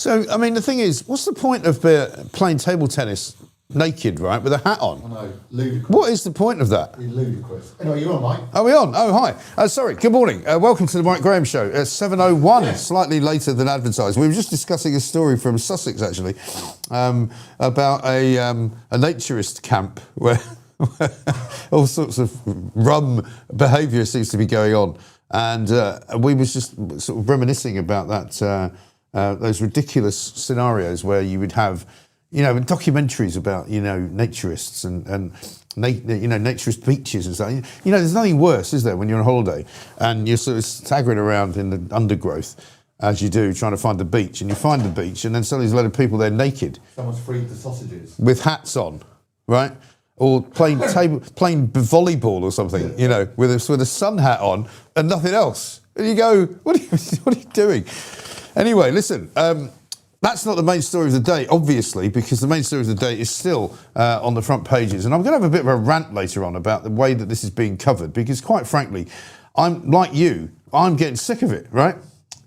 So, I mean, the thing is, what's the point of playing table tennis naked, right, with a hat on? I know, ludicrous. What is the point of that? It's ludicrous. Anyway, you're on, Mike. Are we on? Oh, hi. Sorry, good morning. Welcome to the Mike Graham Show. 7:01, slightly later than advertised. We were just discussing a story from Sussex, actually, about a naturist camp where all sorts of rum behaviour seems to be going on. And we was just sort of reminiscing about that, those ridiculous scenarios where you would have, documentaries about, naturists and naturist beaches and stuff. There's nothing worse, is there, when you're on holiday and you're sort of staggering around in the undergrowth, as you do, trying to find the beach, and you find the beach, and then suddenly there's a load of people there naked. Someone's freed the sausages. With hats on, right? Or playing volleyball or something, with a sun hat on and nothing else. And you go, what are you doing? Anyway, listen, that's not the main story of the day, obviously, because the main story of the day is still on the front pages. And I'm going to have a bit of a rant later on about the way that this is being covered, because quite frankly, I'm like you, I'm getting sick of it, right?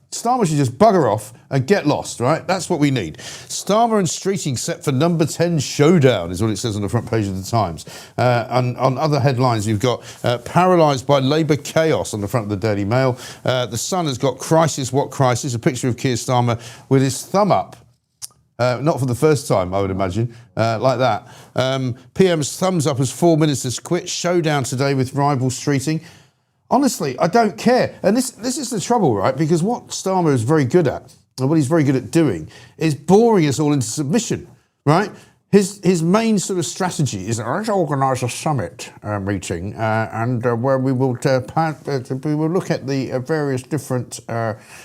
Starmer should just bugger off and get lost, right? That's what we need. Starmer-Streeting set for number 10 Showdown is what it says on the front page of the Times. And on other headlines, you've got paralysed by Labour chaos on the front of the Daily Mail. The Sun has got crisis, what crisis? A picture of Keir Starmer with his thumb up. Not for the first time, I would imagine, like that. PM's thumbs up as 4 ministers quit. Showdown today with rival Streeting. Honestly, I don't care. And this is the trouble, right? Because what Starmer is very good at, and what he's very good at doing, is boring us all into submission, right? His main sort of strategy is, let's organise a summit meeting and where we will look at the various different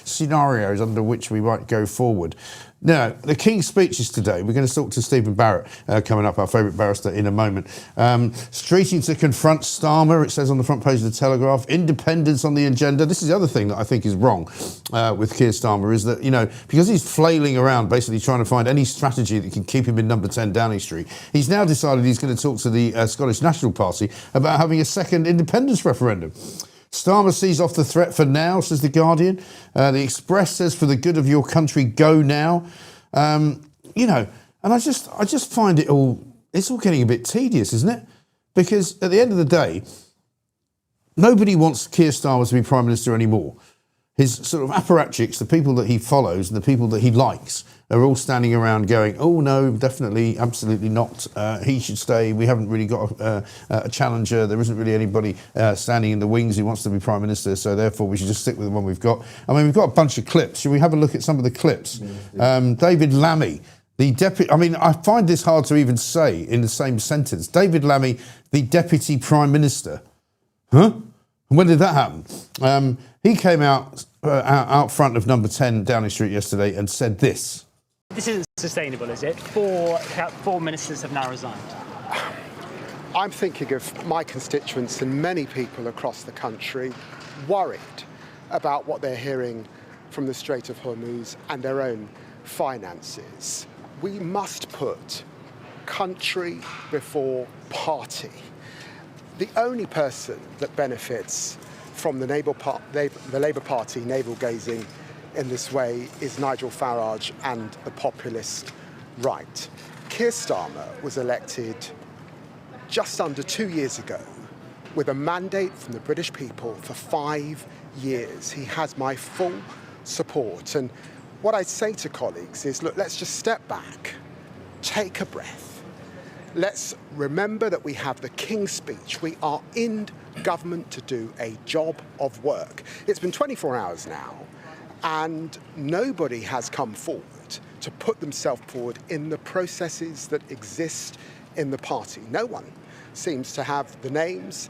scenarios under which we might go forward. Now, the King's speeches today, we're going to talk to Stephen Barrett coming up, our favourite barrister, in a moment. Streeting to confront Starmer, it says on the front page of the Telegraph. Independence on the agenda. This is the other thing that I think is wrong with Keir Starmer, is that, because he's flailing around basically trying to find any strategy that can keep him in number 10 Downing Street, he's now decided he's going to talk to the Scottish National Party about having a second independence referendum. Starmer sees off the threat for now, says The Guardian. The Express says, for the good of your country, go now. And I just find it's all getting a bit tedious, isn't it? Because at the end of the day, nobody wants Keir Starmer to be Prime Minister anymore. His sort of apparatchiks, the people that he follows and the people that he likes, are all standing around going, oh no, definitely, absolutely not. He should stay. We haven't really got a challenger. There isn't really anybody standing in the wings who wants to be Prime Minister, so therefore we should just stick with the one we've got. I mean, we've got a bunch of clips. Should we have a look at some of the clips? David Lammy, the deputy, I find this hard to even say in the same sentence. David Lammy, the Deputy Prime Minister. Huh? When did that happen? He came out front of number 10 Downing Street yesterday and said this. This isn't sustainable, is it? Four ministers have now resigned. I'm thinking of my constituents and many people across the country worried about what they're hearing from the Strait of Hormuz and their own finances. We must put country before party. The only person that benefits from the Labour Party navel-gazing in this way is Nigel Farage and the populist right. Keir Starmer was elected just under 2 years ago with a mandate from the British people for 5 years. He has my full support. And what I'd say to colleagues is, look, let's just step back, take a breath. Let's remember that we have the King's Speech. We are in government to do a job of work. It's been 24 hours now, and nobody has come forward to put themselves forward in the processes that exist in the party. No one seems to have the names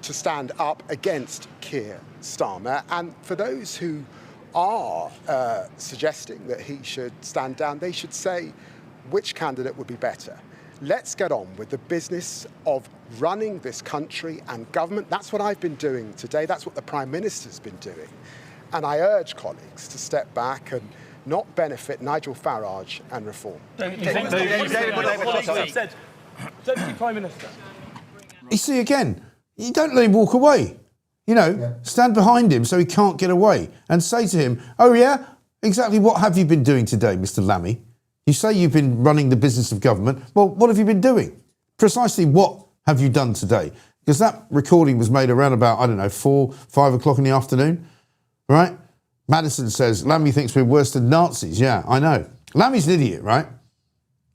to stand up against Keir Starmer. And for those who are suggesting that he should stand down, they should say which candidate would be better. Let's get on with the business of running this country and government. That's what I've been doing today. That's what the Prime Minister's been doing. And I urge colleagues to step back and not benefit Nigel Farage and reform. Deputy Prime Minister. You see, again, you don't let him walk away. Stand behind him so he can't get away and say to him, oh yeah, exactly what have you been doing today, Mr. LAMMY? You say you've been running the business of government. Well, what have you been doing? Precisely what have you done today? Because that recording was made around about, I don't know, 4, 5 o'clock in the afternoon, right? Madison says, LAMMY thinks we're worse than Nazis. Yeah, I know. LAMMY's an idiot, right?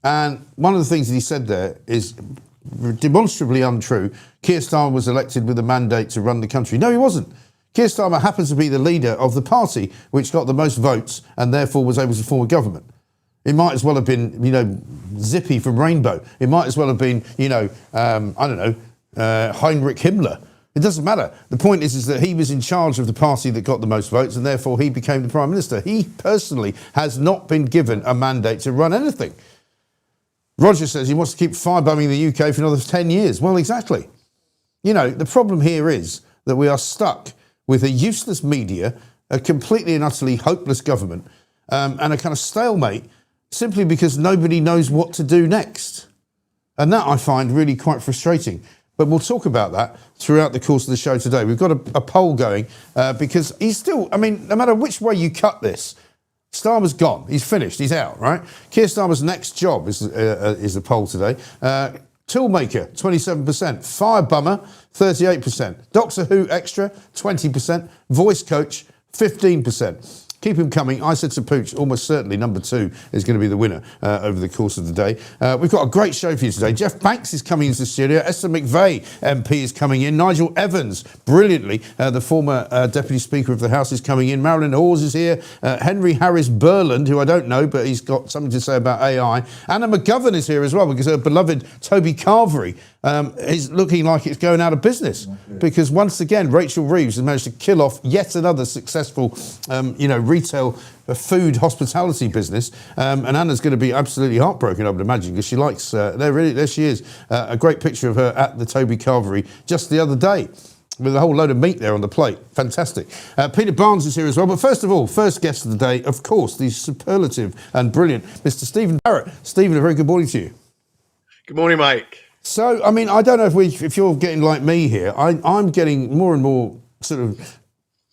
And one of the things that he said there is demonstrably untrue. Keir Starmer was elected with a mandate to run the country. No, he wasn't. Keir Starmer happens to be the leader of the party which got the most votes and therefore was able to form a government. It might as well have been, you know, Zippy from Rainbow. It might as well have been, you know, I don't know, Heinrich Himmler. It doesn't matter. The point is that he was in charge of the party that got the most votes and therefore he became the Prime Minister. He personally has not been given a mandate to run anything. Roger says he wants to keep firebombing the UK for another 10 years. Well, exactly. You know, the problem here is that we are stuck with a useless media, a completely and utterly hopeless government, and a kind of stalemate simply because nobody knows what to do next. And that I find really quite frustrating. But we'll talk about that throughout the course of the show today. We've got a poll going because he's still, I mean, no matter which way you cut this, Starmer's gone. He's finished. He's out, right? Keir Starmer's next job is the poll today. Toolmaker, 27%. Firebummer, 38%. Doctor Who Extra, 20%. Voice Coach, 15%. Keep him coming. I said to Pooch, almost certainly number 2 is going to be the winner over the course of the day. We've got a great show for you today. Jeff Banks is coming into the studio. Esther McVeigh MP is coming in. Nigel Evans, brilliantly, the former Deputy Speaker of the House is coming in. Marilyn Hawes is here. Henry Harris Burland, who I don't know, but he's got something to say about AI. Anna McGovern is here as well because her beloved Toby Carvery is looking like it's going out of business because once again Rachel Reeves has managed to kill off yet another successful retail food hospitality business, and Anna's going to be absolutely heartbroken, I would imagine, because she likes there she is, a great picture of her at the Toby Carvery just the other day with a whole load of meat there on the plate. Fantastic. Peter Barnes is here as well. But first of all, first guest of the day, of course, the superlative and brilliant Mr. Stephen Barrett. Stephen, a very good morning to you. Good morning, Mike. So, I mean, I don't know if you're getting like me here. I'm getting more and more sort of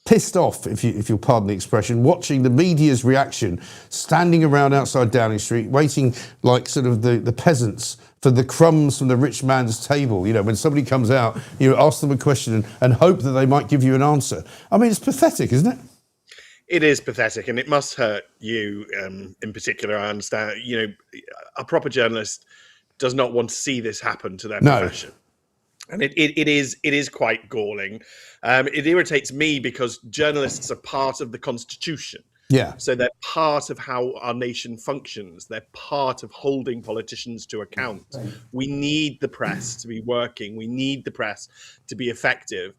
pissed off, if you'll pardon the expression, watching the media's reaction, standing around outside Downing Street, waiting like sort of the peasants for the crumbs from the rich man's table. You know, when somebody comes out, you ask them a question and hope that they might give you an answer. I mean, it's pathetic, isn't it? It is pathetic, and it must hurt you in particular. I understand, a proper journalist does not want to see this happen to their profession. And it is quite galling. It irritates me because journalists are part of the Constitution. Yeah. So they're part of how our nation functions. They're part of holding politicians to account. We need the press to be working. We need the press to be effective.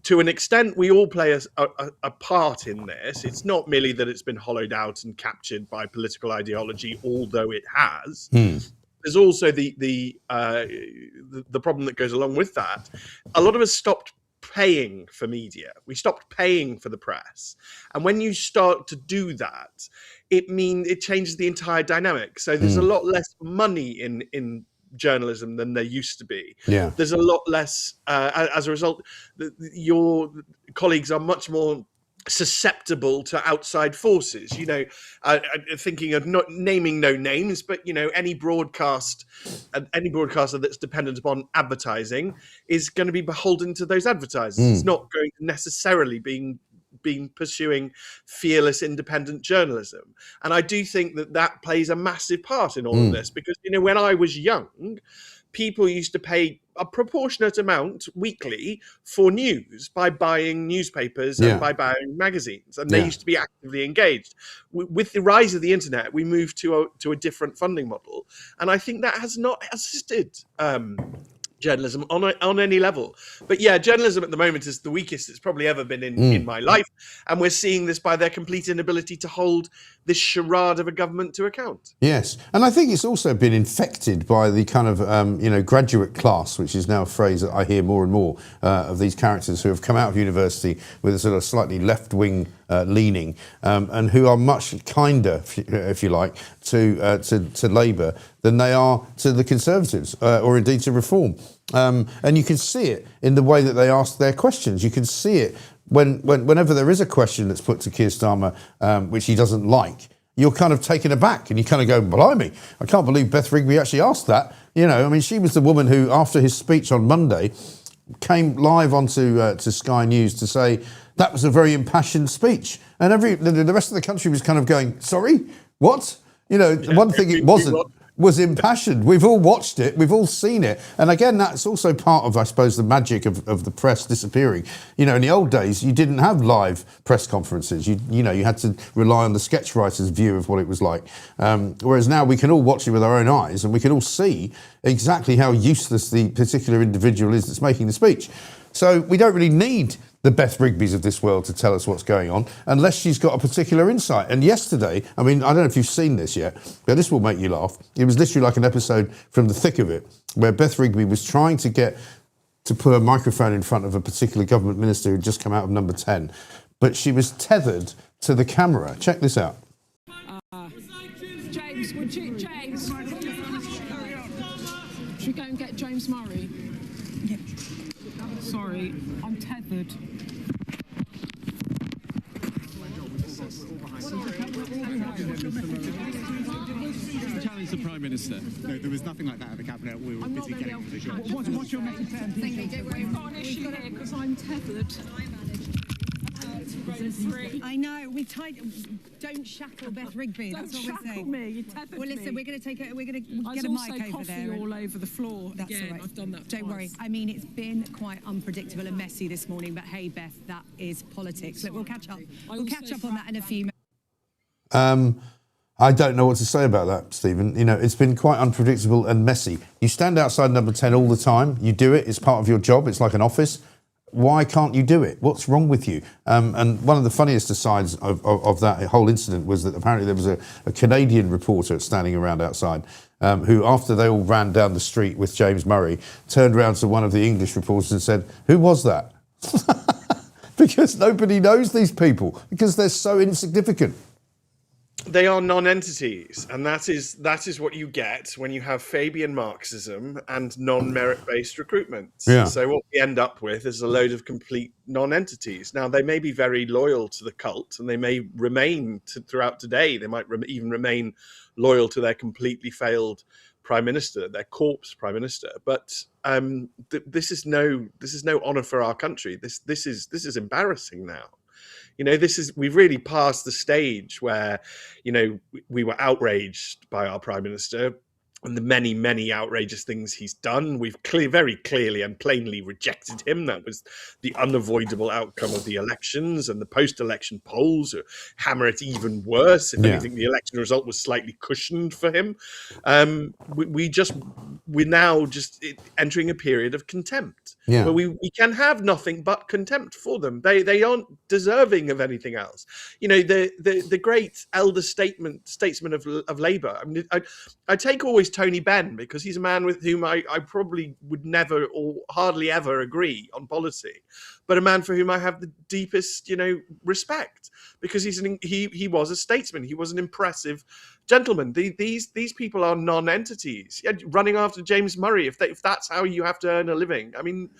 To an extent, we all play a part in this. It's not merely that it's been hollowed out and captured by political ideology, although it has. There's also the problem that goes along with that. A lot of us stopped paying for media. We stopped paying for the press. And when you start to do that, it changes the entire dynamic. So there's a lot less money in journalism than there used to be. Yeah. There's a lot less, as a result, your colleagues are much more susceptible to outside forces, thinking of not naming no names, but any broadcaster that's dependent upon advertising is going to be beholden to those advertisers. It's not going to necessarily being pursuing fearless independent journalism. And I do think that plays a massive part in all of this, because when I was young, people used to pay a proportionate amount weekly for news by buying newspapers and by buying magazines, and they used to be actively engaged. With the rise of the internet, we moved to a different funding model, and I think that has not assisted journalism on any level. But yeah, journalism at the moment is the weakest it's probably ever been in my life, and we're seeing this by their complete inability to hold this charade of a government to account. Yes, and I think it's also been infected by the kind of graduate class, which is now a phrase that I hear more and more of these characters who have come out of university with a sort of slightly left-wing leaning, and who are much kinder, if you like, to Labour than they are to the Conservatives, or indeed to Reform. And you can see it in the way that they ask their questions. You can see it whenever there is a question that's put to Keir Starmer, which he doesn't like, you're kind of taken aback and you kind of go, blimey, I can't believe Beth Rigby actually asked that. You know, I mean, she was the woman who, after his speech on Monday, came live onto to Sky News to say that was a very impassioned speech. And the rest of the country was kind of going, sorry, what? You know, one thing it wasn't was impassioned. We've all watched it. We've all seen it. And again, that's also part of, I suppose, the magic of the press disappearing. You know, in the old days, you didn't have live press conferences. You know, you had to rely on the sketch writer's view of what it was like. Whereas now we can all watch it with our own eyes and we can all see exactly how useless the particular individual is that's making the speech. So we don't really need the Beth Rigbys of this world to tell us what's going on, unless she's got a particular insight. And yesterday, I mean, I don't know if you've seen this yet, but this will make you laugh. It was literally like an episode from the thick of it, where Beth Rigby was trying to get to put a microphone in front of a particular government minister who'd just come out of Number 10, but she was tethered to the camera. Check this out. James, would you, James? Should we go and get James Murray? Yeah. Sorry, I'm tethered. Challenge the Prime Minister. No, there was nothing like that at the Cabinet. We were busy getting on with the job. What's your message to MPs? We've got an issue here because I'm tethered. I know. We tied. Don't shackle Beth Rigby. That's what we're saying. Me. You tethered Well, listen, me. we're going to take it. We're going to get a There's mic also over there. coffee all over the floor. That's again. all right. I've done that Don't worry. twice. I mean, it's been quite unpredictable and messy this morning. But hey, Beth, that is politics. Look, we'll catch up. We'll catch up on that in a few minutes. I don't know what to say about that, Stephen. You know, it's been quite unpredictable and messy. You stand outside Number 10 all the time. You do it. It's part of your job. It's like an office. Why can't you do it? What's wrong with you? And one of the funniest asides of that whole incident was that apparently there was a Canadian reporter standing around outside who, after they all ran down the street with James Murray, turned around to one of the English reporters and said, "Who was that?" Because nobody knows these people, because they're so insignificant. They are non-entities, and that is what you get when you have Fabian Marxism and non-merit-based recruitment. Yeah. So what we end up with is a load of complete non-entities. Now, they may be very loyal to the cult, and they may remain throughout today. They might even remain loyal to their completely failed prime minister, their corpse prime minister. But this is no honor for our country. This is embarrassing now. You know, we've really passed the stage where, you know, we were outraged by our prime minister and the many, many outrageous things he's done. We've very clearly and plainly rejected him. That was the unavoidable outcome of the elections, and the post-election polls hammer it even worse. If anything, the election result was slightly cushioned for him. We're now just entering a period of contempt. Yeah. Where we can have nothing but contempt for them. They aren't deserving of anything else. You know, the great elder statesman of Labour. I mean, I take always Tony Benn, because he's a man with whom I probably would never or hardly ever agree on policy, but a man for whom I have the deepest, you know, respect, because he was a statesman. He was an impressive gentleman. These people are non-entities. Yeah, running after James Murray, if that's how you have to earn a living, I mean,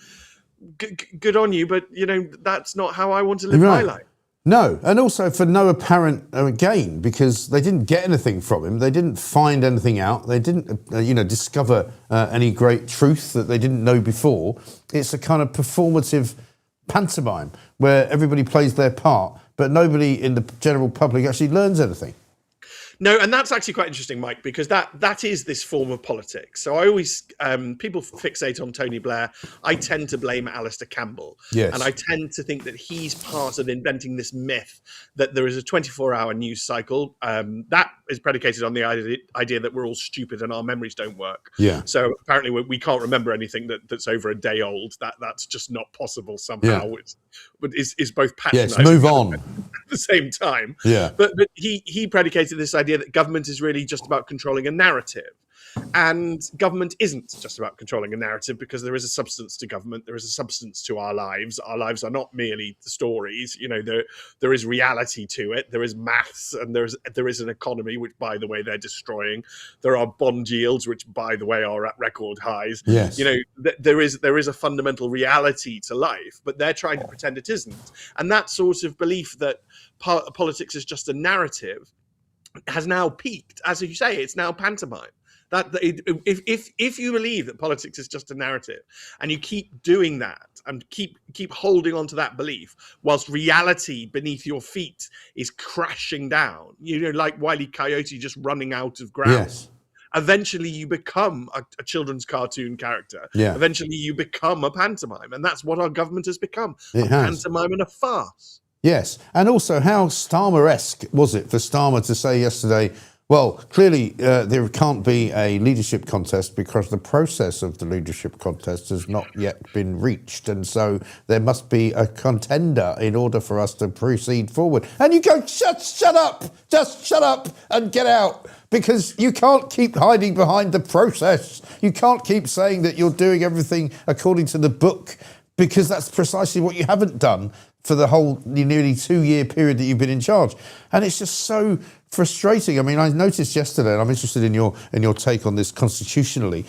good on you, but you know, that's not how I want to live my life. No, and also for no apparent gain, because they didn't get anything from him. They didn't find anything out. They didn't, discover any great truth that they didn't know before. It's a kind of performative pantomime where everybody plays their part, but nobody in the general public actually learns anything. No, and that's actually quite interesting, Mike, because that is this form of politics. So I always, people fixate on Tony Blair. I tend to blame Alistair Campbell. Yes. And I tend to think that he's part of inventing this myth that there is a 24-hour news cycle. That is predicated on the idea that we're all stupid and our memories don't work. Yeah. So apparently we can't remember anything that's over a day old. That's just not possible somehow. Yeah. But is both patronising Yes, move on. at the same time. Yeah. But he predicated this idea that government is really just about controlling a narrative. And government isn't just about controlling a narrative, because there is a substance to government. There is a substance to our lives. Our lives are not merely the stories. There is reality to it. There is maths, and there is an economy, which, by the way, they're destroying. There are bond yields, which, by the way, are at record highs. Yes. There is a fundamental reality to life, but they're trying to pretend it isn't. And that sort of belief that politics is just a narrative has now peaked. As you say, it's now pantomime. If you believe that politics is just a narrative, and you keep doing that and keep holding on to that belief, whilst reality beneath your feet is crashing down, like Wile E. Coyote just running out of ground. Yes. Eventually you become a children's cartoon character. Yeah. Eventually you become a pantomime, and that's what our government has become. It a has. pantomime and a farce. Yes, and also how Starmer-esque was it for Starmer to say yesterday, well, clearly there can't be a leadership contest because the process of the leadership contest has not yet been reached, and so there must be a contender in order for us to proceed forward. And you go, shut up, just shut up and get out, because you can't keep hiding behind the process. You can't keep saying that you're doing everything according to the book, because that's precisely what you haven't done for the whole nearly 2-year period that you've been in charge. And it's just so frustrating. I mean, I noticed yesterday, and I'm interested in your take on this constitutionally,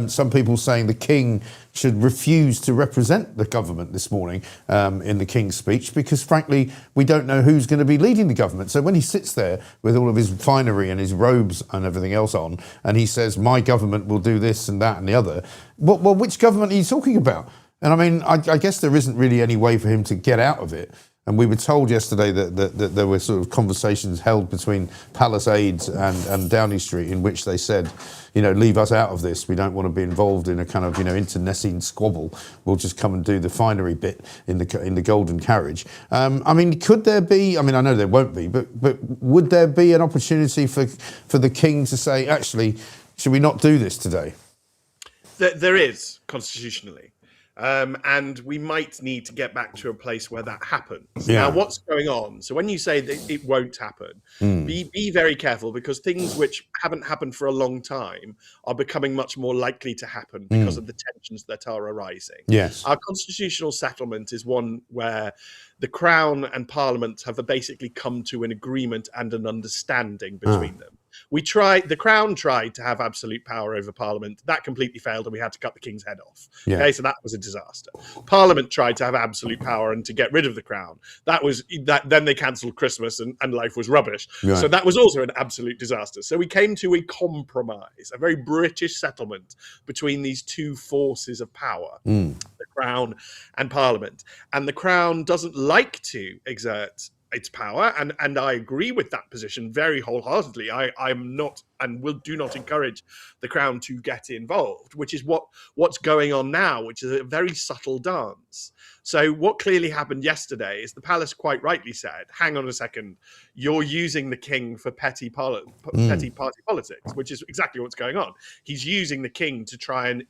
some people saying the King should refuse to represent the government this morning in the King's speech, because frankly, we don't know who's going to be leading the government. So when he sits there with all of his finery and his robes and everything else on, and he says, my government will do this and that and the other, well, which government are you talking about? And I mean, I guess there isn't really any way for him to get out of it. And we were told yesterday that there were sort of conversations held between Palace Aides and Downing Street in which they said, leave us out of this. We don't want to be involved in a kind of, internecine squabble. We'll just come and do the finery bit in the golden carriage. I mean, could there be, I know there won't be, but would there be an opportunity for the King to say, actually, should we not do this today? There is, constitutionally. And we might need to get back to a place where that happens. Yeah. Now, what's going on? So when you say that it won't happen, be very careful, because things which haven't happened for a long time are becoming much more likely to happen because of the tensions that are arising. Yes. Our constitutional settlement is one where the Crown and Parliament have basically come to an agreement and an understanding between them. The Crown tried to have absolute power over Parliament. That completely failed, and we had to cut the King's head off. Yeah. Okay, so that was a disaster. Parliament tried to have absolute power and to get rid of the Crown. Then they cancelled Christmas, and life was rubbish. Right. So that was also an absolute disaster. So we came to a compromise, a very British settlement between these two forces of power, the Crown and Parliament. And the Crown doesn't like to exert its power, and I agree with that position very wholeheartedly. I'm not and do not encourage the Crown to get involved, which is what's going on now, which is a very subtle dance. So what clearly happened yesterday is the Palace quite rightly said, hang on a second, you're using the King for petty party politics, which is exactly what's going on. He's using the King to try and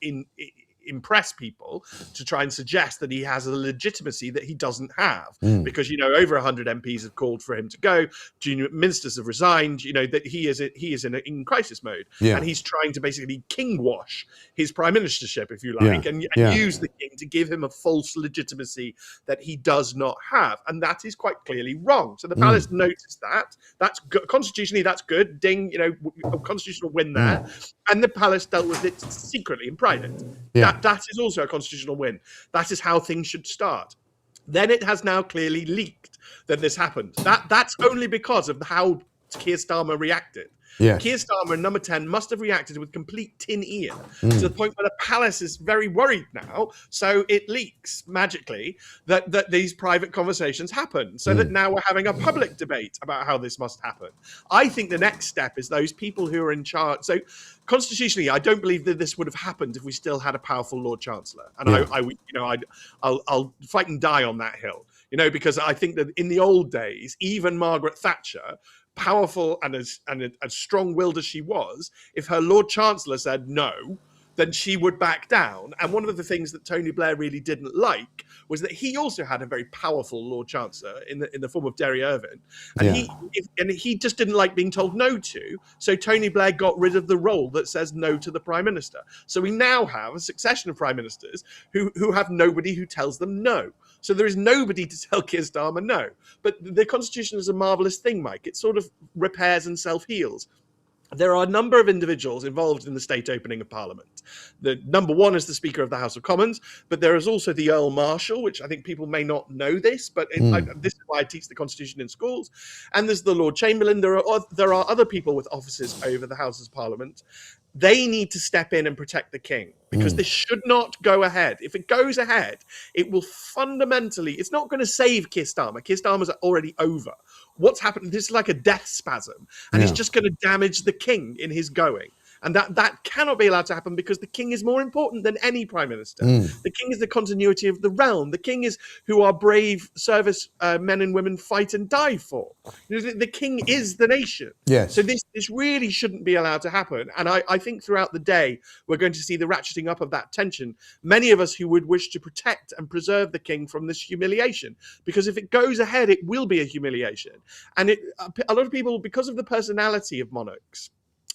impress people, to try and suggest that he has a legitimacy that he doesn't have, because over 100 MPs have called for him to go, junior ministers have resigned, that he is in crisis mode, and he's trying to basically king wash his prime ministership, if you like, and use the King to give him a false legitimacy that he does not have, and that is quite clearly wrong. So the Palace noticed that. That's constitutionally, that's good. Ding, a constitutional win there, and the Palace dealt with it secretly in private. That is also a constitutional win. That is how things should start. Then it has now clearly leaked that this happened. That's only because of how Keir Starmer reacted. Yes. Keir Starmer, number 10, must have reacted with complete tin ear to the point where the Palace is very worried now. So it leaks magically that these private conversations happen, so that now we're having a public debate about how this must happen. I think the next step is those people who are in charge. So constitutionally, I don't believe that this would have happened if we still had a powerful Lord Chancellor. And I'll fight and die on that hill, because I think that in the old days, even Margaret Thatcher, powerful and as strong-willed as she was, if her Lord Chancellor said no, then she would back down. And one of the things that Tony Blair really didn't like was that he also had a very powerful Lord Chancellor in the form of Derry Irvine, and he just didn't like being told no to. So Tony Blair got rid of the role that says no to the Prime Minister. So we now have a succession of Prime Ministers who have nobody who tells them no. So there is nobody to tell Keir Starmer no. But the Constitution is a marvellous thing, Mike. It sort of repairs and self-heals. There are a number of individuals involved in the state opening of Parliament. The number one is the Speaker of the House of Commons, but there is also the Earl Marshal, which I think people may not know this, but this is why I teach the Constitution in schools. And there's the Lord Chamberlain. There are other people with offices over the Houses of Parliament. They need to step in and protect the king, because this should not go ahead. If it goes ahead, it will fundamentally, it's not going to save Keir Starmer. Keir Starmer's already over. What's happened, this is like a death spasm, and it's just going to damage the king in his going. And that cannot be allowed to happen, because the king is more important than any prime minister. The king is the continuity of the realm. The king is who our brave service men and women fight and die for. The king is the nation. Yes. So this really shouldn't be allowed to happen. And I think throughout the day, we're going to see the ratcheting up of that tension. Many of us who would wish to protect and preserve the king from this humiliation, because if it goes ahead, it will be a humiliation. And a lot of people, because of the personality of monarchs,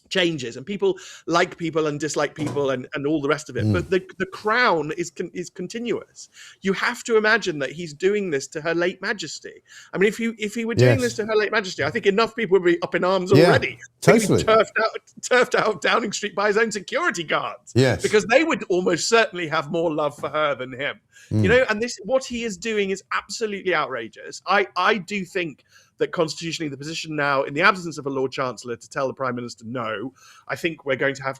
changes, and people like people and dislike people and all the rest of it. But the crown is continuous. You have to imagine that he's doing this to Her late Majesty. I mean, if he were doing this to Her late Majesty, I think enough people would be up in arms already. Totally. Turfed out of Downing Street by his own security guards. Yes. Because they would almost certainly have more love for her than him. You know, and what he is doing is absolutely outrageous. I do think that constitutionally the position now, in the absence of a Lord Chancellor to tell the Prime Minister no, I think we're going to have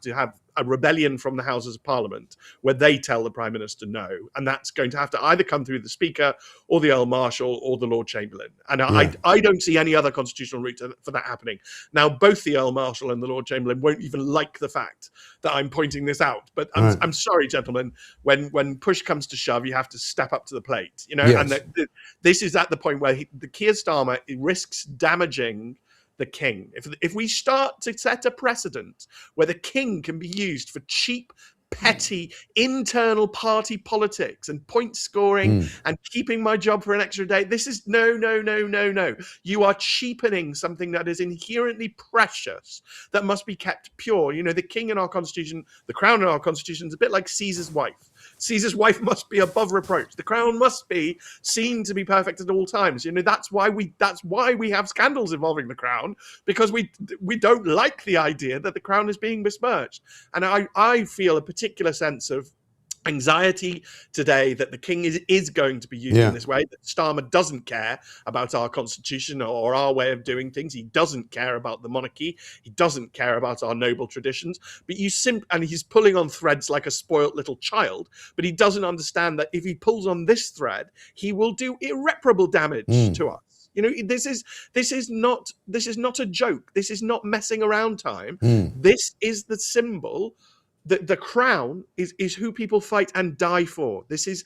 a rebellion from the Houses of Parliament where they tell the Prime Minister no. And that's going to have to either come through the Speaker or the Earl Marshal or the Lord Chamberlain. And I don't see any other constitutional route for that happening. Now, both the Earl Marshal and the Lord Chamberlain won't even like the fact that I'm pointing this out. But I'm sorry, gentlemen, when push comes to shove, you have to step up to the plate. You know, and this is at the point where the Keir Starmer risks damaging the king. If we start to set a precedent where the king can be used for cheap, petty, internal party politics and point scoring and keeping my job for an extra day, this is no. You are cheapening something that is inherently precious, that must be kept pure. You know, the king in our constitution, the crown in our constitution is a bit like Caesar's wife. Caesar's wife must be above reproach. The crown must be seen to be perfect at all times. You know, that's why we have scandals involving the crown, because we don't like the idea that the crown is being besmirched. And I feel a particular sense of anxiety today that the king is going to be used in this way, that Starmer doesn't care about our constitution or our way of doing things. He doesn't care about the monarchy. He doesn't care about our noble traditions. But and he's pulling on threads like a spoilt little child, but he doesn't understand that if he pulls on this thread, he will do irreparable damage to us. You know, this is not a joke. This is not messing around time. This is the symbol. The crown is who people fight and die for. This is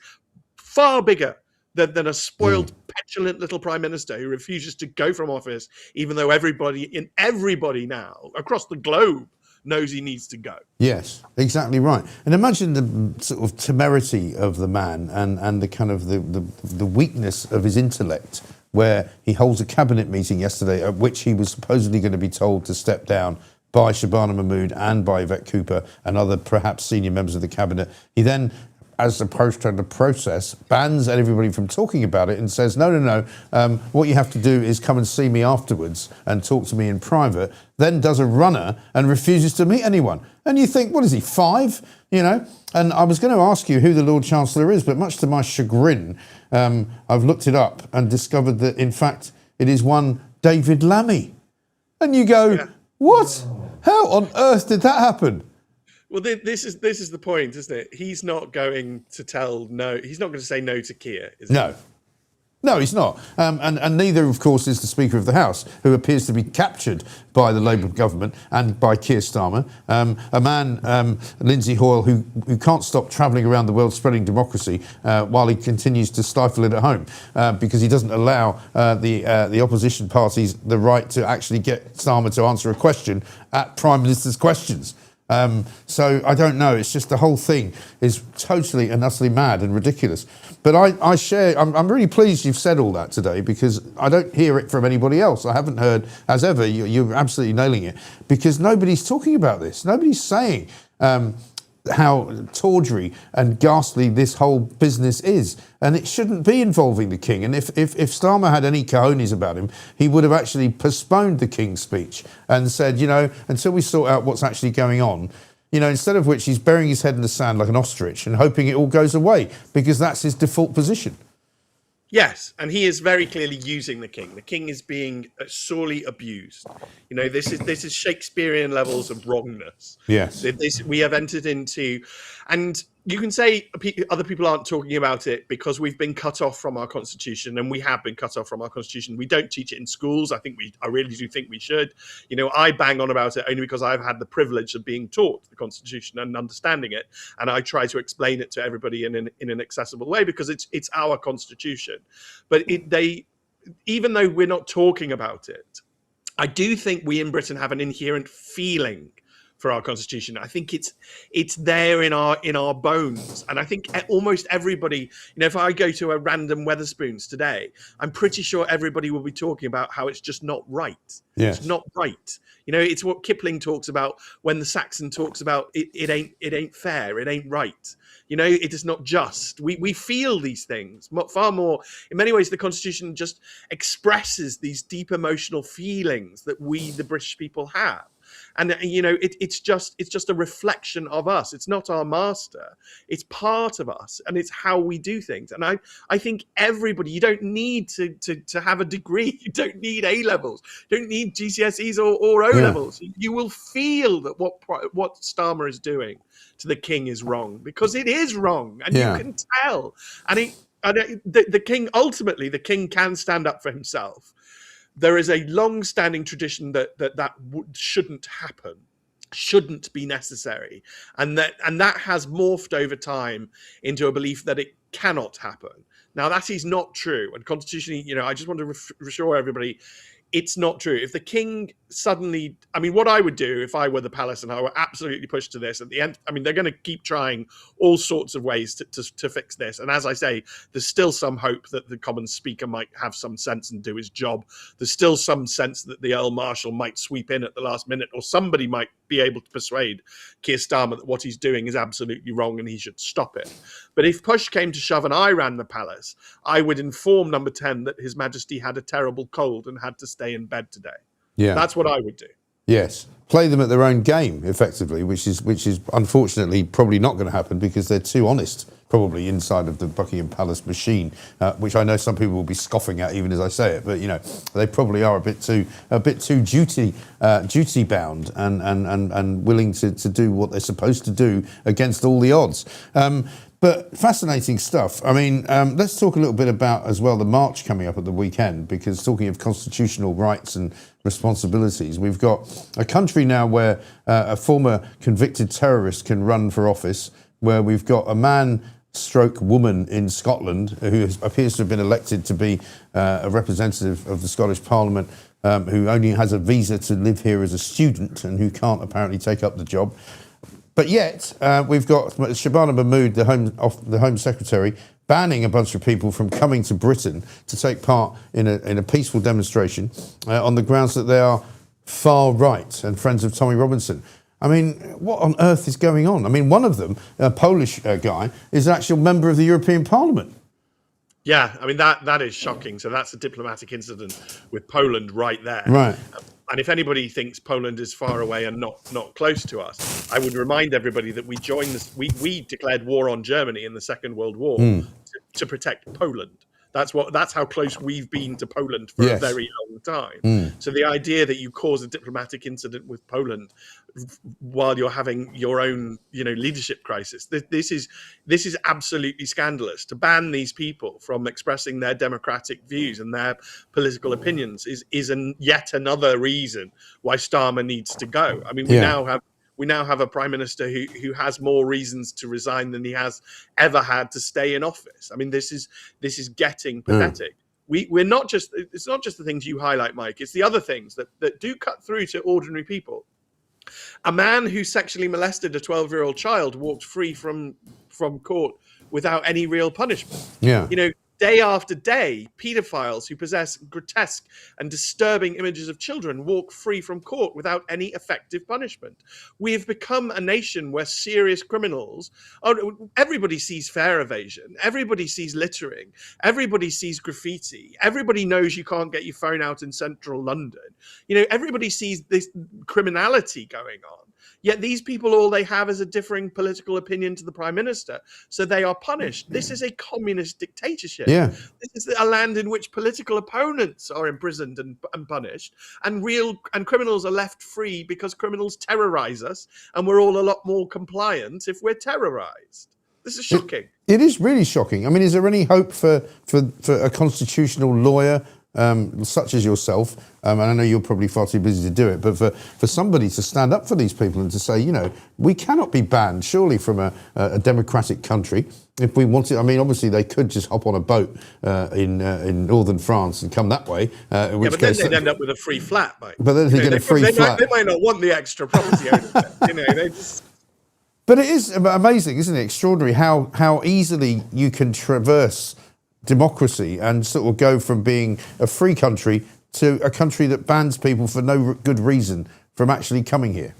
far bigger than a spoiled, petulant little prime minister who refuses to go from office, even though everybody now across the globe knows he needs to go. Yes, exactly right. And imagine the sort of temerity of the man and the kind of the weakness of his intellect, where he holds a cabinet meeting yesterday at which he was supposedly going to be told to step down by Shabana Mahmood and by Yvette Cooper and other perhaps senior members of the cabinet. He then, as opposed to the process, bans everybody from talking about it and says, no, what you have to do is come and see me afterwards and talk to me in private, then does a runner and refuses to meet anyone. And you think, what is he, 5? You know? And I was going to ask you who the Lord Chancellor is, but much to my chagrin, I've looked it up and discovered that, in fact, it is one David Lammy. And you go, what? How on earth did that happen? Well, this is the point, isn't it? He's not going to tell no. He's not going to say no to Keir, is he? No, he's not. And neither, of course, is the Speaker of the House, who appears to be captured by the Labour government and by Keir Starmer. A man, Lindsay Hoyle, who can't stop travelling around the world spreading democracy while he continues to stifle it at home because he doesn't allow the opposition parties the right to actually get Starmer to answer a question at Prime Minister's questions. So I don't know. It's just the whole thing is totally and utterly mad and ridiculous. But I share. I'm really pleased you've said all that today, because I don't hear it from anybody else. I haven't heard, as ever. You're absolutely nailing it, because nobody's talking about this. Nobody's saying how tawdry and ghastly this whole business is, and it shouldn't be involving the king. And if Starmer had any cojones about him, he would have actually postponed the king's speech and said, you know, until we sort out what's actually going on. You know, instead of which he's burying his head in the sand like an ostrich and hoping it all goes away, because that's his default position. Yes, and he is very clearly using the king. The king is being sorely abused. You know, this is Shakespearean levels of wrongness. Yes, we have entered into, and you can say other people aren't talking about it because we've been cut off from our constitution, and we have been cut off from our constitution. We don't teach it in schools. I really do think we should. You know, I bang on about it only because I've had the privilege of being taught the constitution and understanding it, and I try to explain it to everybody in an accessible way, because it's our constitution. But even though we're not talking about it, I do think we in Britain have an inherent feeling for our constitution. I think it's there in our bones, and I think almost everybody, you know, if I go to a random Wetherspoons today, I'm pretty sure everybody will be talking about how it's just not right. Yes. It's not right. You know, it's what Kipling talks about when the Saxon talks about it ain't fair, it ain't right. You know, it is not just. We feel these things far more. In many ways, the Constitution just expresses these deep emotional feelings that we, the British people, have. And, you know, it's just a reflection of us. It's not our master. It's part of us, and it's how we do things. And I think everybody, you don't need to have a degree. You don't need A levels. You don't need GCSEs or O levels. You will feel that what Starmer is doing to the king is wrong, because it is wrong, and you can tell. And the king, ultimately, the king can stand up for himself. There is a long-standing tradition that shouldn't happen, shouldn't be necessary, and that has morphed over time into a belief that it cannot happen. Now, that is not true, and constitutionally, you know, I just want to reassure everybody, it's not true. If the king suddenly, I mean, what I would do if I were the palace and I were absolutely pushed to this at the end, I mean, they're going to keep trying all sorts of ways to fix this. And as I say, there's still some hope that the Commons Speaker might have some sense and do his job. There's still some sense that the Earl Marshal might sweep in at the last minute, or somebody might be able to persuade Keir Starmer that what he's doing is absolutely wrong and he should stop it. But if push came to shove and I ran the palace, I would inform Number 10 that His Majesty had a terrible cold and had to stay in bed today. Yeah, that's what I would do. Yes, play them at their own game, effectively, which is unfortunately probably not going to happen, because they're too honest, probably, inside of the Buckingham Palace machine, which I know some people will be scoffing at even as I say it. But you know, they probably are a bit too duty bound and willing to do what they're supposed to do against all the odds. But fascinating stuff. I mean, let's talk a little bit about, as well, the march coming up at the weekend, because talking of constitutional rights and responsibilities, we've got a country now where a former convicted terrorist can run for office, where we've got a man/woman in Scotland who appears to have been elected to be a representative of the Scottish Parliament, who only has a visa to live here as a student and who can't apparently take up the job. But yet, we've got Shabana Mahmood, the Home Secretary, banning a bunch of people from coming to Britain to take part in a peaceful demonstration on the grounds that they are far right and friends of Tommy Robinson. I mean, what on earth is going on? I mean, one of them, a Polish guy, is an actual member of the European Parliament. Yeah, I mean, that is shocking. So that's a diplomatic incident with Poland right there. Right. And if anybody thinks Poland is far away and not close to us, I would remind everybody that we joined this. We declared war on Germany in the Second World War to protect Poland. That's how close we've been to Poland for a very long time. So the idea that you cause a diplomatic incident with Poland while you're having your own, leadership crisis, this is absolutely scandalous. To ban these people from expressing their democratic views and their political opinions is yet another reason why Starmer needs to go. I mean, we now have a prime minister who has more reasons to resign than he has ever had to stay in office. I mean, this is getting pathetic. We're not just, it's not just the things you highlight, Mike. It's the other things that do cut through to ordinary people. A man who sexually molested a 12-year-old child walked free from court without any real punishment. Yeah. You know, day after day, paedophiles who possess grotesque and disturbing images of children walk free from court without any effective punishment. We have become a nation where serious criminals, everybody sees fare evasion, everybody sees littering, everybody sees graffiti, everybody knows you can't get your phone out in central London. You know, everybody sees this criminality going on. Yet these people, all they have is a differing political opinion to the Prime Minister. So they are punished. This is a communist dictatorship. Yeah. This is a land in which political opponents are imprisoned and punished, and criminals are left free because criminals terrorize us, and we're all a lot more compliant if we're terrorized. This is shocking. It is really shocking. I mean, is there any hope for a constitutional lawyer such as yourself, and I know you're probably far too busy to do it, but for somebody to stand up for these people and to say, you know, we cannot be banned, surely, from a democratic country if we wanted. I mean, obviously they could just hop on a boat in northern France and come that way. In which but then case they'd end up with a free flat, mate. But then they get a free flat. They might not want the extra property ownership. You know, they just. But it is amazing, isn't it? Extraordinary how easily you can traverse democracy and sort of go from being a free country to a country that bans people for no good reason from actually coming here.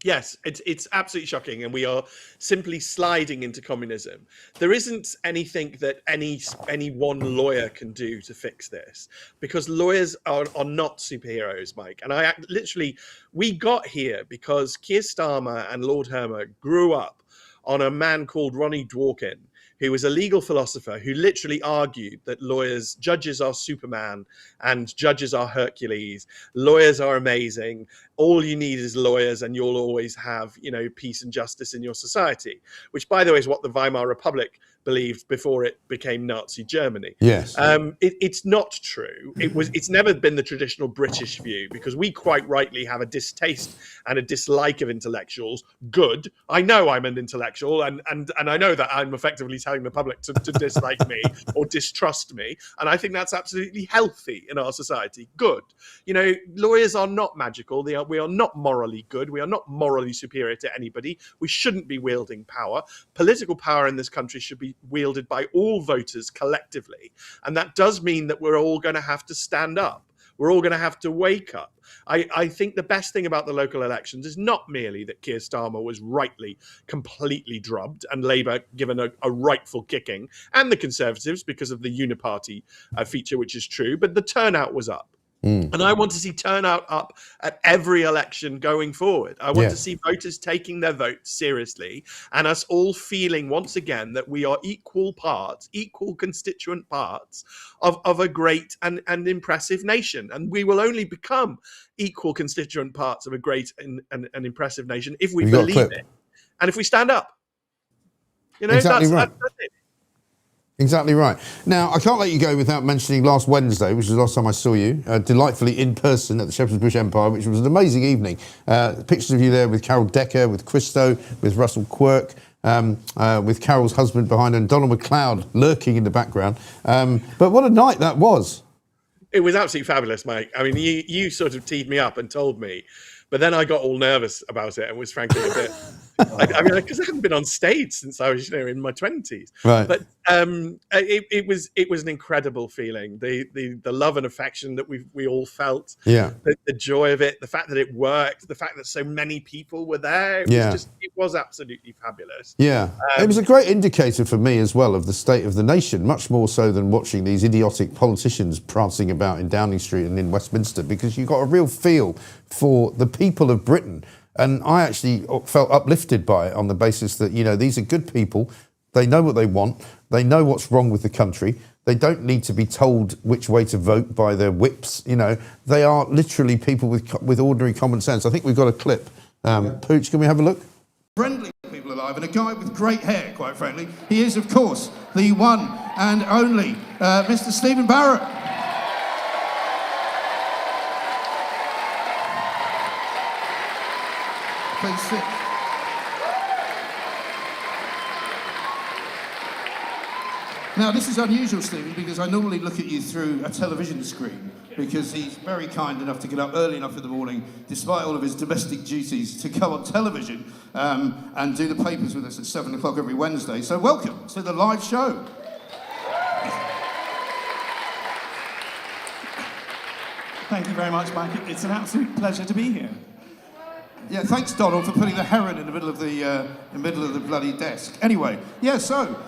Yes, it's absolutely shocking, and we are simply sliding into communism. There isn't anything that any one lawyer can do to fix this, because lawyers are not superheroes, Mike. And we got here because Keir Starmer and Lord Hermer grew up on a man called Ronnie Dworkin, who was a legal philosopher who literally argued that judges are Superman and judges are Hercules. Lawyers are amazing. All you need is lawyers and you'll always have, you know, peace and justice in your society, which, by the way, is what the Weimar Republic believed before it became Nazi Germany. Yes. It's not true. It's never been the traditional British view, because we quite rightly have a distaste and a dislike of intellectuals. Good. I know I'm an intellectual, and I know that I'm effectively telling the public to dislike me or distrust me. And I think that's absolutely healthy in our society. Good. You know, lawyers are not magical. We are not morally good. We are not morally superior to anybody. We shouldn't be wielding power. Political power in this country should be wielded by all voters collectively. And that does mean that we're all going to have to stand up. We're all going to have to wake up. I think the best thing about the local elections is not merely that Keir Starmer was rightly completely drubbed and Labour given a rightful kicking, and the Conservatives because of the uniparty feature, which is true, but the turnout was up. And I want to see turnout up at every election going forward. I want to see voters taking their vote seriously, and us all feeling once again that we are equal constituent parts of a great and impressive nation. And we will only become equal constituent parts of a great and impressive nation if we believe it and if we stand up. You know, exactly right. That's it. Exactly right. Now, I can't let you go without mentioning last Wednesday, which was the last time I saw you, delightfully in person at the Shepherd's Bush Empire, which was an amazing evening. Pictures of you there with Carol Decker, with Christo, with Russell Quirk, with Carol's husband behind her, and Donald McLeod lurking in the background. But what a night that was. It was absolutely fabulous, Mike. I mean, you sort of teed me up and told me, but then I got all nervous about it and was frankly a bit... I mean, because I hadn't been on stage since I was, in my 20s. Right. But it was an incredible feeling. The love and affection that we all felt. Yeah. The joy of it, the fact that it worked, the fact that so many people were there. It was absolutely fabulous. Yeah. It was a great indicator for me as well of the state of the nation, much more so than watching these idiotic politicians prancing about in Downing Street and in Westminster, because you got a real feel for the people of Britain. And I actually felt uplifted by it on the basis that, these are good people. They know what they want. They know what's wrong with the country. They don't need to be told which way to vote by their whips. They are literally people with ordinary common sense. I think we've got a clip. Pooch, can we have a look? Friendly people alive, and a guy with great hair, quite frankly. He is, of course, the one and only Mr. Stephen Barrett. Please sit. Now, this is unusual, Stephen, because I normally look at you through a television screen, because he's very kind enough to get up early enough in the morning, despite all of his domestic duties, to go on television and do the papers with us at 7 o'clock every Wednesday. So welcome to the live show. Thank you very much, Mike. It's an absolute pleasure to be here. Yeah, thanks, Donald, for putting the heron in the middle of the bloody desk. Anyway, yeah, so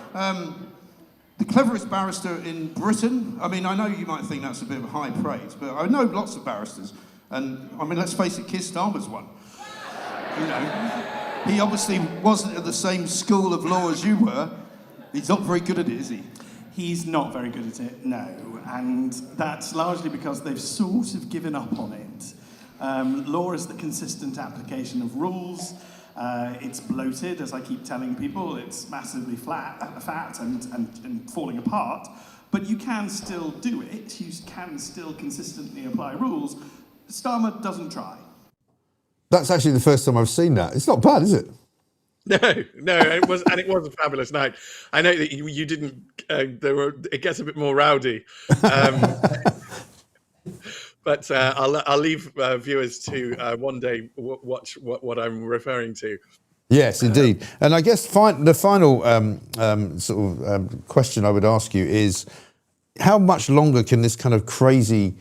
the cleverest barrister in Britain. I mean, I know you might think that's a bit of high praise, but I know lots of barristers, and I mean, let's face it, Keir Starmer's one. You know, he obviously wasn't at the same school of law as you were. He's not very good at it, is he? He's not very good at it, no, and that's largely because they've sort of given up on it. Law is the consistent application of rules. It's bloated, as I keep telling people. It's massively fat and falling apart. But you can still do it. You can still consistently apply rules. Starmer doesn't try. That's actually the first time I've seen that. It's not bad, is it? No, it was a fabulous night. I know that you didn't. It gets a bit more rowdy. But I'll leave viewers to one day watch what I'm referring to. Yes, indeed. And I guess the final question I would ask you is, how much longer can this kind of crazy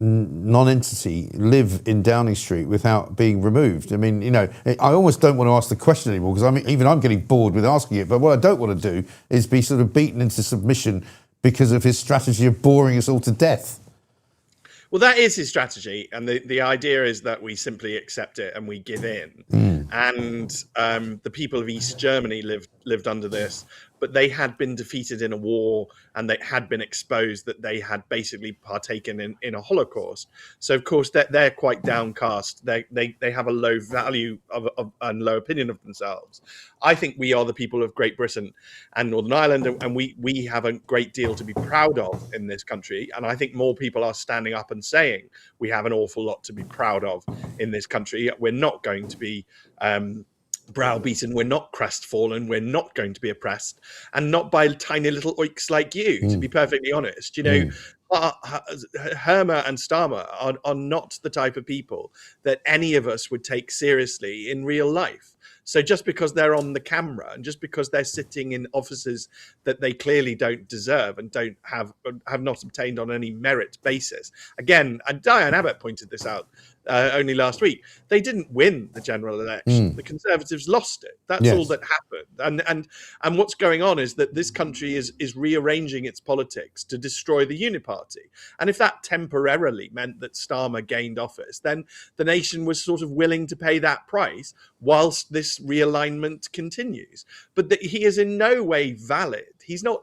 non-entity live in Downing Street without being removed? I mean, you know, I almost don't want to ask the question anymore, because I'm getting bored with asking it. But what I don't want to do is be sort of beaten into submission because of his strategy of boring us all to death. Well, that is his strategy, and the idea is that we simply accept it and we give in. And the people of East Germany lived under this, but they had been defeated in a war, and they had been exposed that they had basically partaken in a Holocaust. So, of course, they're quite downcast. They have a low value and low opinion of themselves. I think we are the people of Great Britain and Northern Ireland, and we have a great deal to be proud of in this country. And I think more people are standing up and saying we have an awful lot to be proud of in this country. We're not going to be browbeaten, we're not crestfallen, we're not going to be oppressed, and not by tiny little oiks like you, to be perfectly honest. You know, Herma and Starmer are not the type of people that any of us would take seriously in real life. So just because they're on the camera, and just because they're sitting in offices that they clearly don't deserve and don't have not obtained on any merit basis. Again, and Diane Abbott pointed this out only last week. They didn't win the general election. The Conservatives lost it. That's all that happened. And what's going on is that this country is rearranging its politics to destroy the Uniparty. And if that temporarily meant that Starmer gained office, then the nation was sort of willing to pay that price whilst this realignment continues. But that he is in no way valid. He's not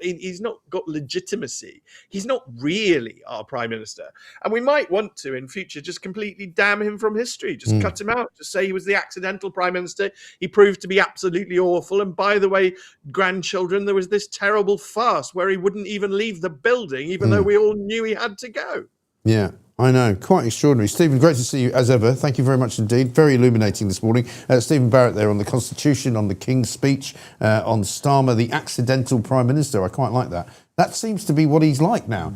got legitimacy. He's not really our prime minister. And we might want to, in future, just completely damn him from history. Just cut him out. Just say he was the accidental prime minister. He proved to be absolutely awful. And by the way, grandchildren, there was this terrible farce where he wouldn't even leave the building, even though we all knew he had to go. Yeah. I know, quite extraordinary. Stephen, great to see you as ever. Thank you very much indeed. Very illuminating this morning. Stephen Barrett there on the Constitution, on the King's Speech, on Starmer, the accidental Prime Minister. I quite like that. That seems to be what he's like now.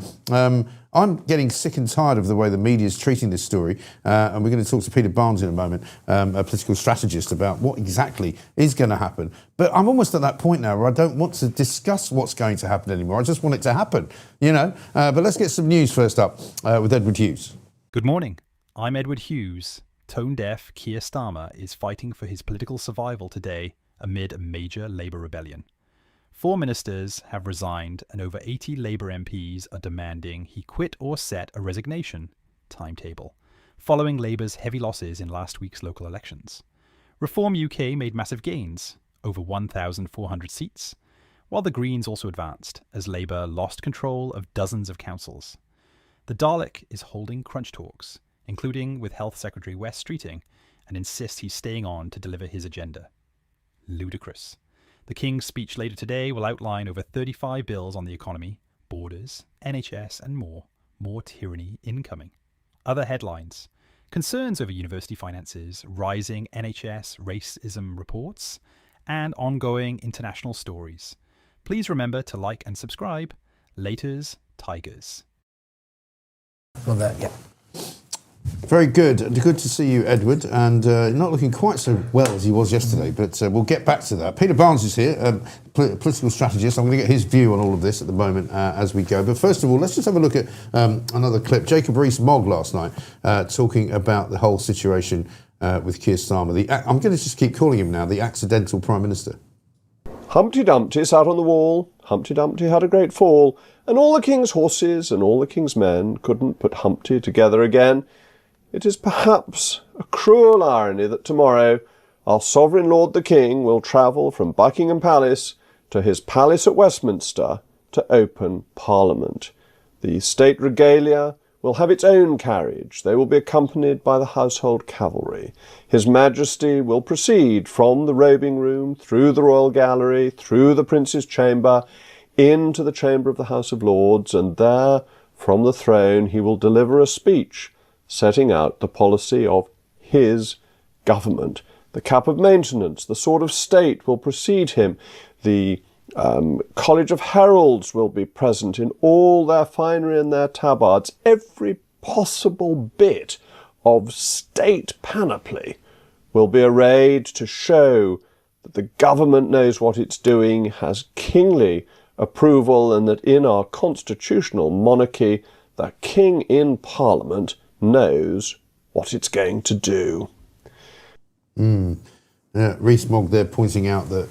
I'm getting sick and tired of the way the media is treating this story, and we're going to talk to Peter Barnes in a moment, a political strategist, about what exactly is going to happen. But I'm almost at that point now where I don't want to discuss what's going to happen anymore. I just want it to happen, you know. But let's get some news first up with Edward Hughes. Good morning. I'm Edward Hughes. Tone-deaf Keir Starmer is fighting for his political survival today amid a major Labour rebellion. 4 ministers have resigned, and over 80 Labour MPs are demanding he quit or set a resignation timetable, following Labour's heavy losses in last week's local elections. Reform UK made massive gains, over 1,400 seats, while the Greens also advanced, as Labour lost control of dozens of councils. The Dalek is holding crunch talks, including with Health Secretary Wes Streeting, and insists he's staying on to deliver his agenda. Ludicrous. The King's Speech later today will outline over 35 bills on the economy, borders, NHS and more. More tyranny incoming. Other headlines. Concerns over university finances, rising NHS racism reports, and ongoing international stories. Please remember to like and subscribe Laters, Tigers. Well, yeah. Very good. Good to see you, Edward. And not looking quite so well as he was yesterday, but we'll get back to that. Peter Barnes is here, political strategist. I'm going to get his view on all of this at the moment as we go. But first of all, let's just have a look at another clip. Jacob Rees-Mogg last night talking about the whole situation with Keir Starmer. I'm going to just keep calling him now the accidental Prime Minister. Humpty Dumpty sat on the wall, Humpty Dumpty had a great fall, and all the king's horses and all the king's men couldn't put Humpty together again. It is perhaps a cruel irony that tomorrow our sovereign lord the king will travel from Buckingham Palace to his palace at Westminster to open Parliament. The state regalia will have its own carriage. They will be accompanied by the household cavalry. His Majesty will proceed from the robing room, through the royal gallery, through the Prince's chamber, into the chamber of the House of Lords, and there, from the throne, he will deliver a speech setting out the policy of his government. The cap of maintenance, the sword of state will precede him. The College of Heralds will be present in all their finery and their tabards. Every possible bit of state panoply will be arrayed to show that the government knows what it's doing, has kingly approval, and that in our constitutional monarchy, the king in Parliament knows what it's going to do. Rees-Mogg there pointing out that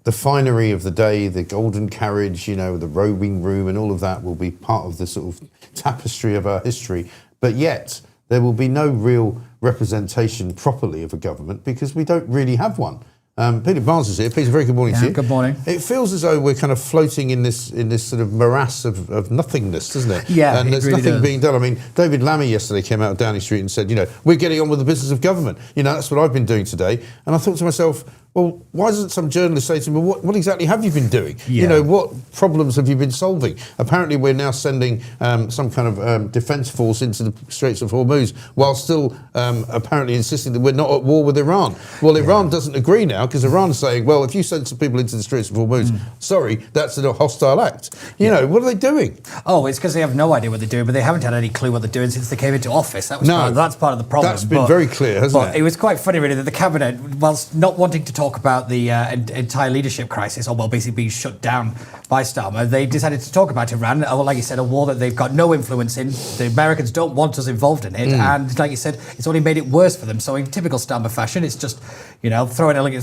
the finery of the day, the golden carriage, you know, the robing room and all of that will be part of the sort of tapestry of our history. But yet there will be no real representation properly of a government because we don't really have one. Peter Barnes is here. Peter, very good morning to you. Good morning. It feels as though we're kind of floating in this sort of morass of nothingness, doesn't it? Yeah, and there's really nothing does. being done. I mean, David Lammy yesterday came out of Downing Street and said, you know, we're getting on with the business of government. You know, that's what I've been doing today. And I thought to myself, well, why doesn't some journalist say to me, well, what exactly have you been doing? Yeah. You know, what problems have you been solving? Apparently, we're now sending some kind of defence force into the Straits of Hormuz, while still apparently insisting that we're not at war with Iran. Well, Iran doesn't agree now, because Iran's saying, well, if you send some people into the Straits of Hormuz, sorry, that's a hostile act. You know, what are they doing? Oh, it's because they have no idea what they're doing, but they haven't had any clue what they're doing since they came into office. That was that's part of the problem. That's been very clear, hasn't it? It was quite funny, really, that the cabinet, whilst not wanting to talk about the entire leadership crisis, or well, basically being shut down by Starmer, they decided to talk about Iran, like you said, a war that they've got no influence in. The Americans don't want us involved in it, and like you said, it's only made it worse for them. So in typical Starmer fashion, it's just, you know,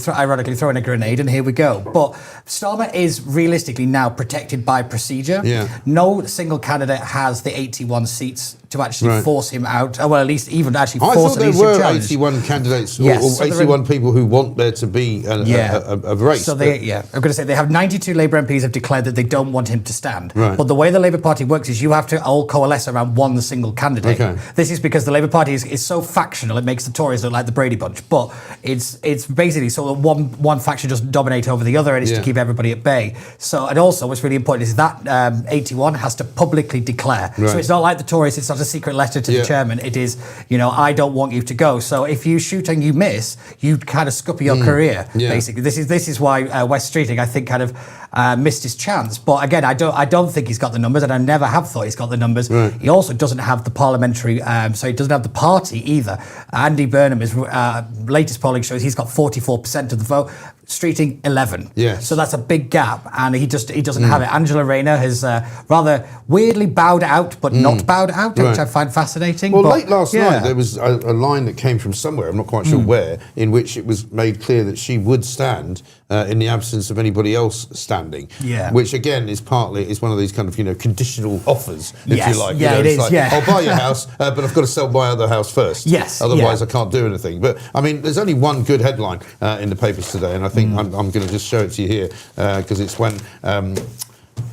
ironically throwing a grenade, and here we go. But Starmer is realistically now protected by procedure. Yeah. No single candidate has the 81 seats to actually force him out, well, at least even actually force a leadership challenge. I thought there were 81 candidates, Yes, or so 81 people who want there to be a race. So I'm going to say they have 92 Labour MPs have declared that they don't want him to stand. Right. But the way the Labour Party works is you have to all coalesce around one single candidate. Okay. This is because the Labour Party is so factional, it makes the Tories look like the Brady Bunch. But it's basically so that one faction doesn't dominate over the other, and it's to keep everybody at bay. So, and also what's really important is that 81 has to publicly declare. Right. So it's not like the Tories, it's not a secret letter to the chairman. It is, you know, I don't want you to go. So if you shoot and you miss, you kind of scupper your career, basically. This is why West Streeting, I think, kind of missed his chance. But again, I don't think he's got the numbers, and I never have thought he's got the numbers. Right. He also doesn't have the parliamentary, so he doesn't have the party either. Andy Burnham, his latest polling shows he's got 44% of the vote. Streeting 11. Yes. So that's a big gap, and he doesn't have it. Angela Rayner has rather weirdly bowed out, but not bowed out, which I find fascinating. Well, but, late last night there was a line that came from somewhere, I'm not quite sure where, in which it was made clear that she would stand in the absence of anybody else standing. Yeah. Which again is one of these kind of, you know, conditional offers, if you like. Yeah, you know, it is. like, I'll buy your house, but I've got to sell my other house first. Yes. Otherwise I can't do anything. But I mean, there's only one good headline in the papers today, and I think I'm going to just show it to you here because it's when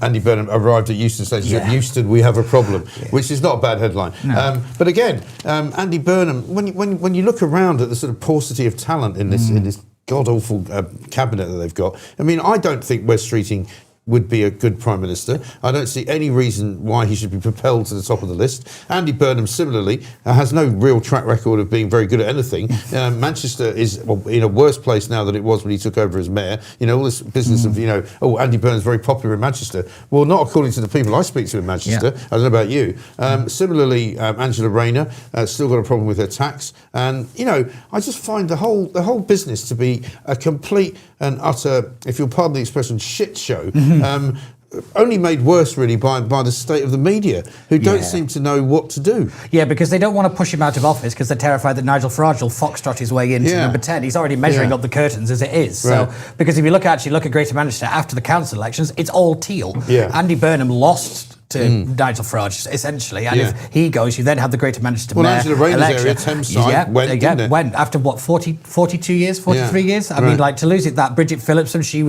Andy Burnham arrived at Euston Station. At Euston, we have a problem, which is not a bad headline. No. But again, Andy Burnham, when you look around at the sort of paucity of talent in this god-awful cabinet that they've got, I mean, I don't think West Streeting would be a good Prime Minister. I don't see any reason why he should be propelled to the top of the list. Andy Burnham, similarly, has no real track record of being very good at anything. Manchester is in a worse place now than it was when he took over as mayor. You know, all this business of, you know, oh, Andy Burnham's very popular in Manchester. Well, not according to the people I speak to in Manchester. I don't know about you. Similarly, Angela Rayner still got a problem with her tax. And, you know, I just find the whole business to be a complete and utter, if you'll pardon the expression, shit show. Only made worse, really, by the state of the media, who don't seem to know what to do. Yeah, because they don't want to push him out of office because they're terrified that Nigel Farage will foxtrot his way into number 10. He's already measuring up the curtains as it is. Right. So, because if you look at Greater Manchester after the council elections, it's all teal. Yeah. Andy Burnham lost to Nigel Farage, essentially. And if he goes, you then have the Greater Manchester mayor Angela Rayner's election. area, Thames side, went after what, 42 years, 43 years? I mean, like, to lose it, that Bridget Phillipson, she,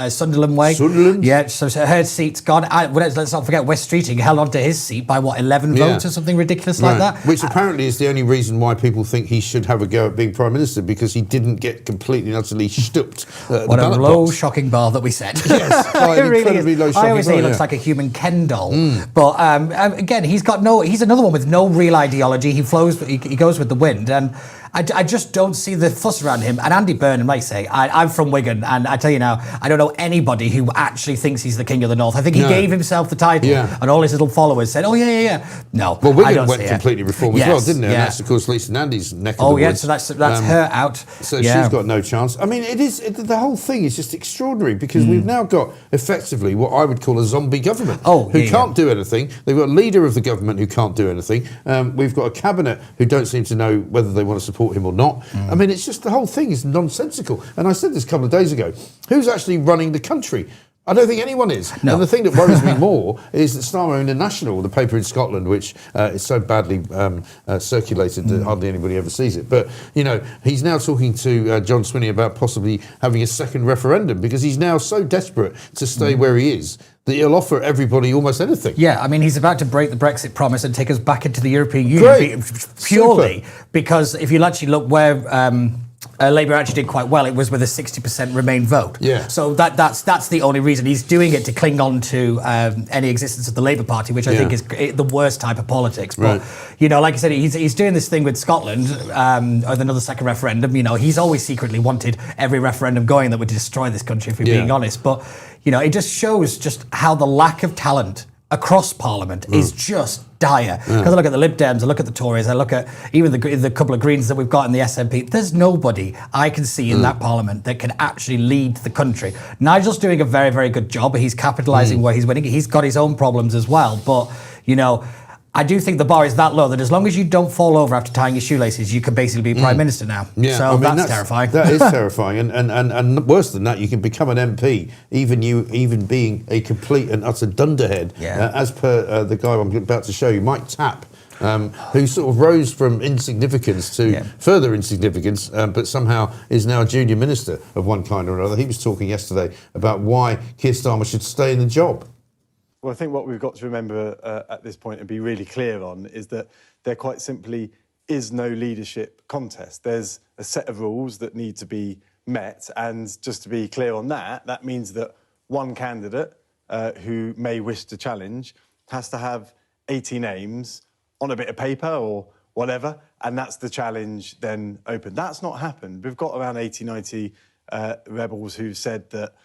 Sunderland way. Sunderland? Yeah, so her seat's gone. Let's not forget, West-Streeting held on to his seat by, what, 11 votes or something ridiculous like that? Which apparently is the only reason why people think he should have a go at being Prime Minister, because he didn't get completely and utterly stooped. What a low, shocking bar that we set. Yes, quite an incredibly low, shocking bar. I always say he looks like a human Ken doll. But again, he's another one with no real ideology. He goes with the wind, and I just don't see the fuss around him. And Andy Burnham, like I say, I'm from Wigan, and I tell you now, I don't know anybody who actually thinks he's the King of the North. I think he gave himself the title, and all his little followers said, oh, yeah. No, well, Wigan went completely reform as well, didn't it? Yeah. And that's, of course, Lisa Nandy's neck of the woods. So that's her out. So she's got no chance. I mean, the whole thing is just extraordinary, because we've now got, effectively, what I would call a zombie government, who can't do anything. They've got a leader of the government who can't do anything. We've got a cabinet who don't seem to know whether they want to support him or not. I mean, it's just, the whole thing is nonsensical. And I said this a couple of days ago. Who's actually running the country? I don't think anyone is. No. And the thing that worries me more is that Starmer International, the paper in Scotland, which is so badly circulated that hardly anybody ever sees it. But, you know, he's now talking to John Swinney about possibly having a second referendum, because he's now so desperate to stay where he is that he'll offer everybody almost anything. Yeah, I mean, he's about to break the Brexit promise and take us back into the European Union purely because if you actually look where Labour actually did quite well, it was with a 60% Remain vote. Yeah. So that's the only reason. He's doing it to cling on to any existence of the Labour Party, which I think is the worst type of politics. But, you know, like I said, he's doing this thing with Scotland with another second referendum. You know, he's always secretly wanted every referendum going that would destroy this country, if we're being honest. But, you know, it just shows just how the lack of talent across Parliament is just dire. Because I look at the Lib Dems, I look at the Tories, I look at even the couple of Greens that we've got in the SNP. There's nobody I can see in that Parliament that can actually lead the country. Nigel's doing a very, very good job. He's capitalising where he's winning. He's got his own problems as well. But, you know, I do think the bar is that low that as long as you don't fall over after tying your shoelaces, you can basically be Prime Minister now. Yeah, so I mean, that's terrifying. That is terrifying. And worse than that, you can become an MP, even being a complete and utter dunderhead, as per the guy I'm about to show you, Mike Tapp. Who sort of rose from insignificance to further insignificance, but somehow is now a junior minister of one kind or another. He was talking yesterday about why Keir Starmer should stay in the job. Well, I think what we've got to remember at this point and be really clear on is that there quite simply is no leadership contest. There's a set of rules that need to be met, and just to be clear on that, that means that one candidate who may wish to challenge has to have 80 names on a bit of paper or whatever, and that's the challenge then open. That's not happened. We've got around 80, 90 rebels who've said that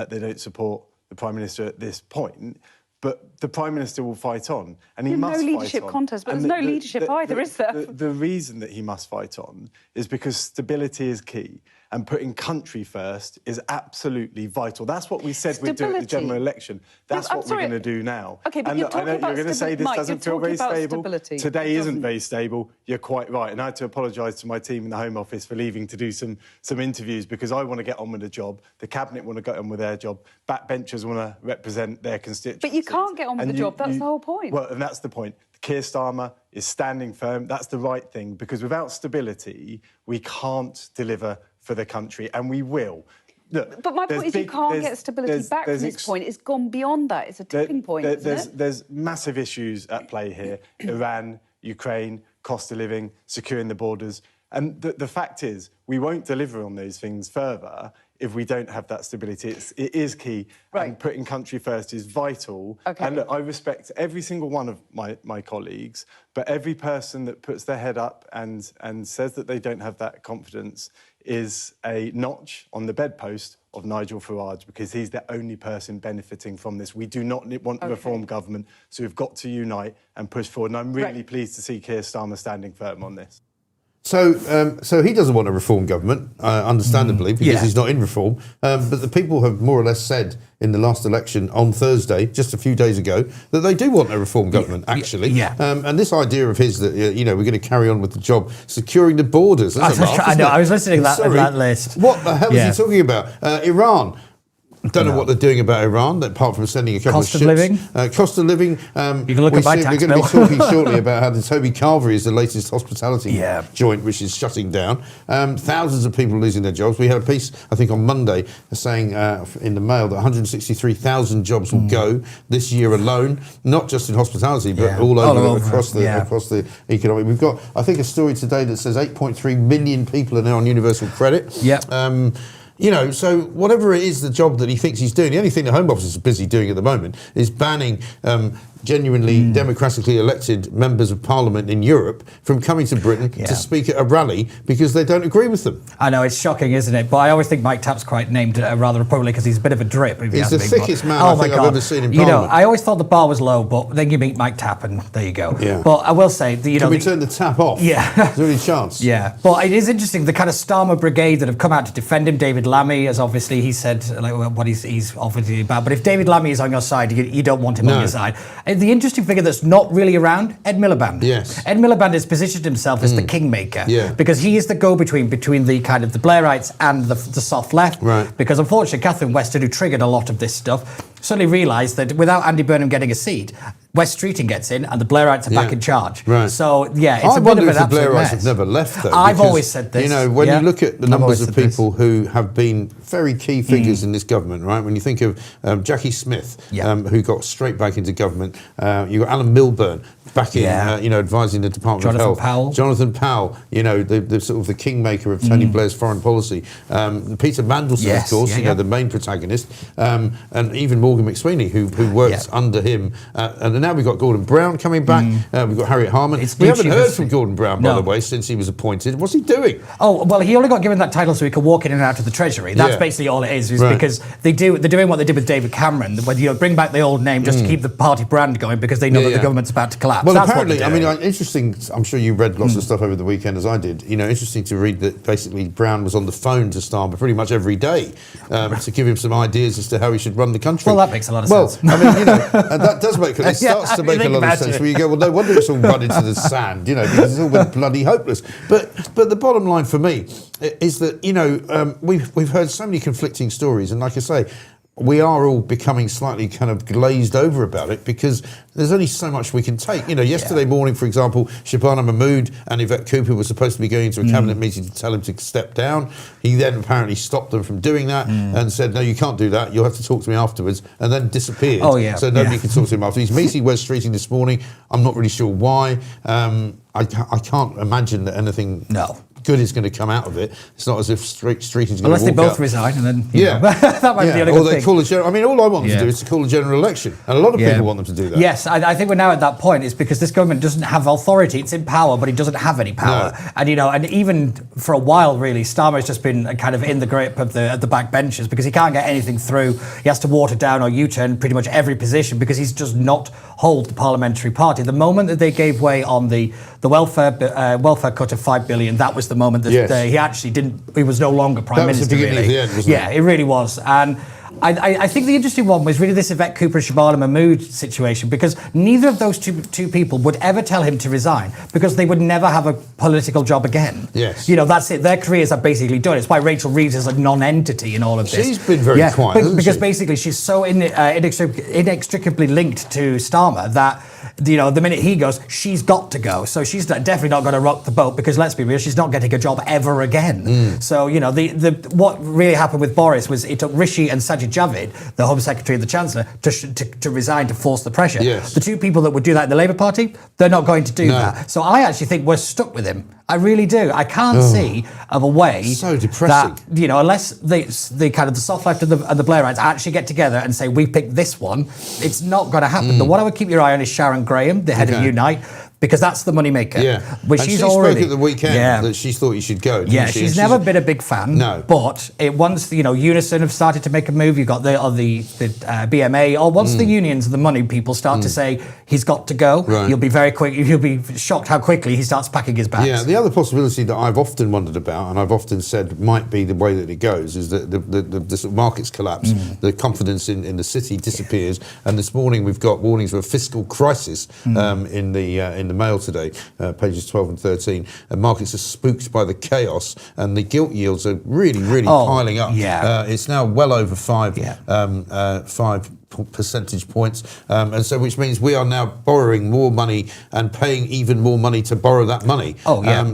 they don't support the Prime Minister at this point. But the Prime Minister will fight on, and he must fight on. No leadership contest, but there's no leadership either, is there? The reason that he must fight on is because stability is key, and putting country first is absolutely vital. That's what we said we'd do at the general election. That's what we're going to do now. Okay, but and you're talking about you're going to say this doesn't feel very stable. Today isn't very stable. You're quite right, and I had to apologise to my team in the Home Office for leaving to do some interviews because I want to get on with the job. The Cabinet want to get on with their job. Backbenchers want to represent their constituencies. But you can't get on with the job. That's the whole point. Well, and that's the point. Keir Starmer is standing firm. That's the right thing, because without stability, we can't deliver for the country, and we will. Look, but my point is you can't get stability back from this point. It's gone beyond that. It's a tipping point, isn't it? There's massive issues at play here. Iran, Ukraine, cost of living, securing the borders. And the fact is, we won't deliver on those things further if we don't have that stability. It is key, and putting country first is vital. Okay. And look, I respect every single one of my colleagues, but every person that puts their head up and says that they don't have that confidence is a notch on the bedpost of Nigel Farage, because he's the only person benefiting from this. We do not want a reform government, so we've got to unite and push forward. And I'm really pleased to see Keir Starmer standing firm on this. So he doesn't want a reform government, understandably, because he's not in reform. But the people have more or less said in the last election on Thursday, just a few days ago, that they do want a reform government, actually. And this idea of his that, we're going to carry on with the job, securing the borders. I know, I was listening to that list. What the hell is he talking about? Iran. I don't know what they're doing about Iran, apart from sending a couple of ships. Cost of living. You can look at my tax bill. We're going to be talking shortly about how the Toby Carvery is the latest hospitality joint, which is shutting down. Thousands of people losing their jobs. We had a piece, I think, on Monday saying in the Mail that 163,000 jobs will go this year alone, not just in hospitality, but all over across the economy. We've got, I think, a story today that says 8.3 million people are now on universal credit. So whatever it is, the job that he thinks he's doing, the only thing the Home Office is busy doing at the moment is banning genuinely democratically elected members of Parliament in Europe from coming to Britain to speak at a rally because they don't agree with them. I know, it's shocking, isn't it? But I always think Mike Tapp's quite named rather appropriately because he's a bit of a drip. He's the thickest man I think I've ever seen in Parliament. I always thought the bar was low, but then you meet Mike Tapp and there you go. But I will say, can we turn the tap off? Is there any chance? But it is interesting, the kind of Starmer brigade that have come out to defend him. David Lammy, as obviously he said, what he's obviously about. But if David Lammy is on your side, you don't want him on your side. And the interesting figure that's not really around, Ed Miliband. Ed Miliband has positioned himself as the kingmaker because he is the go-between between the kind of the Blairites and the soft left. Because unfortunately, Catherine Weston, who triggered a lot of this stuff, suddenly realised that without Andy Burnham getting a seat, Streeting gets in and the Blairites are back in charge. So, it's a bit of an absolute mess. I wonder if the Blairites have never left, though. I've always said this. When you look at the numbers of people who have been very key figures in this government, right? When you think of Jackie Smith, who got straight back into government, you got Alan Milburn back in, advising the Department of Health. Jonathan Powell, the sort of the kingmaker of Tony Blair's foreign policy. Peter Mandelson, of course, the main protagonist, and even Morgan McSweeney, who worked under him. And now we've got Gordon Brown coming back. We've got Harriet Harman. We haven't heard from Gordon Brown, by the way, since he was appointed. What's he doing? Oh, well, he only got given that title so he could walk in and out of the Treasury. That's basically all it is because they're doing what they did with David Cameron, where bring back the old name just to keep the party brand going because they know that the government's about to collapse. Well, apparently, interesting, I'm sure you read lots of stuff over the weekend as I did. Interesting to read that basically Brown was on the phone to Starmer pretty much every day to give him some ideas as to how he should run the country. Well, that makes a lot of sense. and that does make it starts to make a lot of sense where you go, well, no wonder it's all run into the sand, because it's all been bloody hopeless. But the bottom line for me is that, we've heard so many conflicting stories, and like I say, we are all becoming slightly kind of glazed over about it because there's only so much we can take. Yesterday morning, for example, Shabana Mahmood and Yvette Cooper were supposed to be going to a cabinet meeting to tell him to step down. He then apparently stopped them from doing that and said, no, you can't do that. You'll have to talk to me afterwards, and then disappeared. So nobody can talk to him after. He's meeting Streeting this morning. I'm not really sure why. I can't imagine that anything good is going to come out of it. It's not as if Streeting's going to walk out. Unless they both resign and then, that might be the only or good they thing. call a general. I mean, all I want them to do is to call a general election. And a lot of people want them to do that. Yes, I think we're now at that point. It's because this government doesn't have authority. It's in power, but it doesn't have any power. And, and even for a while, really, Starmer's just been kind of in the grip of the back benches because he can't get anything through. He has to water down or U-turn pretty much every position because he's just not hold the parliamentary party. The moment that they gave way on the welfare cut of $5 billion, that was the moment that he actually didn't. He was no longer prime minister. That was the beginning of the end, wasn't it? Yeah, it really was. And I think the interesting one was really this Yvette Cooper Shabana Mahmood situation because neither of those two people would ever tell him to resign because they would never have a political job again. That's it. Their careers are basically done. It's why Rachel Reeves is a non-entity in all of this. She's been very quiet, because basically she's so inextricably linked to Starmer that the minute he goes, she's got to go. So she's definitely not going to rock the boat because, let's be real, she's not getting a job ever again. So, what really happened with Boris was it took Rishi and Sajid Javid, the Home Secretary and the Chancellor, to resign to force the pressure. Yes. The two people that would do that in the Labour Party, they're not going to do that. So I actually think we're stuck with him. I really do. I can't see of a way so depressing that, unless the kind of the soft left and the Blairites actually get together and say, we picked this one, it's not going to happen. The one I would keep your eye on is Sharon Graham, the head of Unite, because that's the moneymaker. Yeah. Which and she's she already spoke at the weekend that she thought you should go. Yeah, she's never been a big fan. No. But once Unison have started to make a move, you've got the BMA, or once the unions and the money people start to say he's got to go, you'll be very quick. You'll be shocked how quickly he starts packing his bags. Yeah, the other possibility that I've often wondered about, and I've often said might be the way that it goes, is that the sort of markets collapse, the confidence in the city disappears, and this morning we've got warnings of a fiscal crisis in the Mail today. Pages 12 and 13. Markets are spooked by the chaos, and the gilt yields are really piling up. Yeah. It's now well over 5 percentage points, and so which means we are now borrowing more money and paying even more money to borrow that money.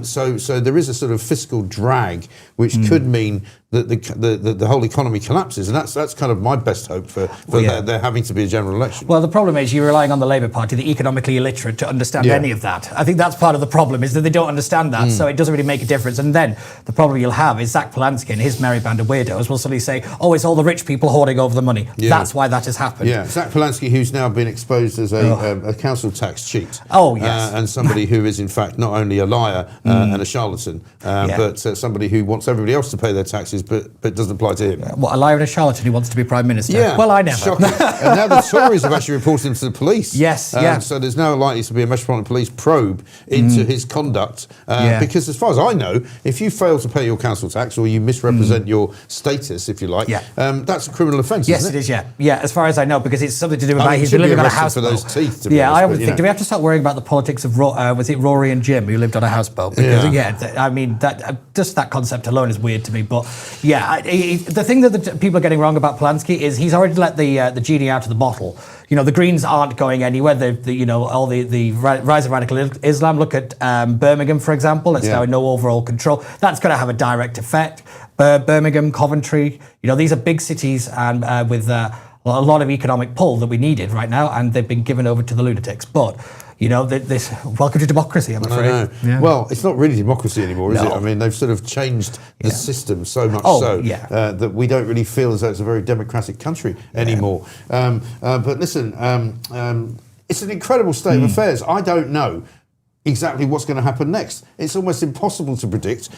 So there is a sort of fiscal drag, which could mean that the whole economy collapses, and that's kind of my best hope for there having to be a general election. Well, the problem is you're relying on the Labour Party, the economically illiterate, to understand any of that. I think that's part of the problem, is that they don't understand that, so it doesn't really make a difference. And then the problem you'll have is Zach Polanski and his merry band of weirdos will suddenly say, oh, it's all the rich people hoarding over the money. That's why that has happened. Yeah, Zach Polanski, who's now been exposed as a council tax cheat. Oh, yes. And somebody who is, in fact, not only a liar and a charlatan, but somebody who wants everybody else to pay their taxes, but it doesn't apply to him. What, a liar and a charlatan who wants to be Prime Minister? Yeah. Well, I never. Shocking. And now the Tories have actually reported him to the police. Yes, So there's now likely to be a Metropolitan Police probe into his conduct, because as far as I know, if you fail to pay your council tax or you misrepresent your status, if you like, that's a criminal offence, Yes, isn't it is, yeah, as far as I know, because it's something to do with I mean, he's should been be living on a arrested houseboat. for those teeth, to be honest, I would but, think, do we have to start worrying about the politics of, was it Rory and Jim who lived on a houseboat? Because, I mean, just that concept alone is weird to me, but the thing that the people are getting wrong about Polanski is he's already let the genie out of the bottle. The Greens aren't going anywhere. All the rise of radical Islam. Look at Birmingham, for example. It's now in no overall control. That's going to have a direct effect. Birmingham, Coventry. These are big cities and with a lot of economic pull that we needed right now, and they've been given over to the lunatics. But this welcome to democracy, I'm afraid. I know. Yeah. Well, it's not really democracy anymore, is it? I mean, they've sort of changed the system so much that we don't really feel as though it's a very democratic country anymore. But listen, it's an incredible state of affairs. I don't know exactly what's going to happen next. It's almost impossible to predict.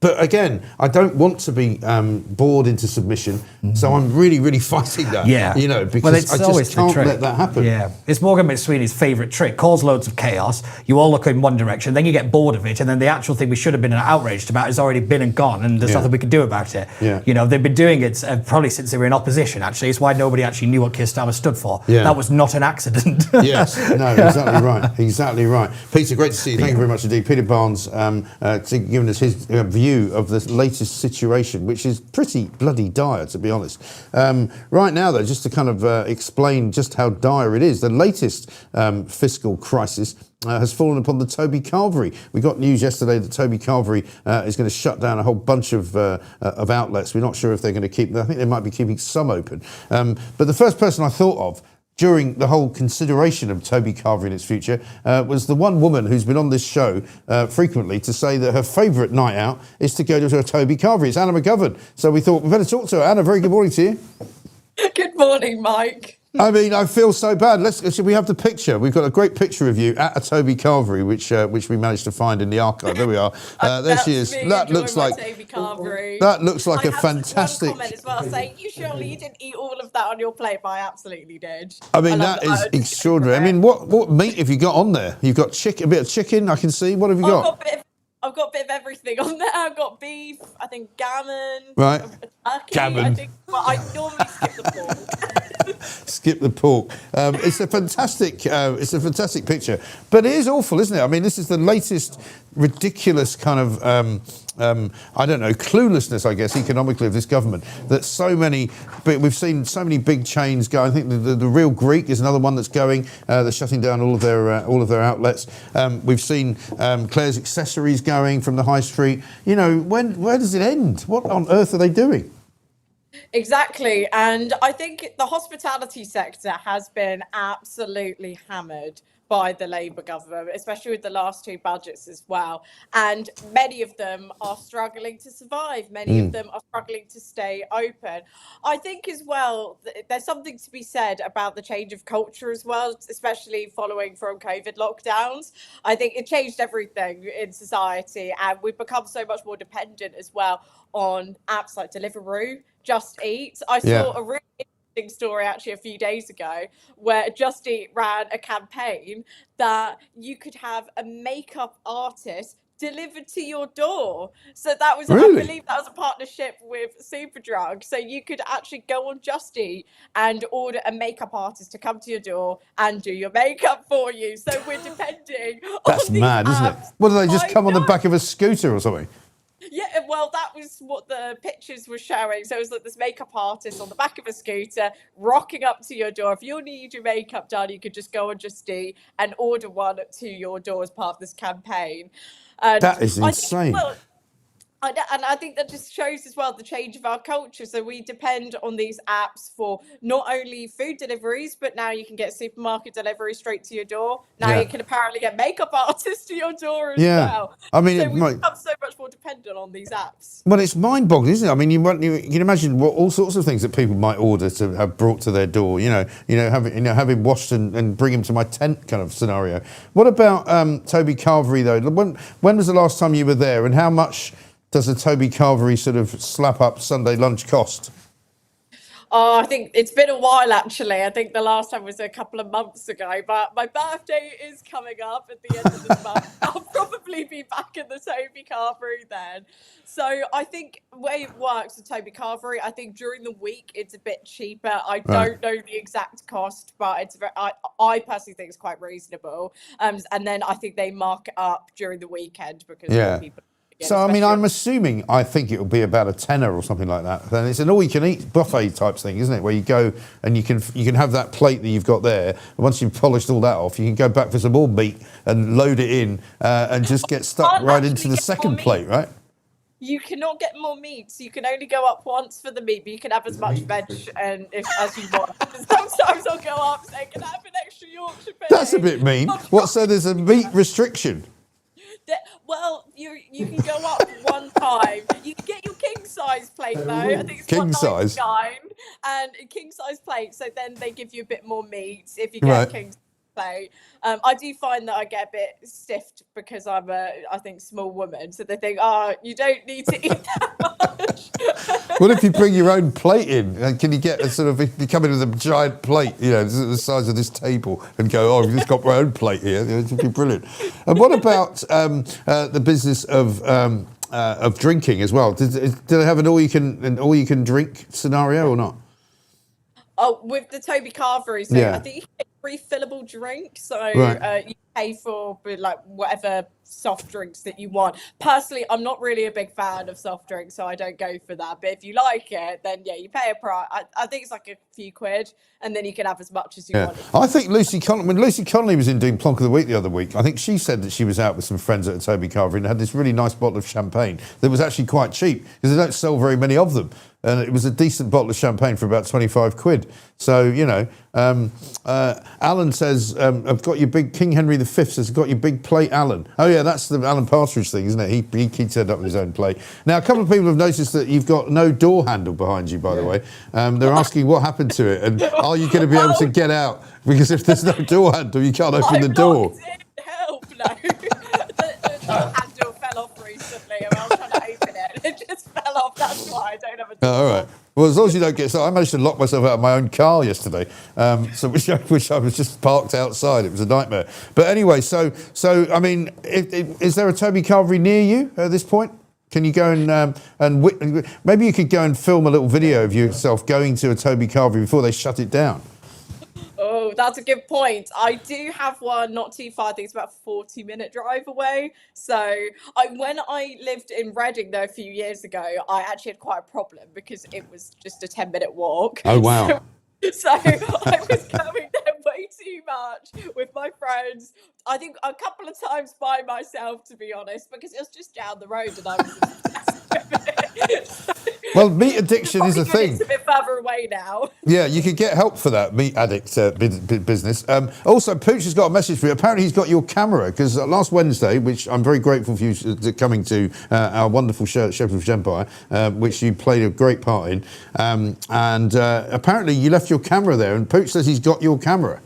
But again, I don't want to be bored into submission, so I'm really fighting that. Because I just can't let that happen. Yeah, it's Morgan McSweeney's favourite trick. Cause loads of chaos. You all look in one direction, then you get bored of it, and then the actual thing we should have been outraged about has already been and gone, and there's nothing we can do about it. They've been doing it probably since they were in opposition. Actually, it's why nobody actually knew what Keir Starmer stood for. That was not an accident. Yes, no, exactly right. Peter, great to see you. Thank you very much indeed. Peter Barnes, giving us his view of the latest situation, which is pretty bloody dire, to be honest. Right now, though, just to kind of explain just how dire it is, the latest fiscal crisis has fallen upon the Toby Carvery. We got news yesterday that Toby Carvery is going to shut down a whole bunch of outlets. We're not sure if they're going to keep them. I think they might be keeping some open. But the first person I thought of during the whole consideration of Toby Carvery and its future was the one woman who's been on this show frequently to say that her favourite night out is to go to a Toby Carvery. It's Anna McGovern. So we thought we'd better talk to her. Anna, very good morning to you. Good morning, Mike. I mean, I feel so bad. Should we have the picture? We've got a great picture of you at a Toby Carvery, which we managed to find in the archive. There we are. There she is. That looks like Toby Carvery. That looks like a fantastic. One comment as well, saying you didn't eat all of that on your plate, but I absolutely did. I mean, that is extraordinary. I mean, what meat have you got on there? You've got a bit of chicken. I can see. What have you got? I've got a bit of everything on there. I've got beef, I think gammon. Right. Turkey, Gammon. I think, but I normally skip the pork. Skip the pork. It's a fantastic picture, but it is awful, isn't it? I mean, this is the latest ridiculous kind of I don't know, cluelessness, I guess, economically of this government. That we've seen so many big chains go. I think the Real Greek is another one that's going. They're shutting down all of their outlets. We've seen Claire's Accessories going from the high street. You know, where does it end? What on earth are they doing? Exactly. And I think the hospitality sector has been absolutely hammered by the Labour government, especially with the last two budgets as well. And many of them are struggling to survive. Many of them are struggling to stay open. I think as well, there's something to be said about the change of culture as well, especially following from COVID lockdowns. I think it changed everything in society, and we've become so much more dependent as well on apps like Deliveroo, Just Eat. I saw a really interesting story actually a few days ago where Just Eat ran a campaign that you could have a makeup artist delivered to your door. So that was, really? I believe that was a partnership with Superdrug. So you could actually go on Just Eat and order a makeup artist to come to your door and do your makeup for you. So we're depending That's on these mad, isn't it? apps. What, do they just come on the back of a scooter or something? Yeah, well, that was what the pictures were showing. So it was like this makeup artist on the back of a scooter rocking up to your door. If you need your makeup done, you could just go on Just Eat and order one to your door as part of this campaign. And That is insane. And I think that just shows as well the change of our culture. So we depend on these apps for not only food deliveries, but now you can get supermarket delivery straight to your door. Now you can apparently get makeup artists to your door as well. I mean, so we've become so much more dependent on these apps. Well, it's mind-boggling, isn't it? I mean, you can imagine all sorts of things that people might order to have brought to their door. Have him washed and bring him to my tent kind of scenario. What about Toby Carvery though? When was the last time you were there, and how much does a Toby Carvery sort of slap up Sunday lunch cost? Oh, I think it's been a while actually. I think the last time was a couple of months ago, but my birthday is coming up at the end of this month. I'll probably be back in the Toby Carvery then. So I think the way it works with Toby Carvery, I think during the week it's a bit cheaper. I don't know the exact cost, but it's I personally think it's quite reasonable. And then I think they mark it up during the weekend because more people. So, I mean, I think it will be about a tenner or something like that. Then it's an all-you-can-eat buffet type thing, isn't it? Where you go and you can have that plate that you've got there. And once you've polished all that off, you can go back for some more meat and load it in and just get stuck right into the second plate, right? You cannot get more meat, so you can only go up once for the meat, but you can have as much veg as you want. Sometimes I'll go up and say, can I have an extra Yorkshire pudding? That's a bit mean. What? So there's a meat restriction? Well, you can go up one time. You can get your king size plate though. I think it's king size, and a king size plate. So then they give you a bit more meat if you get a king size plate. I do find that I get a bit stiffed because I'm I think small woman. So they think, you don't need to eat that much. What if you bring your own plate in? Can you get a sort of, if you come in with a giant plate, the size of this table, and go, I've just got my own plate here. It would be brilliant. And what about the business of drinking as well? Do they have an all you can drink scenario or not? Oh, with the Toby Carvery, so I think you get refillable drink. So you pay for like whatever soft drinks that you want. Personally, I'm not really a big fan of soft drinks, so I don't go for that. But if you like it, then you pay a price. I think it's like a few quid, and then you can have as much as you want. I think when Lucy Connolly was in doing Plonk of the Week the other week, I think she said that she was out with some friends at a Toby Carvery and had this really nice bottle of champagne that was actually quite cheap because they don't sell very many of them. And it was a decent bottle of champagne for about 25 quid. So, Alan says, I've got your big, King Henry V says, I've got your big plate, Alan. Oh, yeah, that's the Alan Partridge thing, isn't it? He turned up with his own plate. Now, a couple of people have noticed that you've got no door handle behind you, by the way. They're asking what happened to it and are you going to be able to get out? Because if there's no door handle, you can't open the door. Help, no. The handle fell off recently and I was trying to open it. It just fell off, that's why I don't have a door. All right. Well, as long as you don't get started, I managed to lock myself out of my own car yesterday, which I was just parked outside. It was a nightmare. But anyway, so I mean, is there a Toby Carvery near you at this point? Can you go and maybe you could go and film a little video of yourself going to a Toby Carvery before they shut it down? Oh, that's a good point. I do have one not too far. I think it's about a 40-minute drive away. So when I lived in Reading, though, a few years ago, I actually had quite a problem because it was just a 10-minute walk. Oh, wow. So I was going there way too much with my friends. I think a couple of times by myself, to be honest, because it was just down the road and I was obsessed with it. Well, meat addiction is a thing. It's a bit further away now. Yeah, you could get help for that meat addict business. Also, Pooch has got a message for you. Apparently, he's got your camera because last Wednesday, which I'm very grateful for you coming to our wonderful Shepherd's Empire, which you played a great part in. And apparently, you left your camera there, and Pooch says he's got your camera.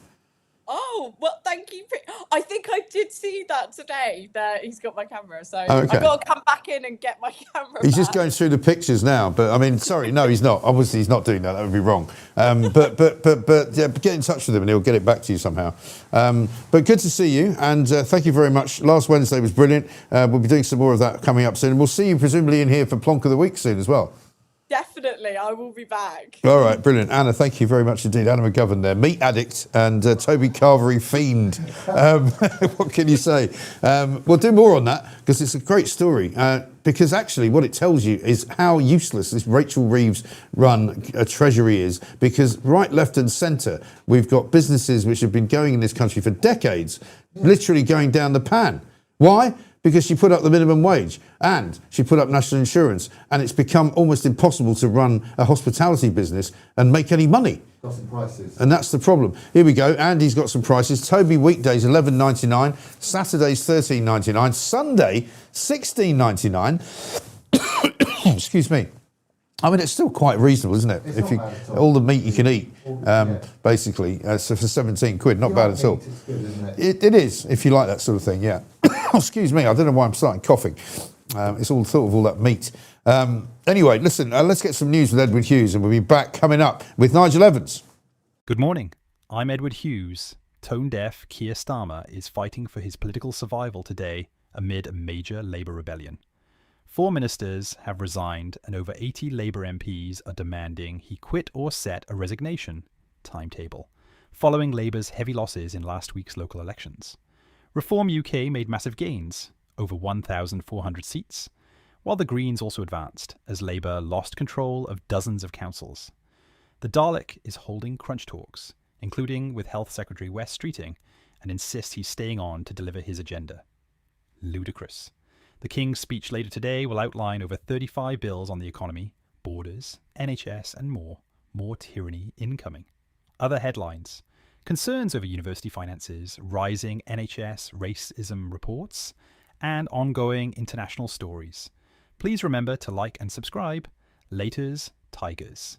Oh, well, thank you. I think I did see that today, that he's got my camera. So Okay. I've got to come back in and get my camera He's back. just going through the pictures now, but I mean, sorry, no, he's not. Obviously, he's not doing that. That would be wrong. But yeah, get in touch with him and he'll get it back to you somehow. But good to see you, and thank you very much. Last Wednesday was brilliant. We'll be doing some more of that coming up soon. We'll see you presumably in here for Plonk of the Week soon as well. Definitely, I will be back. All right, brilliant. Anna, thank you very much indeed. Anna McGovern there, meat addict and Toby Carvery fiend. What can you say? We'll do more on that because it's a great story. Because actually what it tells you is how useless this Rachel Reeves run treasury is, because right, left and centre, we've got businesses which have been going in this country for decades, literally going down the pan. Why? Because she put up the minimum wage and she put up national insurance, and it's become almost impossible to run a hospitality business and make any money. Got some prices. And that's the problem. Here we go. Andy's got some prices. Toby weekdays $11.99, Saturdays $13.99, Sunday $16.99. Excuse me. I mean, it's still quite reasonable, isn't it? If you all the meat you can eat, basically, so for 17 quid, not bad at all. It's good, isn't it? It is, if you like that sort of thing, yeah. Excuse me, I don't know why I'm starting coughing. It's all thought of all that meat. Anyway, listen, let's get some news with Edward Hughes, and we'll be back coming up with Nigel Evans. Good morning. I'm Edward Hughes. Tone-deaf Keir Starmer is fighting for his political survival today amid a major Labour rebellion. 4 ministers have resigned, and over 80 Labour MPs are demanding he quit or set a resignation timetable, following Labour's heavy losses in last week's local elections. Reform UK made massive gains, over 1,400 seats, while the Greens also advanced, as Labour lost control of dozens of councils. The Dalek is holding crunch talks, including with Health Secretary Wes Streeting, and insists he's staying on to deliver his agenda. Ludicrous. The King's speech later today will outline over 35 bills on the economy, borders, NHS and more. More tyranny incoming. Other headlines. Concerns over university finances, rising NHS racism reports, and ongoing international stories. Please remember to like and subscribe. Laters, Tigers.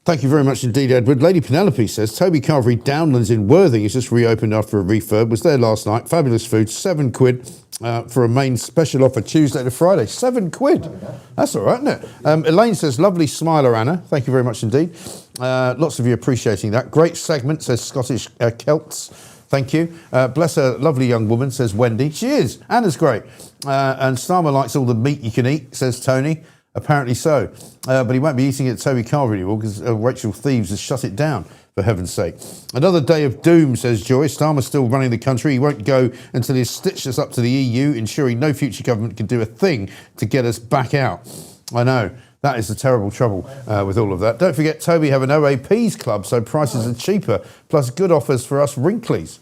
Thank you very much indeed, Edward. Lady Penelope says, Toby Carvery Downlands in Worthing is just reopened after a refurb. Was there last night. Fabulous food. £7 for a main special offer Tuesday to Friday. £7. That's all right, isn't it? Elaine says, lovely smiler, Anna. Thank you very much indeed. Lots of you appreciating that. Great segment, says Scottish Celts. Thank you. Bless her, lovely young woman, says Wendy. She is. Anna's great. And Starmer likes all the meat you can eat, says Tony. Apparently so. But he won't be eating it at Toby Carvery anymore because Rachel Thieves has shut it down, for heaven's sake. Another day of doom, says Joy. Starmer's still running the country. He won't go until he's stitched us up to the EU, ensuring no future government can do a thing to get us back out. I know. That is the terrible trouble with all of that. Don't forget, Toby have an OAPs club, so prices are cheaper, plus good offers for us wrinklies.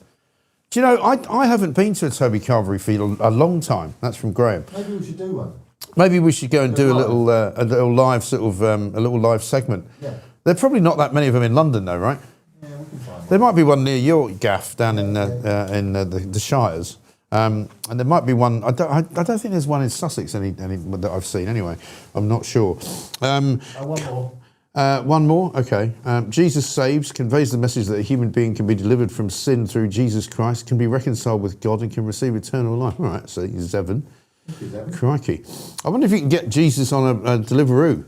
Do you know, I haven't been to a Toby Carvery feed a long time. That's from Graham. Maybe we should do one. Maybe we should go and do a little live sort of a little live segment. Yeah. There are probably not that many of them in London, though, right? Yeah, we can find There might be one near your gaff down in the Shires, and there might be one. I don't think there's one in Sussex any that I've seen. Anyway, I'm not sure. one more. One more, okay. Jesus saves, conveys the message that a human being can be delivered from sin through Jesus Christ, can be reconciled with God, and can receive eternal life. All right, so Zevon. Crikey. I wonder if you can get Jesus on a Deliveroo.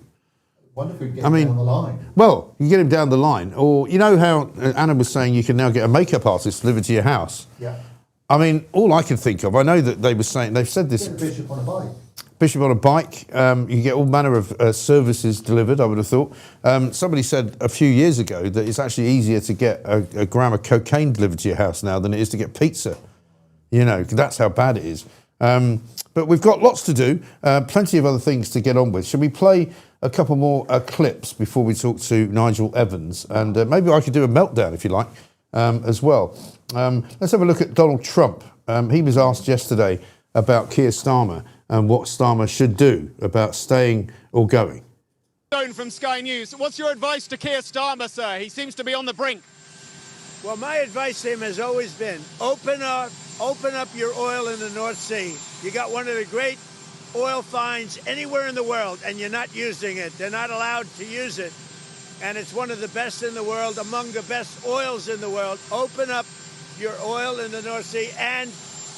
Wonder if we can get him down the line. Well, you get him down the line. Or, you know how Anna was saying you can now get a makeup artist delivered to your house? Yeah. I mean, all I can think of, I know that they were saying, they've said this. Bishop on a bike. Bishop on a bike, you get all manner of services delivered, I would have thought. Somebody said a few years ago that it's actually easier to get a gram of cocaine delivered to your house now than it is to get pizza. You know, that's how bad it is. But we've got lots to do, plenty of other things to get on with. Should we play a couple more clips before we talk to Nigel Evans? And maybe I could do a meltdown, if you like, as well. Let's have a look at Donald Trump. He was asked yesterday about Keir Starmer and what Starmer should do about staying or going. From Sky News, what's your advice to Keir Starmer, sir? He seems to be on the brink. Well, my advice to him has always been, open up your oil in the North Sea. You got one of the great oil finds anywhere in the world, and you're not using it. They're not allowed to use it. And it's one of the best in the world, among the best oils in the world. Open up your oil in the North Sea and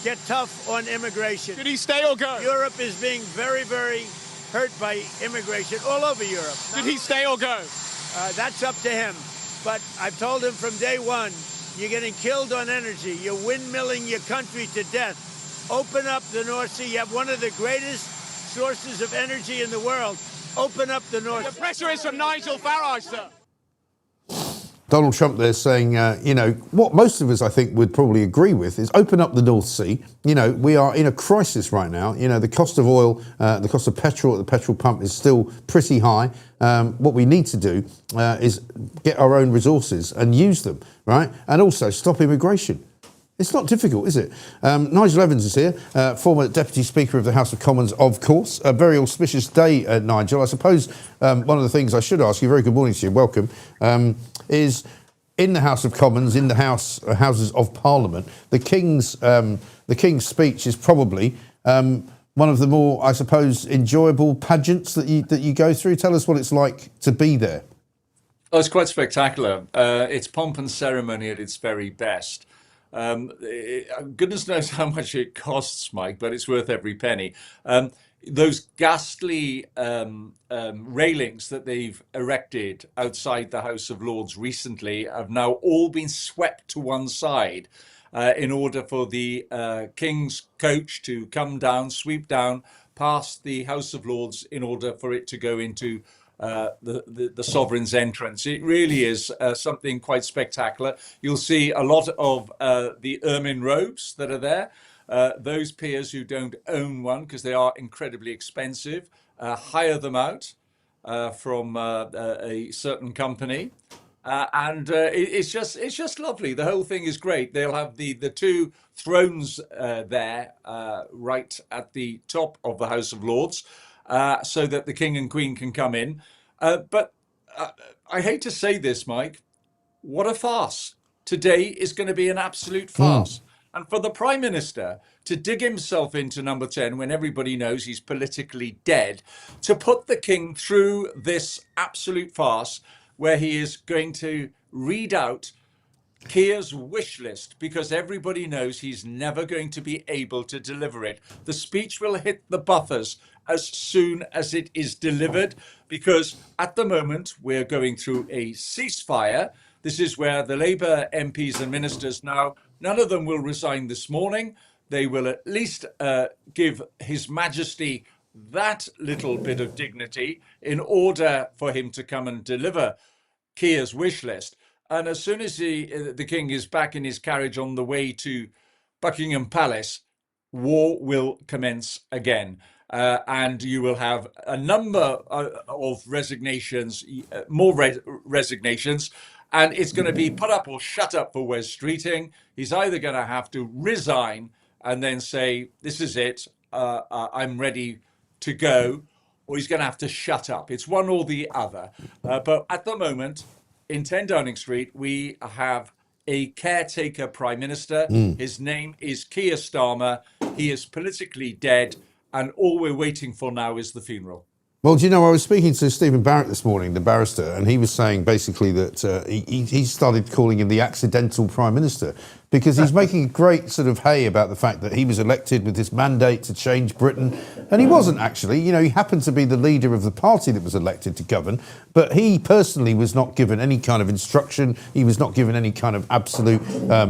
get tough on immigration. Did he stay or go? Europe is being very, very hurt by immigration all over Europe. Did he stay or go? That's up to him. But I've told him from day one, you're getting killed on energy. You're windmilling your country to death. Open up the North Sea. You have one of the greatest sources of energy in the world. Open up the North Sea. The pressure is from Nigel Farage, sir. Donald Trump there saying, you know, what most of us, I think, would probably agree with is open up the North Sea. You know, we are in a crisis right now. You know, the cost of oil, the cost of petrol at the petrol pump is still pretty high. What we need to do is get our own resources and use them, right? And also stop immigration. It's not difficult, is it? Nigel Evans is here, former Deputy Speaker of the House of Commons, of course. A very auspicious day, Nigel. I suppose one of the things I should ask you, very good morning to you, welcome, is in the House of Commons, in the Houses of Parliament, the King's speech is probably one of the more, I suppose, enjoyable pageants that you go through. Tell us what it's like to be there. Oh, it's quite spectacular. It's pomp and ceremony at its very best. Goodness knows how much it costs, Mike, but it's worth every penny. Those ghastly railings that they've erected outside the House of Lords recently have now all been swept to one side in order for the King's coach to come down, sweep down past the House of Lords in order for it to go into the sovereign's entrance. It really is something quite spectacular. You'll see a lot of the ermine robes that are there. Those peers who don't own one, because they are incredibly expensive, hire them out from a certain company. And it's just lovely. The whole thing is great. They'll have the two thrones there right at the top of the House of Lords, so that the King and Queen can come in. But I hate to say this, Mike, what a farce. Today is going to be an absolute farce. And for the Prime Minister to dig himself into number 10 when everybody knows he's politically dead, to put the King through this absolute farce where he is going to read out Keir's wish list, because everybody knows he's never going to be able to deliver it. The speech will hit the buffers as soon as it is delivered, because at the moment we're going through a ceasefire. This is where the Labour MPs and ministers now, none of them will resign this morning. They will at least give His Majesty that little bit of dignity in order for him to come and deliver Keir's wish list. And as soon as the King is back in his carriage on the way to Buckingham Palace, war will commence again. And you will have a number of resignations, more resignations, and it's going to be put up or shut up for Wes Streeting. He's either going to have to resign and then say, this is it, I'm ready to go, or he's going to have to shut up. It's one or the other. But at the moment, in 10 Downing Street, we have a caretaker Prime Minister. His name is Keir Starmer. He is politically dead, and all we're waiting for now is the funeral. Well, do you know, I was speaking to Stephen Barrett this morning, the barrister, and he was saying basically that he started calling him the accidental Prime Minister because he's making great sort of hay about the fact that he was elected with this mandate to change Britain, and he wasn't actually. You know, he happened to be the leader of the party that was elected to govern, but he personally was not given any kind of instruction. He was not given any kind of absolute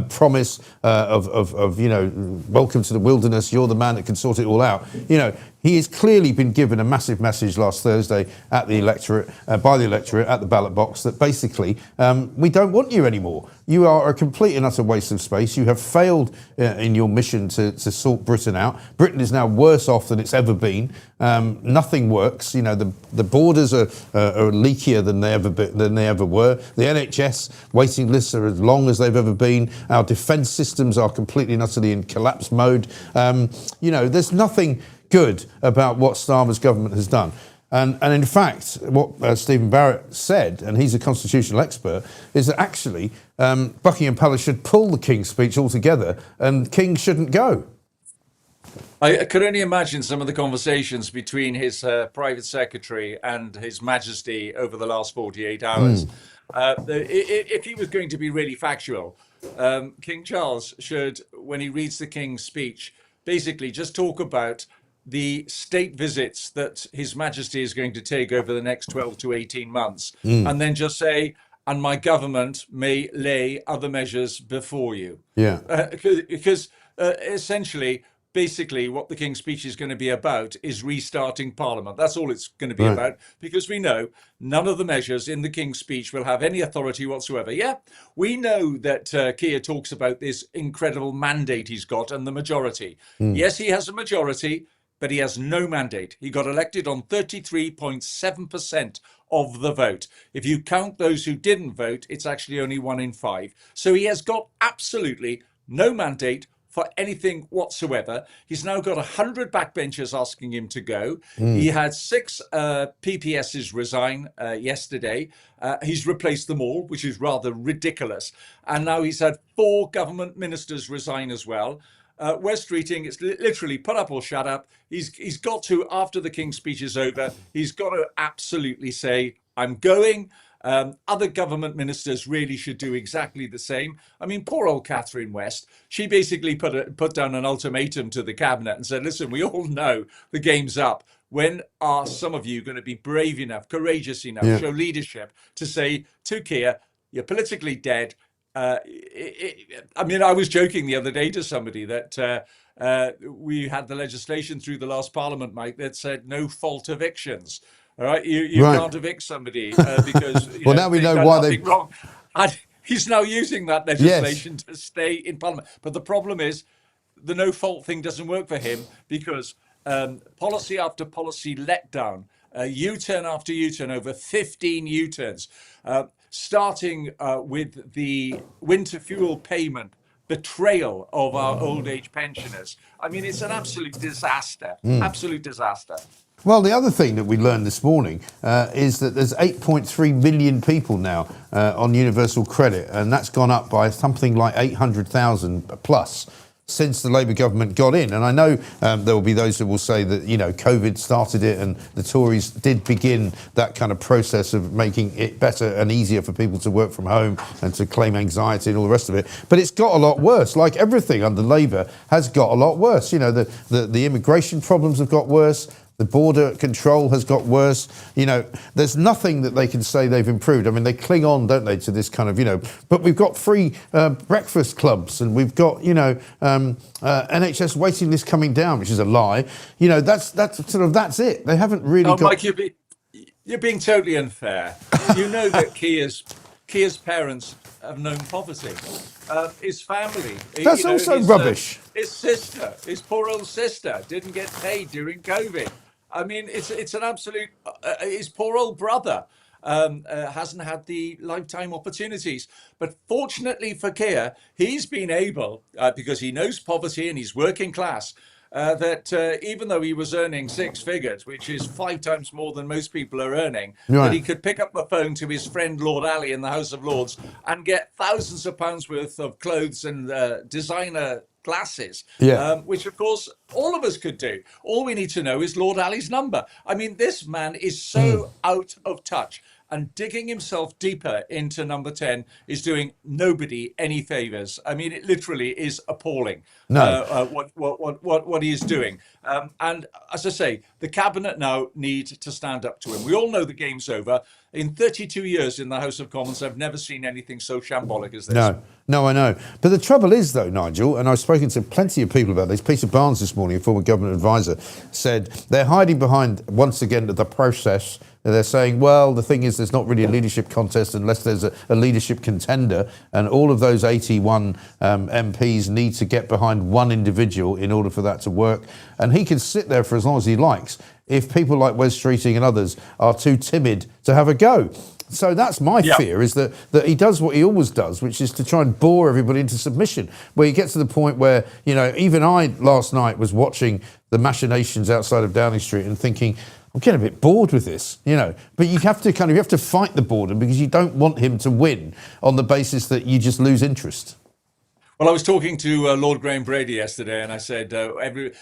promise of you know, welcome to the wilderness. You're the man that can sort it all out. You know, he has clearly been given a massive message last Thursday at the electorate, by the electorate at the ballot box, that basically we don't want you anymore. You are a complete and utter waste of space. You have failed in your mission to sort Britain out. Britain is now worse off than it's ever been. Nothing works. You know, the borders are leakier than they ever were. The NHS waiting lists are as long as they've ever been. Our defence systems are completely and utterly in collapse mode. You know, there's nothing good about what Starmer's government has done. And in fact, what Stephen Barrett said, and he's a constitutional expert, is that actually Buckingham Palace should pull the King's speech altogether and King shouldn't go. I could only imagine some of the conversations between his private secretary and His Majesty over the last 48 hours. If he was going to be really factual, King Charles should, when he reads the King's speech, basically just talk about the state visits that His Majesty is going to take over the next 12 to 18 months, and then just say, and my government may lay other measures before you. Yeah. Because essentially, basically, what the King's speech is going to be about is restarting Parliament. That's all it's going to be about, because we know none of the measures in the King's speech will have any authority whatsoever. Yeah, we know that Keir talks about this incredible mandate he's got and the majority. Yes, he has a majority, but he has no mandate. He got elected on 33.7% of the vote. If you count those who didn't vote, it's actually only 1 in 5. So he has got absolutely no mandate for anything whatsoever. He's now got 100 backbenchers asking him to go. He had 6 PPSs resign yesterday. He's replaced them all, which is rather ridiculous. And now he's had 4 government ministers resign as well. Streeting, it's literally put up or shut up. He's got to, after the King's speech is over, he's got to absolutely say, I'm going. Other government ministers really should do exactly the same. I mean, poor old Catherine West, she basically put down an ultimatum to the cabinet and said, listen, we all know the game's up. When are some of you going to be brave enough, courageous enough, show leadership to say to Keir, you're politically dead. I mean, I was joking the other day to somebody that we had the legislation through the last Parliament, Mike, that said no fault evictions. All right, you can't evict somebody because well, now we know why they wrong. And he's now using that legislation to stay in Parliament. But the problem is, the no fault thing doesn't work for him because policy after policy let down, U-turn after U-turn, over 15 U-turns. Starting with the winter fuel payment, betrayal of our old age pensioners. I mean, it's an absolute disaster, absolute disaster. Well, the other thing that we learned this morning is that there's 8.3 million people now on universal credit, and that's gone up by something like 800,000 plus since the Labour government got in. And I know there will be those that will say that, you know, COVID started it and the Tories did begin that kind of process of making it better and easier for people to work from home and to claim anxiety and all the rest of it. But it's got a lot worse. Like everything under Labour has got a lot worse. You know, the immigration problems have got worse. The border control has got worse. You know, there's nothing that they can say they've improved. I mean, they cling on, don't they, to this kind of, you know, but we've got free breakfast clubs and we've got, you know, NHS waiting list coming down, which is a lie. You know, that's it. They haven't really got... Mike, you're being totally unfair. You know that Keir's parents have known poverty. His family. That's also rubbish. His sister, his poor old sister, didn't get paid during COVID. I mean, it's an absolute. His poor old brother hasn't had the lifetime opportunities. But fortunately for Keir, he's been able, because he knows poverty and he's working class, that even though he was earning 6 figures, which is 5 times more than most people are earning, that he could pick up the phone to his friend Lord Ali in the House of Lords and get thousands of pounds worth of clothes and designer glasses, which of course all of us could do. All we need to know is Lord Ali's number. I mean, this man is so out of touch. and digging himself deeper into number 10 is doing nobody any favours. I mean, it literally is appalling. No. What he is doing. And as I say, the cabinet now need to stand up to him. We all know the game's over. In 32 years in the House of Commons, I've never seen anything so shambolic as this. No, I know. But the trouble is, though, Nigel, and I've spoken to plenty of people about this. Peter Barnes this morning, a former government advisor, said they're hiding behind, once again, the process. They're saying, well, the thing is, there's not really a leadership contest unless there's a leadership contender, and all of those 81 MPs need to get behind one individual in order for that to work. And he can sit there for as long as he likes if people like Wes Streeting and others are too timid to have a go. So that's my fear, is that he does what he always does, which is to try and bore everybody into submission, where you get to the point where, you know, even I last night was watching the machinations outside of Downing Street and thinking, I'm getting a bit bored with this, you know. But you have to fight the boredom, because you don't want him to win on the basis that you just lose interest. Well, I was talking to Lord Graham Brady yesterday, and I said the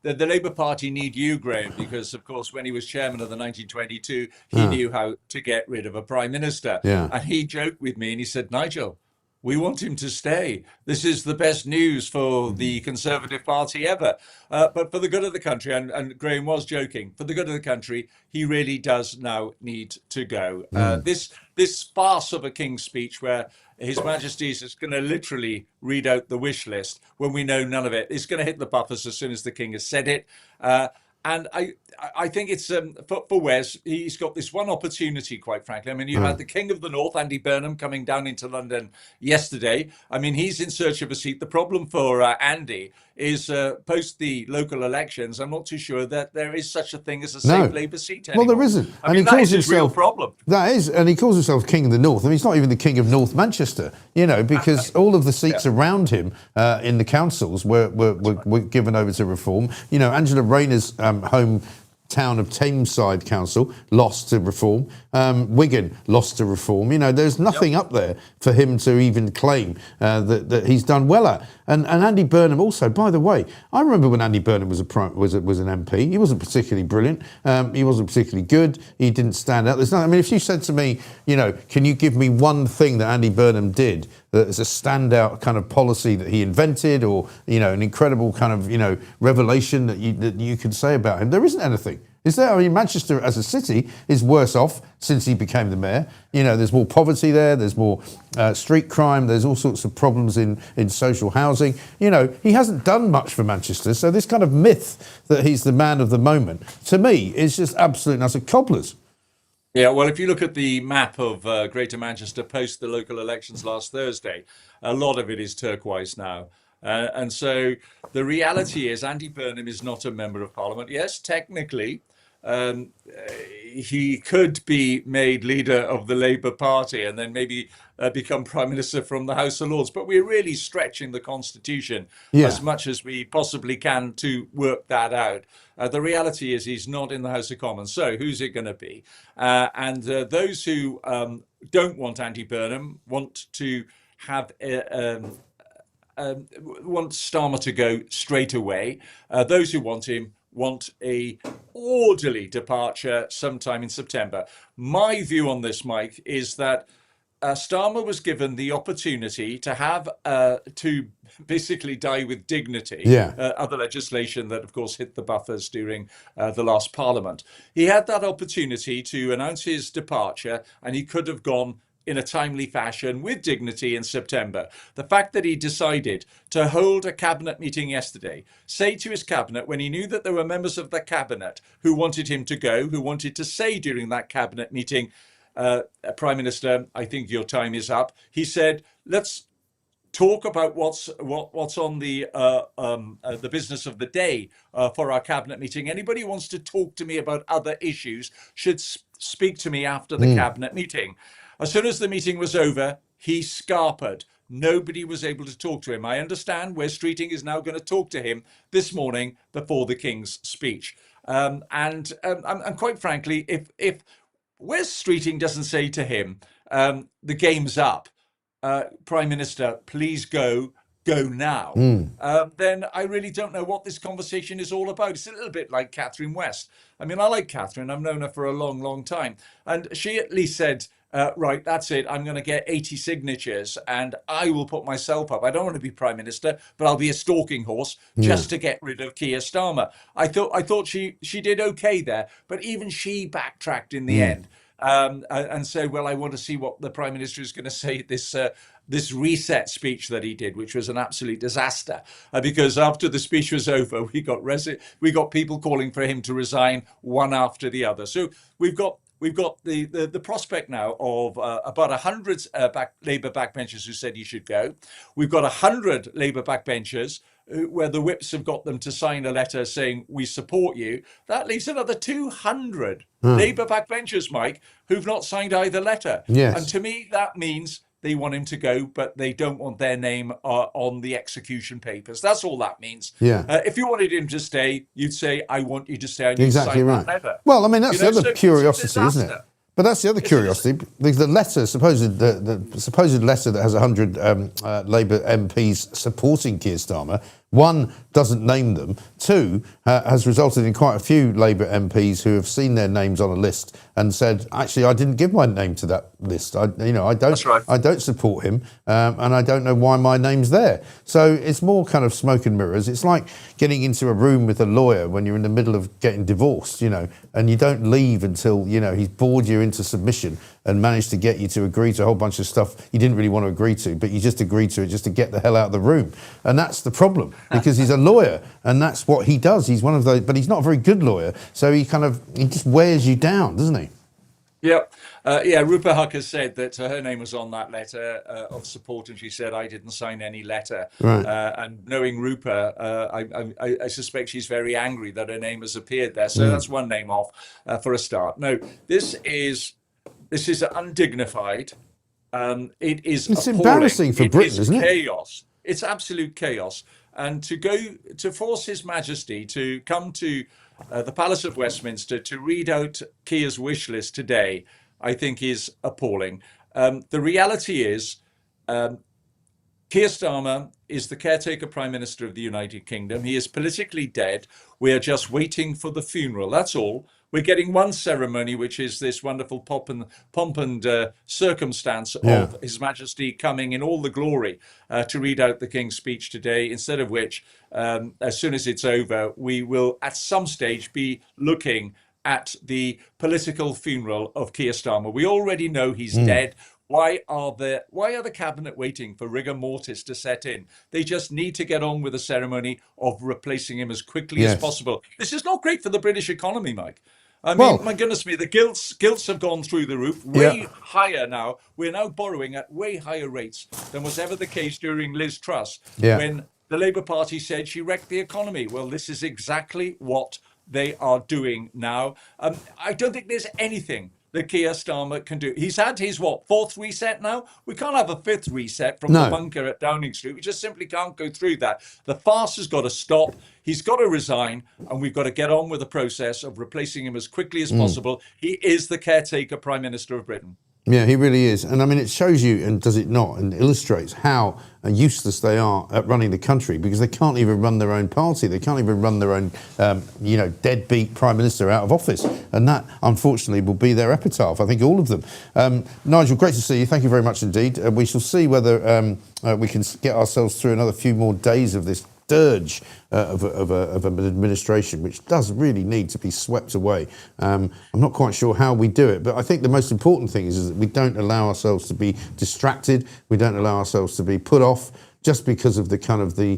Labour Party need you, Graham, because, of course, when he was chairman of the 1922, he knew how to get rid of a prime minister. Yeah. And he joked with me, and he said, Nigel, we want him to stay. This is the best news for the Conservative Party ever. But for the good of the country, and Graham was joking, for the good of the country, he really does now need to go. This farce of a King's speech, where His Majesty is going to literally read out the wish list when we know none of it, is going to hit the buffers as soon as the King has said it. And I think it's for Wes, he's got this one opportunity, quite frankly. I mean, you had the King of the North, Andy Burnham, coming down into London yesterday. I mean, he's in search of a seat. The problem for Andy is post the local elections, I'm not too sure that there is such a thing as a safe Labour seat anymore. Well, there isn't. I mean, that is his real problem. That is, and he calls himself King of the North. I mean, he's not even the King of North Manchester, you know, because all of the seats around him in the councils were given over to Reform. You know, Angela Rayner's home town of Tameside Council lost to Reform. Wigan lost to Reform. You know, there's nothing up there for him to even claim that he's done well at. And Andy Burnham also, by the way, I remember when Andy Burnham was an MP. He wasn't particularly brilliant. He wasn't particularly good. He didn't stand out. I mean, if you said to me, you know, can you give me one thing that Andy Burnham did that is a standout kind of policy that he invented, or, you know, an incredible kind of, you know, revelation that you could say about him? There isn't anything. Is there? I mean, Manchester as a city is worse off since he became the mayor. You know, there's more poverty there, there's more street crime, there's all sorts of problems in social housing. You know, he hasn't done much for Manchester, so this kind of myth that he's the man of the moment, to me, is just absolute and utter cobblers. Yeah, well, if you look at the map of Greater Manchester post the local elections last Thursday, a lot of it is turquoise now. And so the reality is Andy Burnham is not a member of Parliament. Yes, technically, he could be made leader of the Labour Party and then maybe become Prime Minister from the House of Lords. But we're really stretching the Constitution as much as we possibly can to work that out. The reality is he's not in the House of Commons. So who's it going to be? And those who don't want Andy Burnham want to have want Starmer to go straight away. Those who want him want a orderly departure sometime in September. My view on this, Mike, is that Starmer was given the opportunity to have to basically die with dignity. Other legislation that, of course, hit the buffers during the last Parliament. He had that opportunity to announce his departure, and he could have gone in a timely fashion with dignity in September. The fact that he decided to hold a cabinet meeting yesterday, say to his cabinet, when he knew that there were members of the cabinet who wanted him to go, who wanted to say during that cabinet meeting, Prime Minister, I think your time is up. He said, let's talk about what's on the business of the day for our cabinet meeting. Anybody who wants to talk to me about other issues should speak to me after the cabinet meeting. As soon as the meeting was over, he scarpered. Nobody was able to talk to him. I understand Wes Streeting is now going to talk to him this morning before the King's speech. And quite frankly, if Wes Streeting doesn't say to him, the game's up, Prime Minister, please go, go now, then I really don't know what this conversation is all about. It's a little bit like Catherine West. I mean, I like Catherine. I've known her for a long, long time. And she at least said, right, that's it. I'm going to get 80 signatures and I will put myself up. I don't want to be Prime Minister, but I'll be a stalking horse just to get rid of Keir Starmer. I thought she did okay there, but even she backtracked in the end. And said, well, I want to see what the Prime Minister is going to say at this reset speech that he did, which was an absolute disaster. Because after the speech was over, we got people calling for him to resign one after the other. So we've got the prospect now of about 100 Labour backbenchers who said he should go. We've got 100 Labour backbenchers where the whips have got them to sign a letter saying we support you. That leaves another 200 Labour backbenchers, Mike, who've not signed either letter. Yes. And to me, that means they want him to go, but they don't want their name on the execution papers. That's all that means. Yeah. If you wanted him to stay, you'd say, I want you to stay. And Exactly sign right. that letter. Well, I mean, that's the other so curiosity, it's a isn't it? disaster. But that's the other curiosity. The letter, the supposed letter that has 100 Labour MPs supporting Keir Starmer, one, doesn't name them. Two, has resulted in quite a few Labour MPs who have seen their names on a list and said, actually, I didn't give my name to that list. I don't support him, and I don't know why my name's there. So it's more kind of smoke and mirrors. It's like getting into a room with a lawyer when you're in the middle of getting divorced, and you don't leave until, he's bored you into submission and managed to get you to agree to a whole bunch of stuff you didn't really want to agree to, but you just agreed to it just to get the hell out of the room. And that's the problem, because he's a lawyer and that's what he does. He's one of those, but he's not a very good lawyer. So he just wears you down, doesn't he? Yep. Rupa Huck has said that her name was on that letter of support, and she said, I didn't sign any letter. Right. And knowing Rupa, I suspect she's very angry that her name has appeared there. So that's one name off for a start. No, this is undignified. It's appalling. Embarrassing for Britain, isn't it? Chaos. It's absolute chaos. And to force His Majesty to come to the Palace of Westminster to read out Keir's wish list today, I think is appalling. The reality is, Keir Starmer is the caretaker Prime Minister of the United Kingdom. He is politically dead. We are just waiting for the funeral. That's all. We're getting one ceremony, which is this wonderful pomp and circumstance of His Majesty coming in all the glory to read out the King's speech today, instead of which, as soon as it's over, we will at some stage be looking at the political funeral of Keir Starmer. We already know he's dead. Why are the cabinet waiting for rigor mortis to set in? They just need to get on with the ceremony of replacing him as quickly as possible. This is not great for the British economy, Mike. I mean, my goodness me, the gilts have gone through the roof, way higher now. We're now borrowing at way higher rates than was ever the case during Liz Truss, when the Labour Party said she wrecked the economy. Well, this is exactly what they are doing now. I don't think there's anything that Keir Starmer can do. He's had his, fourth reset now? We can't have a fifth reset from the bunker at Downing Street. We just simply can't go through that. The farce has got to stop. He's got to resign, and we've got to get on with the process of replacing him as quickly as possible. He is the caretaker Prime Minister of Britain. Yeah, he really is. And I mean, it shows you, and does it not, and illustrates how useless they are at running the country, because they can't even run their own party. They can't even run their own, deadbeat Prime Minister out of office. And that, unfortunately, will be their epitaph. I think all of them. Nigel, great to see you. Thank you very much indeed. We shall see whether we can get ourselves through another few more days of this dirge of an administration, which does really need to be swept away. I'm not quite sure how we do it, but I think the most important thing is that we don't allow ourselves to be distracted. We don't allow ourselves to be put off just because of the kind of the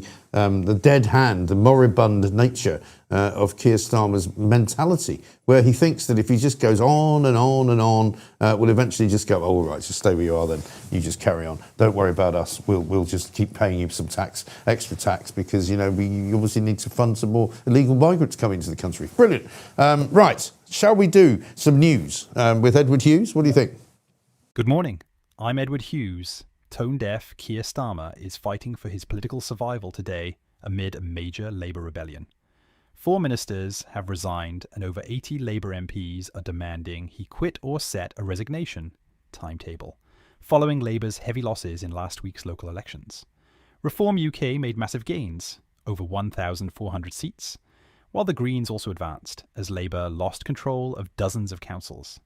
dead hand, the moribund nature of Keir Starmer's mentality, where he thinks that if he just goes on and on and on, we'll eventually just go, all right, just stay where you are then. You just carry on. Don't worry about us. We'll just keep paying you some extra tax, because, we obviously need to fund some more illegal migrants coming into the country. Brilliant. Right. Shall we do some news with Edward Hughes? What do you think? Good morning. I'm Edward Hughes. Tone-deaf Keir Starmer is fighting for his political survival today amid a major Labour rebellion. 4 ministers have resigned and over 80 Labour MPs are demanding he quit or set a resignation timetable, following Labour's heavy losses in last week's local elections. Reform UK made massive gains, over 1,400 seats, while the Greens also advanced, as Labour lost control of dozens of councils.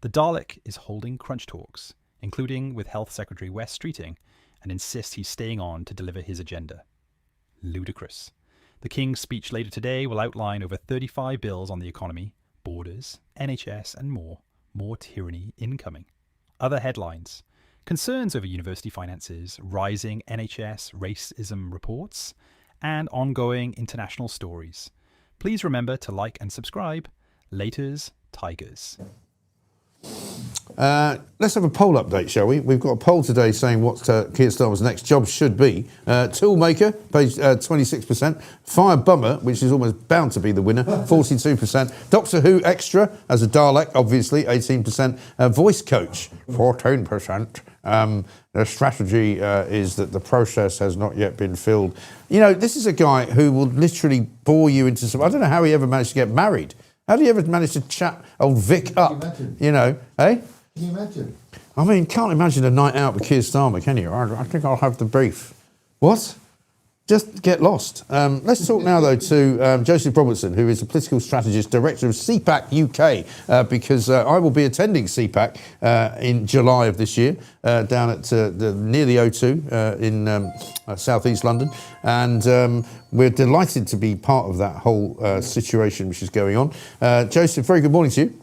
The Dalek is holding crunch talks, including with Health Secretary Wes Streeting, and insists he's staying on to deliver his agenda. Ludicrous. The King's speech later today will outline over 35 bills on the economy, borders, NHS and more. More tyranny incoming. Other headlines. Concerns over university finances, rising NHS racism reports, and ongoing international stories. Please remember to like and subscribe. Laters, Tigers. Let's have a poll update, shall we? We've got a poll today saying what Keir Starmer's next job should be. Toolmaker, page 26%. Fire Bummer, which is almost bound to be the winner, 42%. Doctor Who Extra, as a Dalek, obviously, 18%. Voice Coach, 14%. The strategy is that the process has not yet been filled. You know, this is a guy who will literally bore you into some... I don't know how he ever managed to get married. How do you ever manage to chat old Vic up? You know, eh? Can you imagine? I mean, can't imagine a night out with Keir Starmer, can you? I think I'll have the beef. What? Just get lost. Let's talk now, though, to Joseph Robertson, who is a political strategist, director of CPAC UK, because I will be attending CPAC in July of this year down at near the O2 in South East London. And we're delighted to be part of that whole situation which is going on. Joseph, very good morning to you.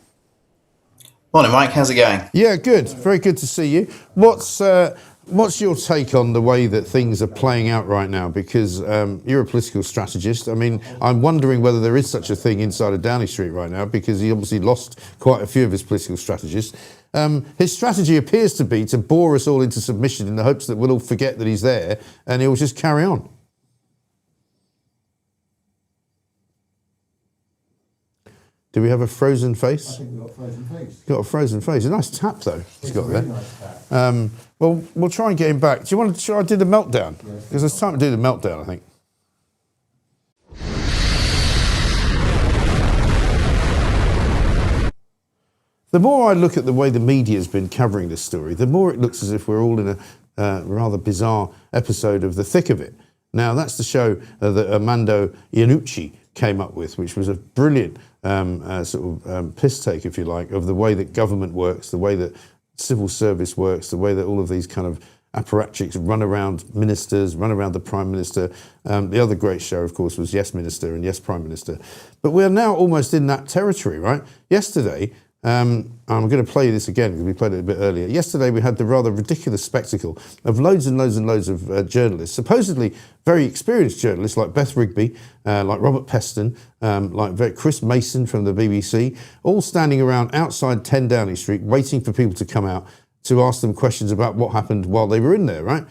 Morning, Mike. How's it going? Yeah, good. Very good to see you. What's your take on the way that things are playing out right now? Because you're a political strategist. I mean, I'm wondering whether there is such a thing inside of Downing Street right now, because he obviously lost quite a few of his political strategists. His strategy appears to be to bore us all into submission in the hopes that we'll all forget that he's there and he'll just carry on. Do we have a frozen face? I think we've got a frozen face. Got a frozen face. A nice tap, though. He's got there. Nice tap. Well, we'll try and get him back. Do you want to try to do the meltdown? Because it's time to do the meltdown, I think. The more I look at the way the media has been covering this story, the more it looks as if we're all in a rather bizarre episode of The Thick of It. Now, that's the show that Armando Iannucci came up with, which was a brilliant piss take, if you like, of the way that government works, the way that civil service works, the way that all of these kind of apparatchiks run around ministers, run around the Prime Minister. The other great show, of course, was Yes Minister and Yes Prime Minister. But we're now almost in that territory, right? Yesterday, I'm going to play you this again because we played it a bit earlier. Yesterday we had the rather ridiculous spectacle of loads and loads and loads of journalists, supposedly very experienced journalists like Beth Rigby, like Robert Peston, like Chris Mason from the BBC, all standing around outside 10 Downing Street waiting for people to come out to ask them questions about what happened while they were in there, right?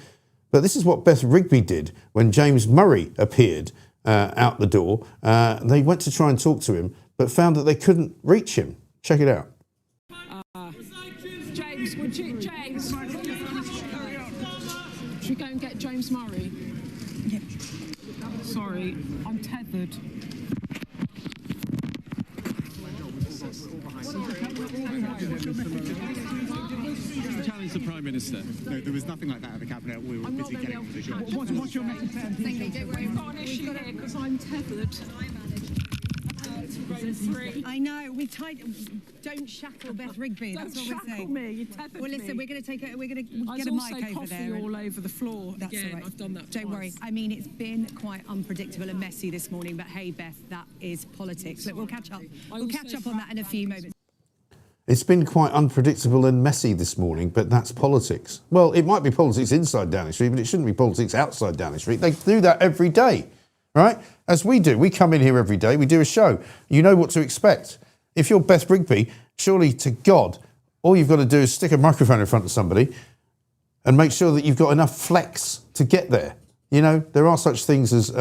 But this is what Beth Rigby did when James Murray appeared out the door. They went to try and talk to him, but found that they couldn't reach him. Check it out. James, James, should we go and get James Murray? Yeah. Sorry, I'm tethered. Challenge the Prime Minister. No, there was nothing like that at the Cabinet. We were busy getting on with the job. What's your message? We've got an issue here because I'm tethered. I know. We tried. Don't shackle Beth Rigby. That's Don't what we're shackle saying. me. You tethered Well, listen, me. we're going to take it. We're going to get a also mic over coffee there. all over the floor. That's again. all right. I've done that. Don't twice. worry. I mean, it's been quite unpredictable and messy this morning. But hey, Beth, that is politics. Look, we'll catch up. We'll catch up on that in a few moments. It's been quite unpredictable and messy this morning, but that's politics. Well, it might be politics inside Downing Street, but it shouldn't be politics outside Downing Street. They do that every day, right? As we do. We come in here every day, we do a show. You know what to expect. If you're Beth Rigby, surely to God, all you've got to do is stick a microphone in front of somebody and make sure that you've got enough flex to get there. You know, there are such things as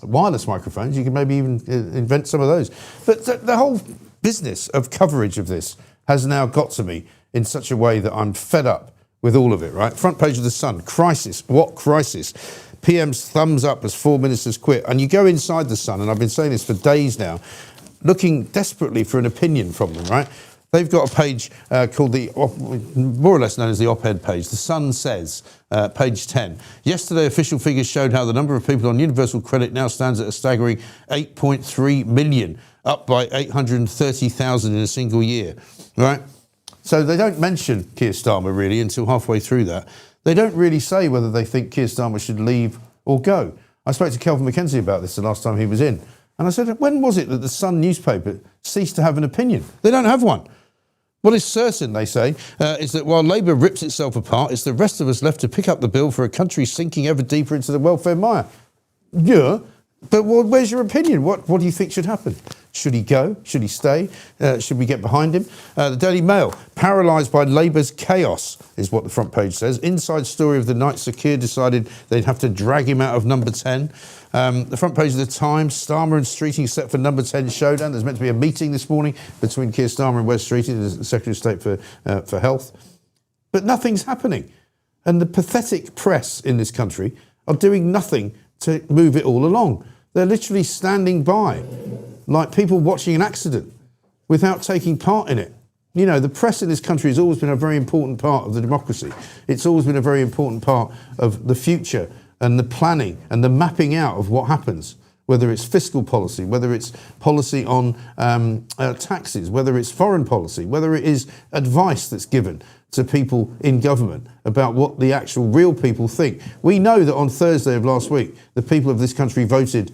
wireless microphones. You can maybe even invent some of those. But the whole business of coverage of this has now got to me in such a way that I'm fed up with all of it, right? Front page of The Sun, crisis. What crisis? PM's thumbs up as 4 ministers quit. And you go inside The Sun, and I've been saying this for days now, looking desperately for an opinion from them, right? They've got a page called more or less known as the op-ed page. The Sun says, page 10, yesterday official figures showed how the number of people on universal credit now stands at a staggering 8.3 million, up by 830,000 in a single year, right? So they don't mention Keir Starmer really until halfway through that. They don't really say whether they think Keir Starmer should leave or go. I spoke to Kelvin McKenzie about this the last time he was in. And I said, when was it that the Sun newspaper ceased to have an opinion? They don't have one. What is certain, they say, is that while Labour rips itself apart, it's the rest of us left to pick up the bill for a country sinking ever deeper into the welfare mire. Yeah, but where's your opinion? What do you think should happen? Should he go? Should he stay? Should we get behind him? The Daily Mail, paralysed by Labour's chaos, is what the front page says. Inside story of the night Sir Keir decided they'd have to drag him out of number 10. The front page of the Times, STARMER-Streeting set for number 10 Showdown. There's meant to be a meeting this morning between Keir Starmer and Wes Streeting, the Secretary of State for Health. But nothing's happening. And the pathetic press in this country are doing nothing to move it all along. They're literally standing by like people watching an accident without taking part in it. You know, the press in this country has always been a very important part of the democracy. It's always been a very important part of the future and the planning and the mapping out of what happens, whether it's fiscal policy, whether it's policy on taxes, whether it's foreign policy, whether it is advice that's given to people in government about what the actual real people think. We know that on Thursday of last week, the people of this country voted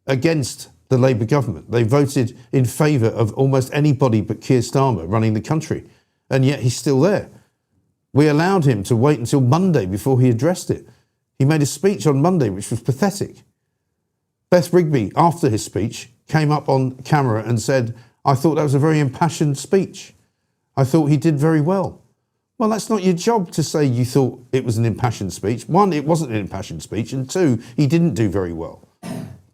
against the Labour government. They voted in favour of almost anybody but Keir Starmer running the country, and yet he's still there. We allowed him to wait until Monday before he addressed it. He made a speech on Monday which was pathetic. Beth Rigby, after his speech, came up on camera and said, I thought that was a very impassioned speech. I thought he did very well. Well, that's not your job to say you thought it was an impassioned speech. One, it wasn't an impassioned speech, and two, he didn't do very well.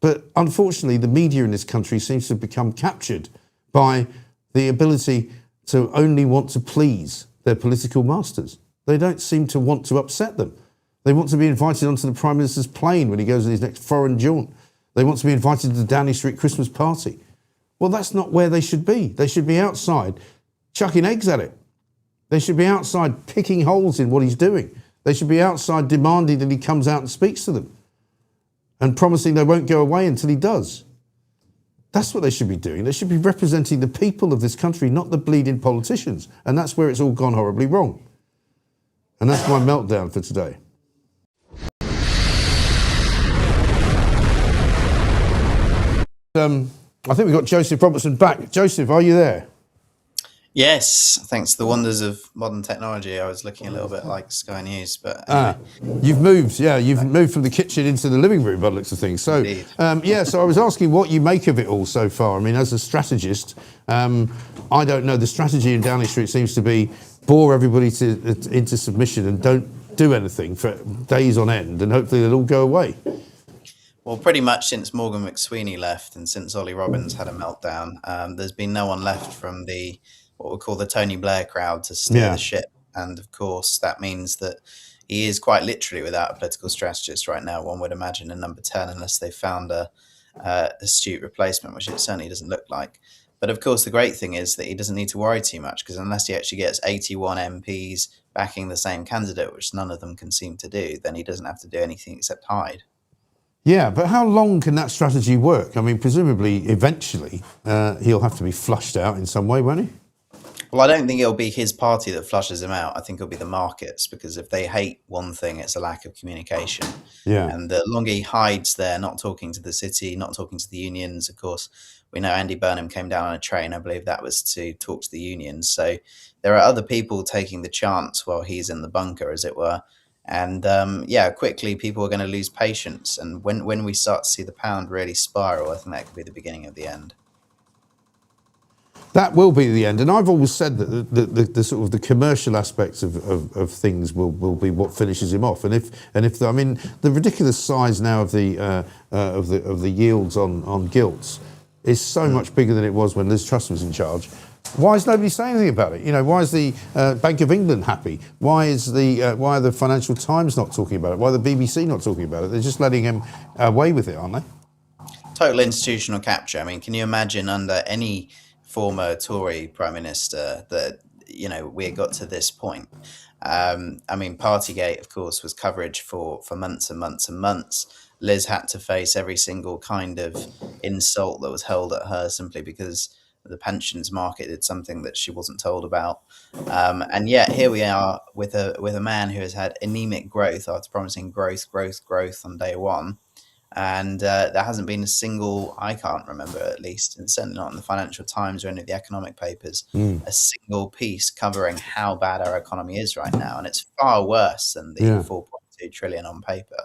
But unfortunately, the media in this country seems to have become captured by the ability to only want to please their political masters. They don't seem to want to upset them. They want to be invited onto the Prime Minister's plane when he goes on his next foreign jaunt. They want to be invited to the Downing Street Christmas party. Well, that's not where they should be. They should be outside chucking eggs at it. They should be outside picking holes in what he's doing. They should be outside demanding that he comes out and speaks to them and promising they won't go away until he does. That's what they should be doing. They should be representing the people of this country, not the bleeding politicians. And that's where it's all gone horribly wrong. And that's my meltdown for today. I think we've got Joseph Robertson back. Joseph, are you there? Yes, thanks to the wonders of modern technology, I was looking a little bit like Sky News, but anyway. You've moved from the kitchen into the living room by the looks of things. So, so I was asking what you make of it all so far. I mean, as a strategist, I don't know. The strategy in Downing Street seems to be bore everybody into submission and don't do anything for days on end, and hopefully they'll all go away. Well, pretty much since Morgan McSweeney left and since Ollie Robbins had a meltdown, there's been no one left from the what we call the Tony Blair crowd to steer the ship. And of course, that means that he is quite literally without a political strategist right now, one would imagine, in number 10, unless they found a astute replacement, which it certainly doesn't look like. But of course, the great thing is that he doesn't need to worry too much, because unless he actually gets 81 MPs backing the same candidate, which none of them can seem to do, then he doesn't have to do anything except hide. Yeah, but how long can that strategy work? I mean, presumably, eventually, he'll have to be flushed out in some way, won't he? Well, I don't think it'll be his party that flushes him out. I think it'll be the markets, because if they hate one thing, it's a lack of communication. Yeah. And the longer he hides there, not talking to the city, not talking to the unions, of course, we know Andy Burnham came down on a train. I believe that was to talk to the unions. So there are other people taking the chance while he's in the bunker, as it were. And quickly people are going to lose patience. And when we start to see the pound really spiral, I think that could be the beginning of the end. That will be the end, and I've always said that the sort of the commercial aspects of things will be what finishes him off. And if the ridiculous size now of the yields on gilts is so much bigger than it was when Liz Truss was in charge. Why is nobody saying anything about it? You know, why is the Bank of England happy? Why are the Financial Times not talking about it? Why are the BBC not talking about it? They're just letting him away with it, aren't they? Total institutional capture. I mean, can you imagine under any former Tory Prime Minister that, we had got to this point. I mean, Partygate, of course, was coverage for months and months and months. Liz had to face every single kind of insult that was hurled at her simply because the pensions market did something that she wasn't told about. And yet here we are with a man who has had anemic growth after promising growth on day one. And there hasn't been a single, I can't remember at least, and certainly not in the Financial Times or any of the economic papers, a single piece covering how bad our economy is right now. And it's far worse than the 4.2 trillion on paper.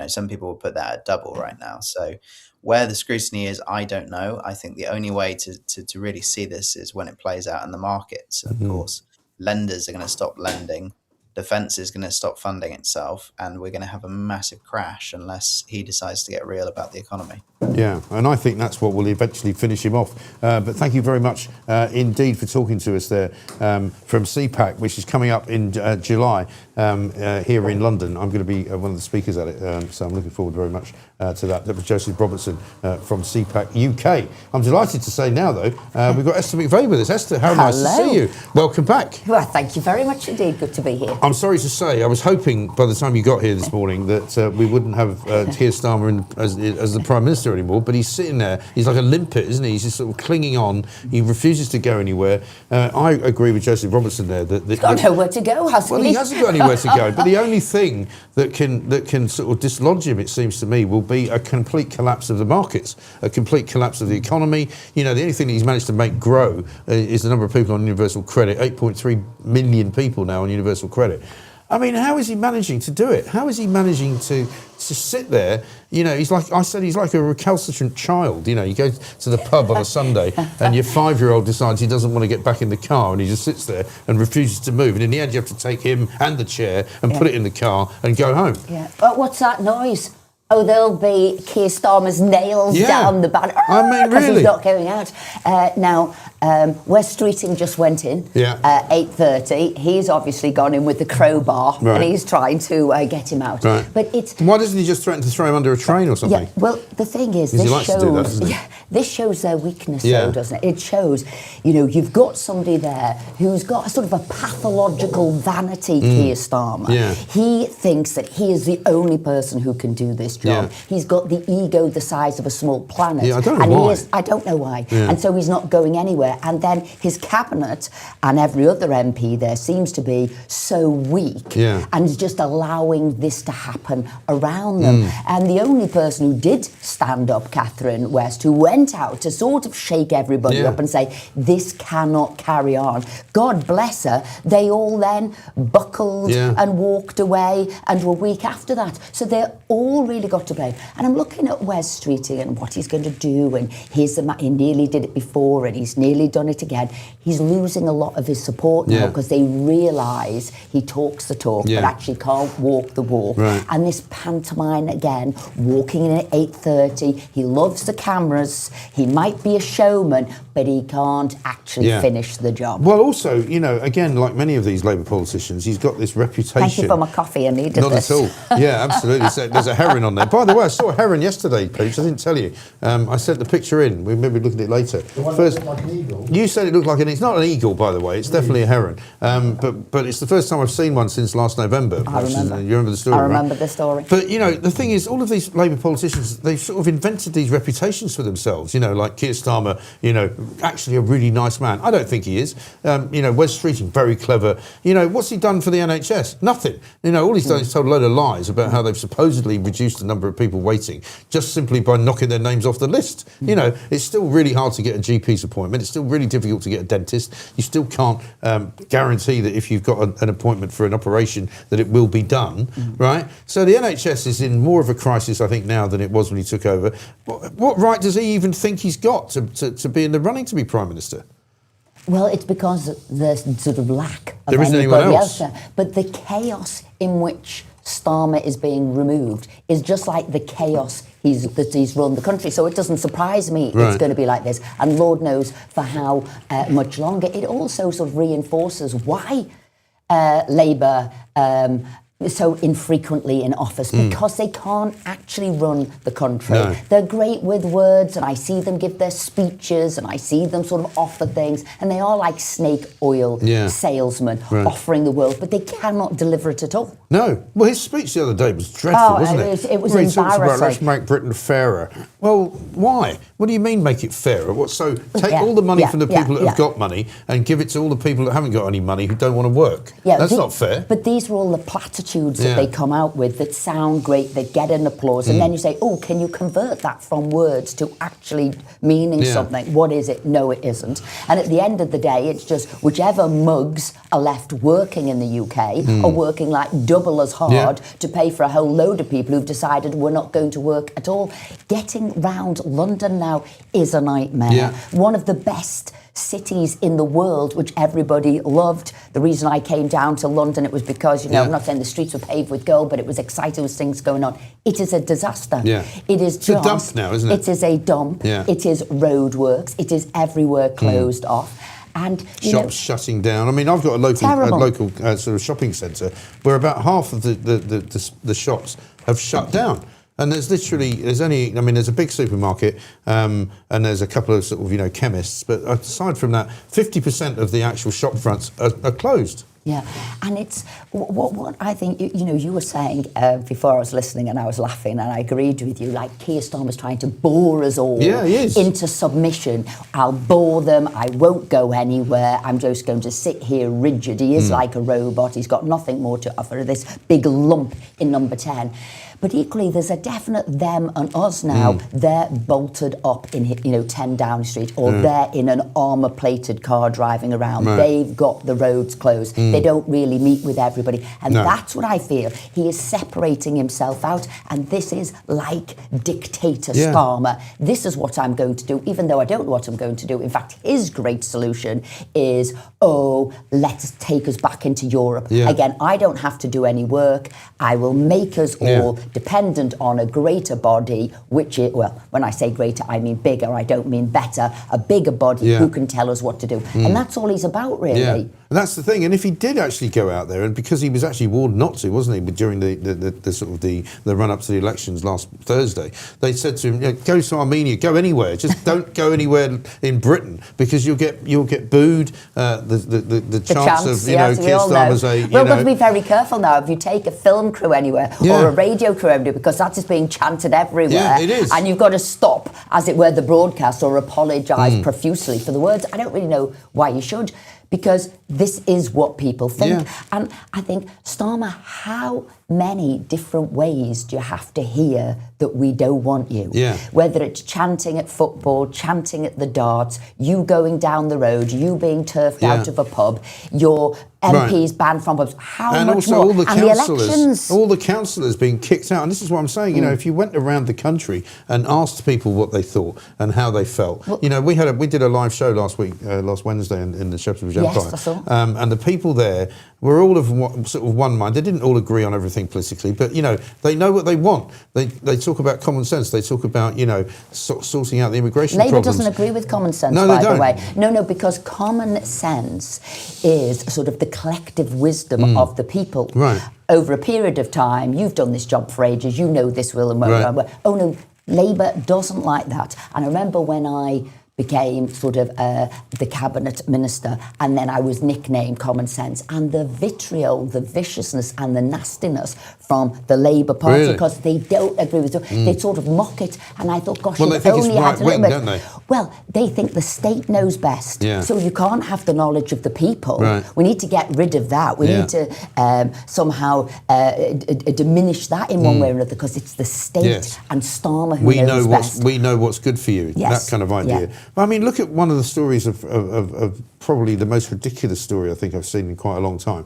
Some people will put that at double right now. So where the scrutiny is, I don't know. I think the only way to really see this is when it plays out in the markets. Of course, lenders are going to stop lending. Defence is going to stop funding itself, and we're going to have a massive crash unless he decides to get real about the economy. Yeah, and I think that's what will eventually finish him off. But thank you very much indeed for talking to us there from CPAC, which is coming up in July here in London. I'm going to be one of the speakers at it, so I'm looking forward very much to that. That was Joseph Robertson from CPAC UK. I'm delighted to say now, though, we've got Esther McVeigh with us. Esther, how nice to see you. Welcome back. Well, thank you very much indeed. Good to be here. I'm sorry to say, I was hoping by the time you got here this morning that we wouldn't have Keir Starmer as the Prime Minister anymore, but he's sitting there. He's like a limpet, isn't he? He's just sort of clinging on. He refuses to go anywhere. I agree with Joseph Robertson there. He's got nowhere to go, hasn't he? Well, he hasn't got anywhere to go. But the only thing that can sort of dislodge him, it seems to me, will be a complete collapse of the markets, a complete collapse of the economy. The only thing that he's managed to make grow is the number of people on universal credit. 8.3 million people now on universal credit. I mean, how is he managing to do it? How is he managing to sit there? He's like, I said, he's like a recalcitrant child. You go to the pub on a Sunday and your 5-year-old decides he doesn't want to get back in the car and he just sits there and refuses to move. And in the end, you have to take him and the chair and put it in the car and go home. Yeah. But what's that noise? Oh, there'll be Keir Starmer's nails down the back. I mean, really? He's not going out. Now, Wes Streeting just went in at 8:30. He's obviously gone in with the crowbar and he's trying to get him out. Right. But it's why doesn't he just threaten to throw him under a train or something? Yeah, well, the thing is, this shows their weakness, though, doesn't it? It shows, you've got somebody there who's got a sort of a pathological vanity, Keir Starmer. Yeah. He thinks that he is the only person who can do this job. Yeah. He's got the ego the size of a small planet. Yeah, I don't know why. I don't know why. Yeah. And so he's not going anywhere. And then his cabinet and every other MP there seems to be so weak and just allowing this to happen around them. And the only person who did stand up, Catherine West, who went out to sort of shake everybody up and say, this cannot carry on. God bless her. They all then buckled and walked away and were weak after that. So they're all really got to blame. And I'm looking at Wes Streeting and what he's going to do, and he nearly did it before and he's nearly done it again. He's losing a lot of his support now because they realise he talks the talk but actually can't walk the walk. Right. And this pantomime again, walking in at 8:30, he loves the cameras, he might be a showman, but he can't actually finish the job. Well, also, again, like many of these Labour politicians, he's got this reputation. Thank you for my coffee, I needed this. Not at all. Yeah, absolutely. So there's a heron on there. By the way, I saw a heron yesterday, Peach. I didn't tell you. I sent the picture in. We maybe look at it later. The one that looked like an eagle? You said it looked like it's not an eagle, by the way. It's definitely a heron. But it's the first time I've seen one since last November. I remember. You remember the story, I remember the story. But, the thing is, all of these Labour politicians, they've sort of invented these reputations for themselves. Like Keir Starmer, actually a really nice man. I don't think he is. Wes Streeting, very clever. What's he done for the NHS? Nothing. All he's done is told a load of lies about how they've supposedly reduced the number of people waiting just simply by knocking their names off the list. It's still really hard to get a GP's appointment. It's still really difficult to get a dentist. You still can't guarantee that if you've got an appointment for an operation that it will be done, right? So the NHS is in more of a crisis, I think, now than it was when he took over. What right does he even think he's got to be in the running to be Prime Minister? Well, it's because there's sort of lack of there isn't anybody anyone else there. But the chaos in which Starmer is being removed is just like the chaos that he's run the country. So it doesn't surprise me it's going to be like this. And Lord knows for how much longer. It also sort of reinforces why Labour so infrequently in office because they can't actually run the country. No. They're great with words, and I see them give their speeches, and I see them sort of offer things, and they are like snake oil salesmen offering the world, but they cannot deliver it at all. No. Well, his speech the other day was dreadful, wasn't it? It was Where he talks about, embarrassing. let's make Britain fairer. Well, why? What do you mean make it fairer? What? So take all the money from the people that have got money and give it to all the people that haven't got any money who don't want to work. That's not fair. But these are all the platitudes that they come out with that sound great, that get an applause, and then you say, oh, can you convert that from words to actually meaning something? What is it? No, it isn't. And at the end of the day, it's just whichever mugs are left working in the UK are working like double as hard to pay for a whole load of people who've decided we're not going to work at all. Getting round London now is a nightmare. One of the best cities in the world, which everybody loved. The reason I came down to London, it was because, you know, I'm not saying the streets were paved with gold, but it was exciting, there was things going on. It is a disaster. It is it's a dump now, isn't it? It is a dump. It is roadworks. It is everywhere closed off. And shops shutting down. I mean, I've got a local sort of shopping centre where about half of the shops have shut down. And there's a big supermarket and there's a couple of sort of, you know, chemists. But aside from that, 50% of the actual shop fronts are closed. Yeah, and it's what I think, you know, you were saying before I was listening and I was laughing and I agreed with you, like Keir Starmer's trying to bore us all into submission. I'll bore them, I won't go anywhere, I'm just going to sit here rigid. He is like a robot, he's got nothing more to offer, this big lump in number 10. But equally, there's a definite them and us now. They're bolted up in, you know, 10 Downing Street, or they're in an armour-plated car driving around. They've got the roads closed. They don't really meet with everybody. And that's what I feel. He is separating himself out. And this is like dictator Starmer. This is what I'm going to do, even though I don't know what I'm going to do. In fact, his great solution is, let's take us back into Europe. Again, I don't have to do any work. I will make us all dependent on a greater body, which is, well, when I say greater, I mean bigger, I don't mean better, a bigger body who can tell us what to do. And that's all he's about, really. And that's the thing. And if he did actually go out there, and because he was actually warned not to, wasn't he, during the sort of the run-up to the elections last Thursday, they said to him, go to Armenia, go anywhere, just don't go anywhere in Britain, because you'll get booed. The chance of, you know, Keir Starmer's we've got to be very careful now. If you take a film crew anywhere or a radio crew anywhere, because that is being chanted everywhere, it is. And you've got to stop, as it were, the broadcast or apologise profusely for the words. I don't really know why you should, because this is what people think. And I think, Starmer, how many different ways do you have to hear that we don't want you? Whether it's chanting at football, chanting at the darts, you going down the road, you being turfed out of a pub, your MPs banned from pubs. How and much also more? All the and councillors, the elections. all the councillors being kicked out. And this is what I'm saying. You know, if you went around the country and asked people what they thought and how they felt, you know, we did a live show last Wednesday in the Shepherd's Bush Empire. Yes, I saw. And the people there were all of sort of one mind. They didn't all agree on everything politically, but, you know, they know what they want. They talk about common sense. They talk about, you know, sorting out the immigration Labour problems. doesn't agree with common sense, no, by they the don't. way. No, because common sense is sort of the collective wisdom of the people. Right. Over a period of time, you've done this job for ages, you know this will and won't. Right. Oh no, Labour doesn't like that. And I remember when I became sort of the cabinet minister, and then I was nicknamed Common Sense, and the vitriol, the viciousness and the nastiness from the Labour Party, because they don't agree with it. They sort of mock it, and I thought, gosh, well, if they think only it's had a little right-wing, bit. don't they? Well, they think the state knows best, so you can't have the knowledge of the people. We need to get rid of that. We need to somehow diminish that in one way or another, because it's the state and Starmer who knows best. We know what's good for you, that kind of idea. But I mean, look at one of the stories of probably the most ridiculous story I think I've seen in quite a long time,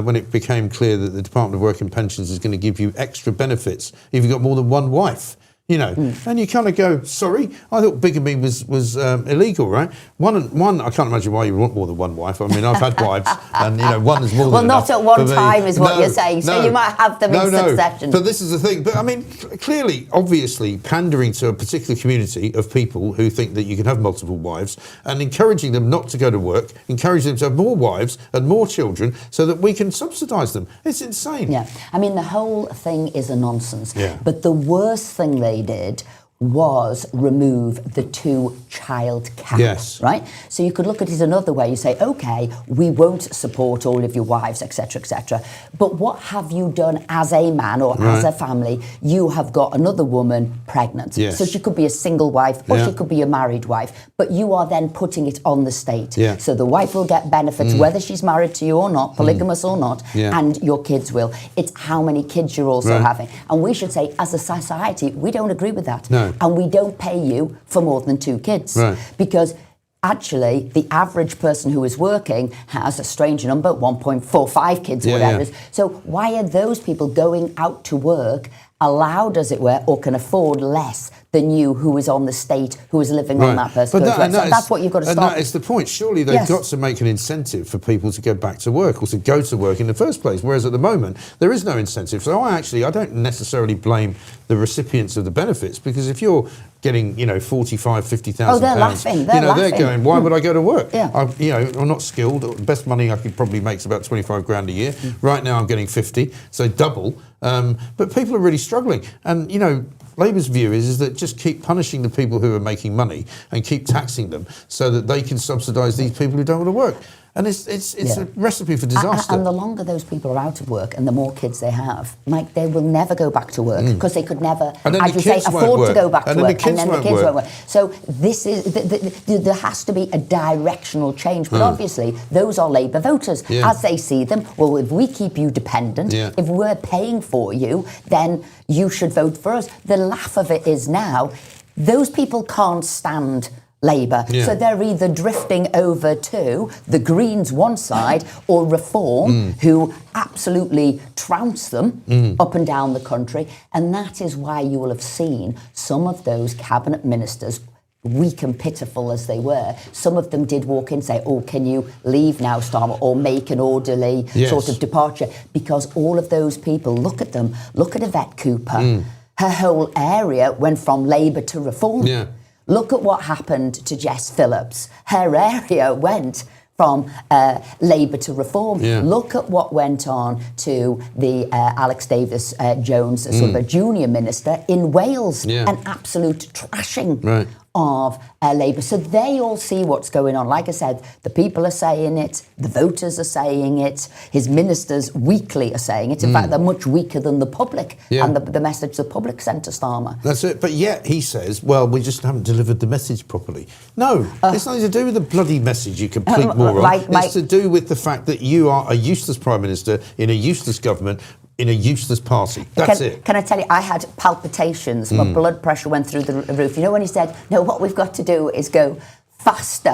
when it became clear that the Department of Work and Pensions is going to give you extra benefits if you've got more than one wife. You know, and you kind of go, sorry, I thought bigamy was illegal, right? One, I can't imagine why you want more than one wife. I mean, I've had wives, and you know, one is more than enough. Well, not at one time is what you're saying, so you might have them in succession. But this is the thing. But I mean, clearly, obviously, pandering to a particular community of people who think that you can have multiple wives, and encouraging them not to go to work, encouraging them to have more wives and more children, so that we can subsidise them. It's insane. Yeah, I mean, the whole thing is a nonsense. Yeah. But the worst thing they did was remove the 2-child cap, yes. right? So you could look at it another way. You say, okay, we won't support all of your wives, etc., etc. But what have you done as a man or as a family? You have got another woman pregnant. Yes. So she could be a single wife or she could be a married wife. But you are then putting it on the state. Yeah. So the wife will get benefits, whether she's married to you or not, polygamous or not, and your kids will. It's how many kids you're also having. And we should say, as a society, we don't agree with that. No. And we don't pay you for more than 2 kids. Right. Because actually, the average person who is working has a strange number, 1.45 kids or whatever it is. So why are those people going out to work allowed, as it were, or can afford less than you, who is on the state, who is living on that person's so that's what you've got to stop. And that is the point. Surely they've got to make an incentive for people to go back to work or to go to work in the first place, whereas at the moment, there is no incentive. So I don't necessarily blame the recipients of the benefits, because if you're getting, you know, 45, 50,000 they're pounds, laughing. they're going, why would I go to work? Yeah. I'm not skilled. The best money I could probably make is about 25 grand a year. Right now I'm getting 50, so double. But people are really struggling. And, you know, Labour's view is that just keep punishing the people who are making money and keep taxing them so that they can subsidise these people who don't want to work. And it's a recipe for disaster. And the longer those people are out of work and the more kids they have, Mike, they will never go back to work because they could never, as you say, afford to go back to work. And then the kids won't work. So this is, there has to be a directional change. But obviously, those are Labour voters. As they see them, well, if we keep you dependent, if we're paying for you, then you should vote for us. The laugh of it is now, those people can't stand Labour. So they're either drifting over to the Greens one side or Reform, who absolutely trounce them up and down the country. And that is why you will have seen some of those cabinet ministers, weak and pitiful as they were, some of them did walk in and say, oh, can you leave now, Starmer, or make an orderly sort of departure? Because all of those people, look at them, look at Yvette Cooper. Her whole area went from Labour to Reform. Look at what happened to Jess Phillips. Her area went from Labour to Reform. Look at what went on to the Alex Davis-Jones, sort of a junior minister in Wales. An absolute trashing of Labour. So they all see what's going on. Like I said, the people are saying it, the voters are saying it, his ministers weekly are saying it. In fact, they're much weaker than the public and the message the public sent to Starmer. That's it. But yet he says, well, we just haven't delivered the message properly. No, it's nothing to do with the bloody message, you complete moron. It's to do with the fact that you are a useless Prime Minister in a useless government in a useless party. That's it. Can I tell you, I had palpitations. My blood pressure went through the roof. You know when he said, no, what we've got to do is go faster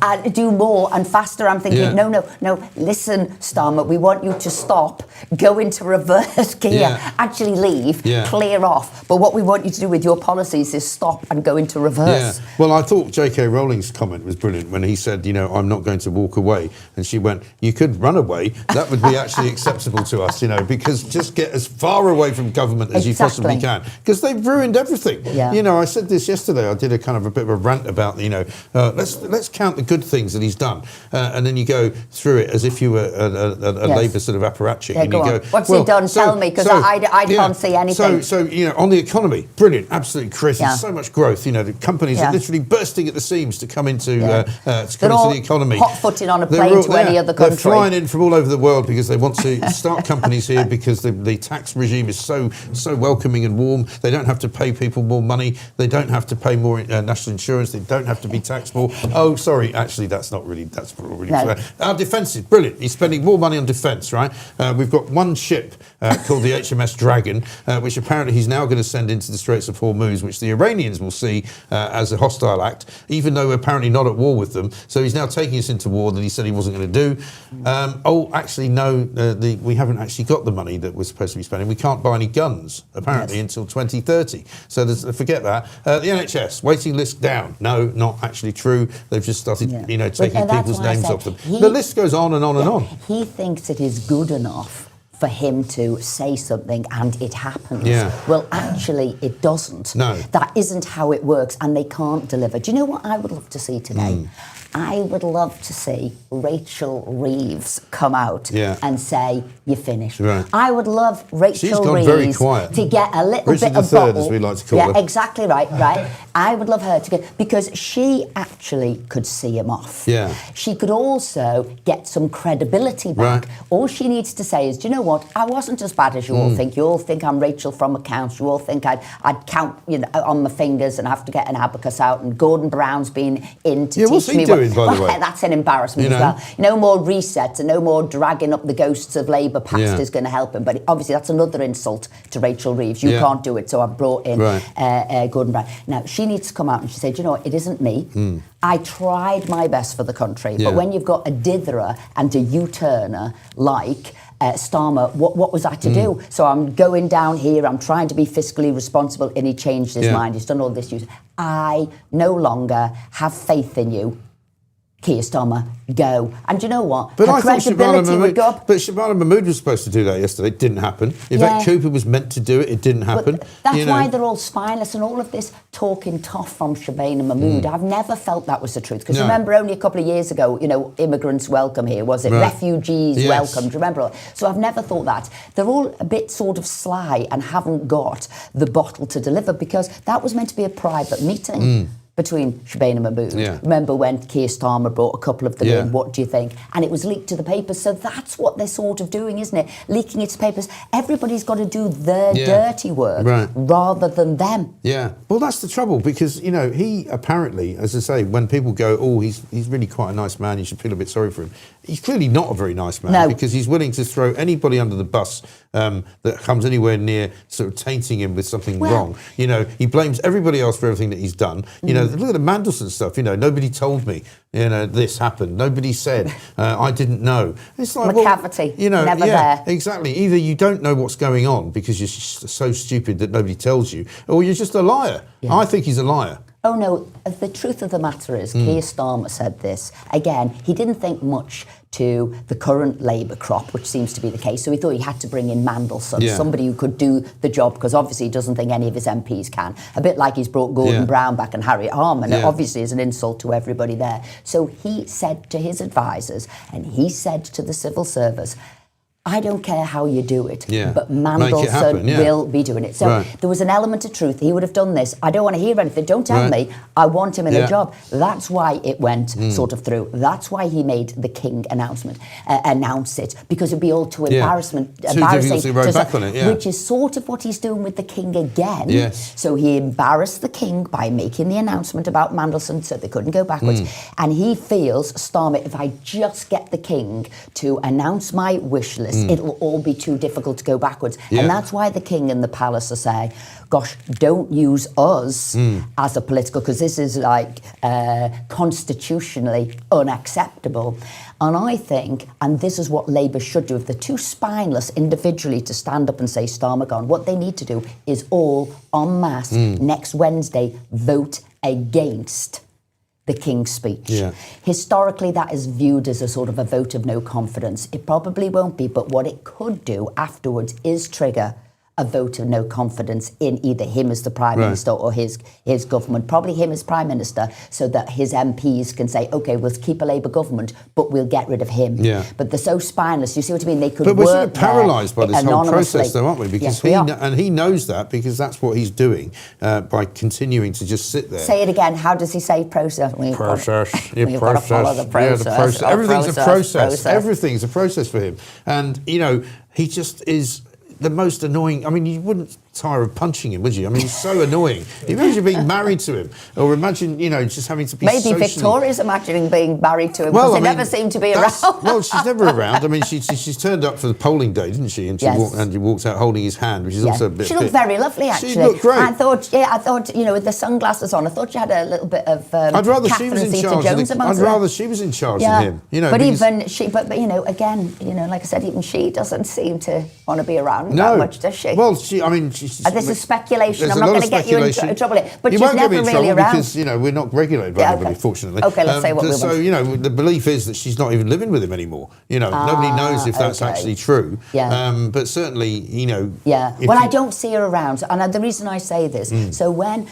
and do more and faster. I'm thinking, no, listen, Starmer, we want you to stop, go into reverse gear, actually leave, clear off. But what we want you to do with your policies is stop and go into reverse. Well, I thought J.K. Rowling's comment was brilliant when he said, you know, I'm not going to walk away. And she went, you could run away. That would be actually acceptable to us, you know, because just get as far away from government as you possibly can. Because they've ruined everything. You know, I said this yesterday. I did a kind of a bit of a rant about, you know, let's count the good things that he's done, and then you go through it as if you were a Labour sort of apparatchik, and you go, what's he done? Tell me, because I can't see anything. So you know, on the economy, brilliant, absolutely, Chris. There's so much growth. You know, the companies are literally bursting at the seams to come into the economy. Hot-footed on a plane to any other country. They're flying in from all over the world because they want to start companies here because the tax regime is so welcoming and warm. They don't have to pay people more money. They don't have to pay more national insurance. They don't have to be taxed small. Oh, sorry, actually, that's probably No. Our defence is brilliant. He's spending more money on defence, right? We've got one ship called the HMS Dragon, which apparently he's now going to send into the Straits of Hormuz, which the Iranians will see as a hostile act, even though we're apparently not at war with them. So he's now taking us into war that he said he wasn't going to do. Actually, no, we haven't actually got the money that we're supposed to be spending. We can't buy any guns, apparently, until 2030. So forget that. The NHS, waiting list down. No, not actually true. They've just started, taking people's names off them. The list goes on and on and on. He thinks it is good enough for him to say something and it happens. Yeah. Well, actually, it doesn't. No. That isn't how it works, and they can't deliver. Do you know what I would love to see today? I would love to see Rachel Reeves come out and say, "You're finished." Right. I would love Rachel gone very Reeves quiet. to get a little Richard bit of III, bottle. as we like to call yeah, her. exactly right. I would love her to get, because she actually could see him off. Yeah. She could also get some credibility back. Right. All she needs to say is, "Do you know what? I wasn't as bad as you all think. You all think I'm Rachel from accounts. You all think I'd count on my fingers and have to get an abacus out. And Gordon Brown's been in to teach what's he me doing, by the way? That's an embarrassment You as well. No more resets and no more dragging up the ghosts of Labour past is going to help him. But obviously that's another insult to Rachel Reeves. You can't do it, so I've brought in Gordon Brown. Now, she needs to come out and she said, "You know what, it isn't me. I tried my best for the country. But when you've got a ditherer and a U-turner like Starmer, what was I to do? So I'm going down here, I'm trying to be fiscally responsible," and he changed his mind. He's done all this. I no longer have faith in you. Keir Starmer, go. And do you know what? But Her I thought credibility would go up. But Shabana Mahmood was supposed to do that yesterday. It didn't happen. Yvette Cooper was meant to do it. It didn't happen. But that's why they're all spineless, and all of this talking tough from Shabana Mahmood. I've never felt that was the truth. Because remember, only a couple of years ago, immigrants welcome here, was it? Refugees welcome. Do you remember? So I've never thought that. They're all a bit sort of sly and haven't got the bottle to deliver, because that was meant to be a private meeting. Between Shabana Mahmood. Remember when Keir Starmer brought a couple of them in? What do you think? And it was leaked to the papers. So that's what they're sort of doing, isn't it? Leaking it to papers. Everybody's got to do their dirty work rather than them. Yeah. Well, that's the trouble, because, he apparently, as I say, when people go, "Oh, he's really quite a nice man, you should feel a bit sorry for him," he's clearly not a very nice man, because he's willing to throw anybody under the bus that comes anywhere near sort of tainting him with something wrong. He blames everybody else for everything that he's done. Look at the Mandelson stuff. Nobody told me, this happened. Nobody said. I didn't know. It's like McCafferty, never there. Exactly. Either you don't know what's going on because you're so stupid that nobody tells you, or you're just a liar. I think he's a liar. Oh no, the truth of the matter is, Keir Starmer said this. Again, he didn't think much to the current Labour crop, which seems to be the case. So he thought he had to bring in Mandelson, somebody who could do the job, because obviously he doesn't think any of his MPs can. A bit like he's brought Gordon Brown back and Harriet Harman. It obviously is an insult to everybody there. So he said to his advisors, and he said to the civil service, "I don't care how you do it, but Mandelson will be doing it." So there was an element of truth. He would have done this. I don't want to hear anything. Don't tell me. I want him in a job. That's why it went sort of through. That's why he made the King announce it, because it'd be all too embarrassing. Which is sort of what he's doing with the King again. So he embarrassed the King by making the announcement about Mandelson, so they couldn't go backwards. And he feels, Starmer, if I just get the King to announce my wish list, it'll all be too difficult to go backwards. And that's why the King and the Palace are saying, gosh, don't use us as a political, because this is like constitutionally unacceptable. And I think, and this is what Labour should do, if they're too spineless individually to stand up and say Starmer gone, what they need to do is all en masse next Wednesday vote against the King's speech. Historically, that is viewed as a sort of a vote of no confidence. It probably won't be, but what it could do afterwards is trigger a vote of no confidence in either him as the Prime Minister or his government, probably him as Prime Minister, so that his MPs can say, OK, we'll keep a Labour government, but we'll get rid of him. But they're so spineless, you see what I mean? They could But we're work sort of paralysed by this whole process, though, aren't we? Because yes, he knows that, because that's what he's doing by continuing to just sit there. Say it again. How does he say process? We've got to follow the process. Yeah, the process. Everything's a process. Everything's a process for him. And, he just is the most annoying. I mean, you wouldn't tire of punching him, would you? I mean, he's so annoying. Imagine being married to him, or imagine, you know, just having to be Maybe socially... Victoria's imagining being married to him, because they never seem to be around. Well, she's never around. I mean, she's turned up for the polling day, didn't she? And she walked out holding his hand, which is also a bit... She looked very lovely, actually. She looked great. I thought, you know, with the sunglasses on, I thought she had a little bit of I'd rather she was in charge. I'd rather she was in charge than him. You know, but even she, but you know, again, you know, like I said, even she doesn't seem to want to be around that much, does she? Well, I mean, this is speculation. I'm not going to get you in trouble here, but you she's won't get me never in really trouble around because, you know, we're not regulated by anybody, fortunately. Okay, let's say what we want. So, you know, the belief is that she's not even living with him anymore. You know, nobody knows if that's actually true. Yeah. But certainly, you know. Yeah. Well, I don't see her around, and the reason I say this, so when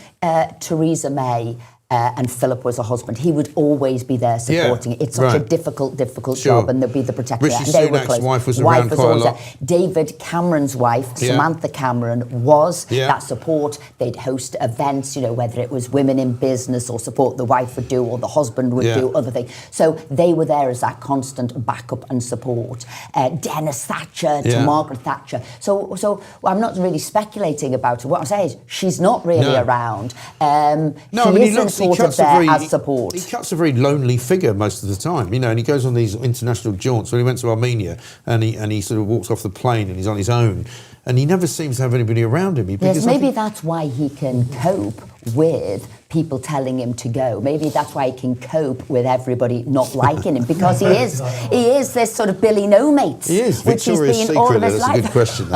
Theresa May and Philip was a husband, he would always be there supporting it. It's such a difficult job, and there'd be the protector. Rishi And they were Sunak's close. wife was around quite a lot. David Cameron's wife, Samantha Cameron, was that support. They'd host events, you know, whether it was women in business or support the wife would do or the husband would do, other things. So they were there as that constant backup and support. Dennis Thatcher to Margaret Thatcher. So well, I'm not really speculating about her. What I'm saying is she's not really around. No, I mean, sort of there as support. He cuts a very lonely figure most of the time, you know, and he goes on these international jaunts. When he went to Armenia, and he sort of walks off the plane and he's on his own, and he never seems to have anybody around him. Yes, maybe that's why he can cope with people telling him to go. Maybe that's why he can cope with everybody not liking him, because he is this sort of Billy No-Mates. He is. Which Victoria's he's been all Secret. of his That's life. a good question.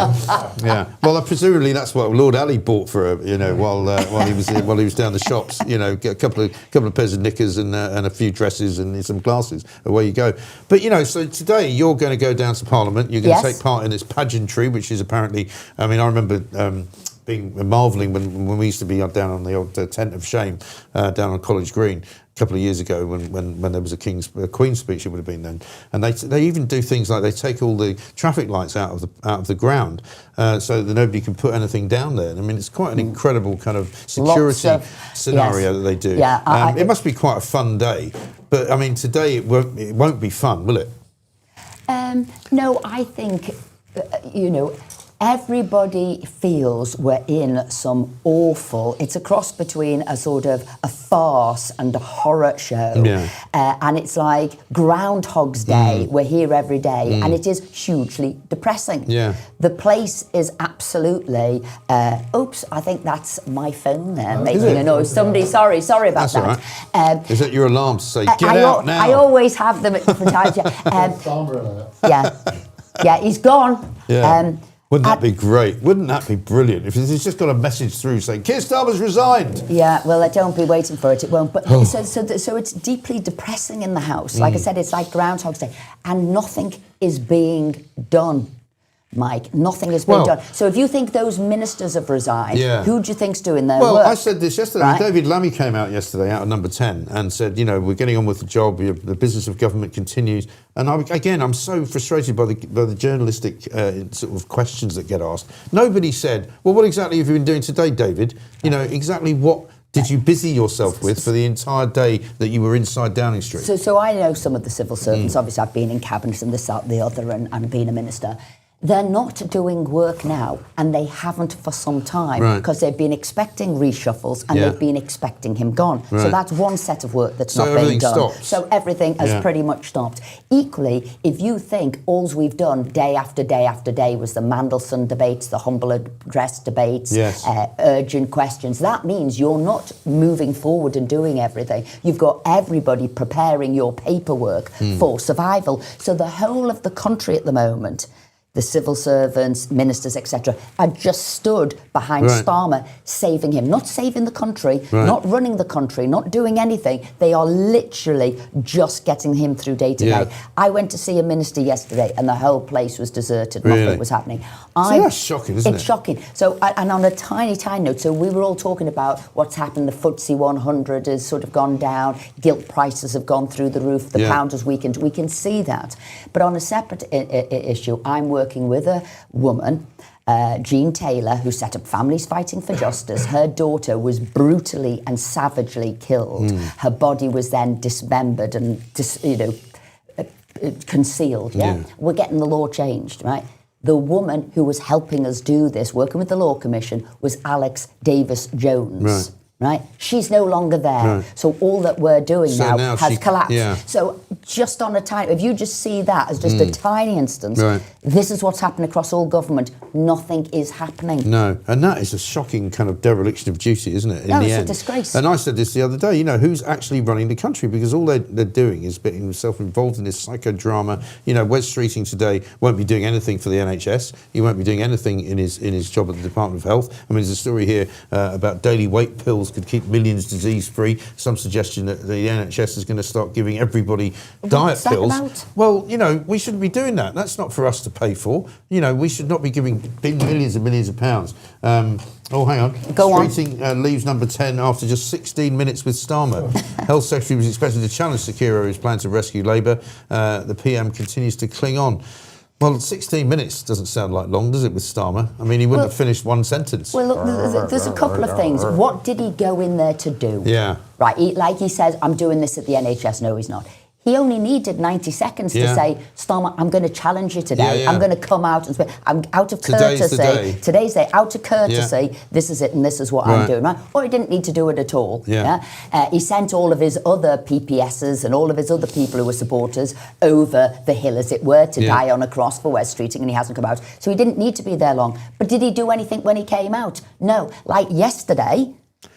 Yeah. Well, presumably that's what Lord Ali bought for her, you know, while he was down the shops. You know, get a couple of pairs of knickers and a few dresses and some glasses. Away you go. But you know, so today you're going to go down to Parliament. You're going to take part in this pageantry, which is apparently. I mean, I remember. Being marvelling when we used to be down on the old tent of shame down on College Green a couple of years ago when there was a Queen's speech, it would have been then, and they even do things like they take all the traffic lights out of the ground so that nobody can put anything down there. I mean, it's quite an incredible kind of security scenario that they do. Yeah, it must be quite a fun day, but I mean today it won't be fun, will it? No, I think you know. Everybody feels we're in some awful... It's a cross between a sort of a farce and a horror show. Yeah. And it's like Groundhog's Day. We're here every day. And it is hugely depressing. Yeah. The place is absolutely... oops, I think that's my phone there making a noise. Somebody, sorry about that's that. All right. Is that your alarm to say, get out now? I always have them at different times. Yeah, he's gone. Yeah. Wouldn't that be great? Wouldn't that be brilliant if he's just got a message through saying Keir Starmer's resigned? Yeah, well, don't be waiting for it. It won't. But so it's deeply depressing in the House. Like I said, it's like Groundhog's Day, and nothing is being done. Mike, nothing has been done. So if you think those ministers have resigned, who do you think's doing their work? Well, I said this yesterday. Right? David Lammy came out yesterday, out of Number 10, and said, you know, we're getting on with the job. The business of government continues. And I'm so frustrated by the journalistic sort of questions that get asked. Nobody said, well, what exactly have you been doing today, David? You know, exactly what did you busy yourself with for the entire day that you were inside Downing Street? So I know some of the civil servants. Obviously, I've been in cabinet and this, that, the other, and been a minister. They're not doing work now, and they haven't for some time, because they've been expecting reshuffles and they've been expecting him gone. Right. So that's one set of work that's not being done. Stops. So everything has pretty much stopped. Equally, if you think all we've done day after day after day was the Mandelson debates, the humble address debates, urgent questions, that means you're not moving forward and doing everything. You've got everybody preparing your paperwork for survival. So the whole of the country at the moment, the civil servants, ministers, etc., are just stood behind Starmer, saving him. Not saving the country, not running the country, not doing anything. They are literally just getting him through day to day. I went to see a minister yesterday and the whole place was deserted. Nothing was happening. So that's shocking, isn't it? It's shocking. So, and on a tiny note, so we were all talking about what's happened. The FTSE 100 has sort of gone down. Gilt prices have gone through the roof. The pound has weakened. We can see that. But on a separate issue, I'm working with a woman, Jean Taylor, who set up Families Fighting for Justice. Her daughter was brutally and savagely killed. Her body was then dismembered and concealed. We're getting the law changed, right? The woman who was helping us do this, working with the Law Commission, was Alex Davis-Jones. Right. She's no longer there. Right. So all that we're doing now has collapsed. Yeah. So just on a tiny, if you just see that as just a tiny instance, this is what's happened across all government. Nothing is happening. No. And that is a shocking kind of dereliction of duty, isn't it? No, it's a disgrace. And I said this the other day, you know, who's actually running the country? Because all they're doing is getting themselves involved in this psychodrama. You know, Wes Streeting today won't be doing anything for the NHS. He won't be doing anything in his job at the Department of Health. I mean, there's a story here about daily weight pills could keep millions disease-free. Some suggestion that the NHS is going to start giving everybody diet pills. Well, you know, we shouldn't be doing that. That's not for us to pay for. You know, we should not be giving millions and millions of pounds. Oh, hang on. Streeting leaves number 10 after just 16 minutes with Starmer. Health Secretary was expected to challenge Securo his plan to rescue Labour. The PM continues to cling on. Well, 16 minutes doesn't sound like long, does it, with Starmer? I mean, he wouldn't have finished one sentence. Well, look, there's a couple of things. What did he go in there to do? Yeah. Right, like he says, I'm doing this at the NHS. No, he's not. He only needed 90 seconds to say, Starmer, I'm going to challenge you today. I'm going to come out and say, I'm out of courtesy. Today's the day. Out of courtesy, this is it and this is what I'm doing. Right? Or he didn't need to do it at all. He sent all of his other PPSs and all of his other people who were supporters over the hill, as it were, to die on a cross for Wes Streeting, and he hasn't come out. So he didn't need to be there long. But did he do anything when he came out? No. Like yesterday,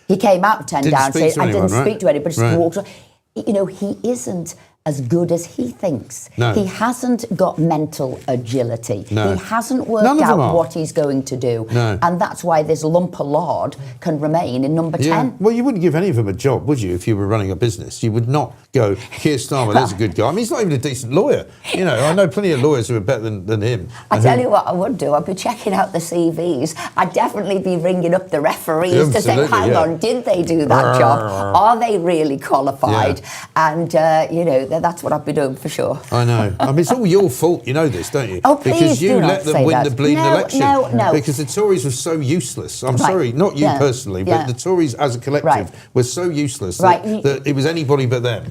he came out 10 down, and didn't speak to anybody, just walked away. You know, he isn't as good as he thinks. No. He hasn't got mental agility. No. He hasn't worked out what he's going to do. No. And that's why this lump of lard can remain in number 10. Well, you wouldn't give any of them a job, would you, if you were running a business? You would not go, Keir Starmer, there's a good guy. I mean, he's not even a decent lawyer. You know, I know plenty of lawyers who are better than him. I tell you what I would do. I'd be checking out the CVs. I'd definitely be ringing up the referees to say, hang on, did they do that job? Are they really qualified? And, you know, that's what I'd be doing for sure. I know. I mean, it's all your fault. You know this, don't you? Oh, please because you do not let them say win that. the bleeding election. No. Because the Tories were so useless. I'm sorry, not you personally, but the Tories as a collective were so useless that it was anybody but them.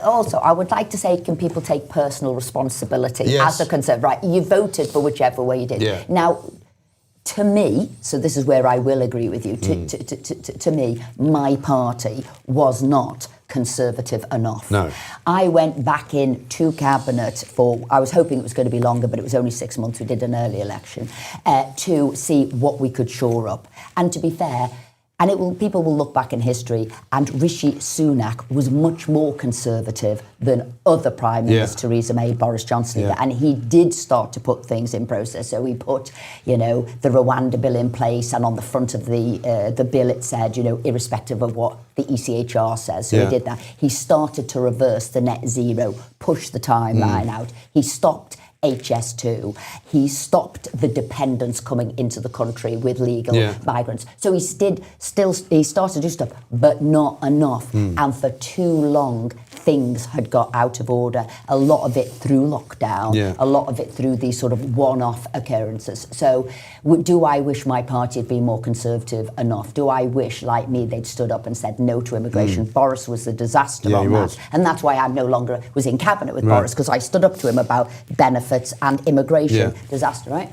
Also, I would like to say, can people take personal responsibility as a Conservative? Right, you voted for whichever way you did. Yeah. Now, to me, so this is where I will agree with you, to me, my party was not Conservative enough. No. I went back into Cabinet I was hoping it was going to be longer, but it was only 6 months. We did an early election to see what we could shore up. And to be fair, people will look back in history, and Rishi Sunak was much more conservative than other Prime Ministers, Theresa May, Boris Johnson, and he did start to put things in process. So he put, you know, the Rwanda bill in place, and on the front of the bill it said, you know, irrespective of what the ECHR says. So he did that. He started to reverse the net zero, push the timeline out. He stopped HS2. He stopped the dependents coming into the country with legal migrants. So he started to do stuff, but not enough. And for too long, things had got out of order. A lot of it through lockdown, a lot of it through these sort of one-off occurrences. So do I wish my party had been more conservative enough? Do I wish, like me, they'd stood up and said no to immigration? Boris was the disaster on that. And that's why I no longer was in Cabinet with Boris, because I stood up to him about benefits and immigration disaster, right?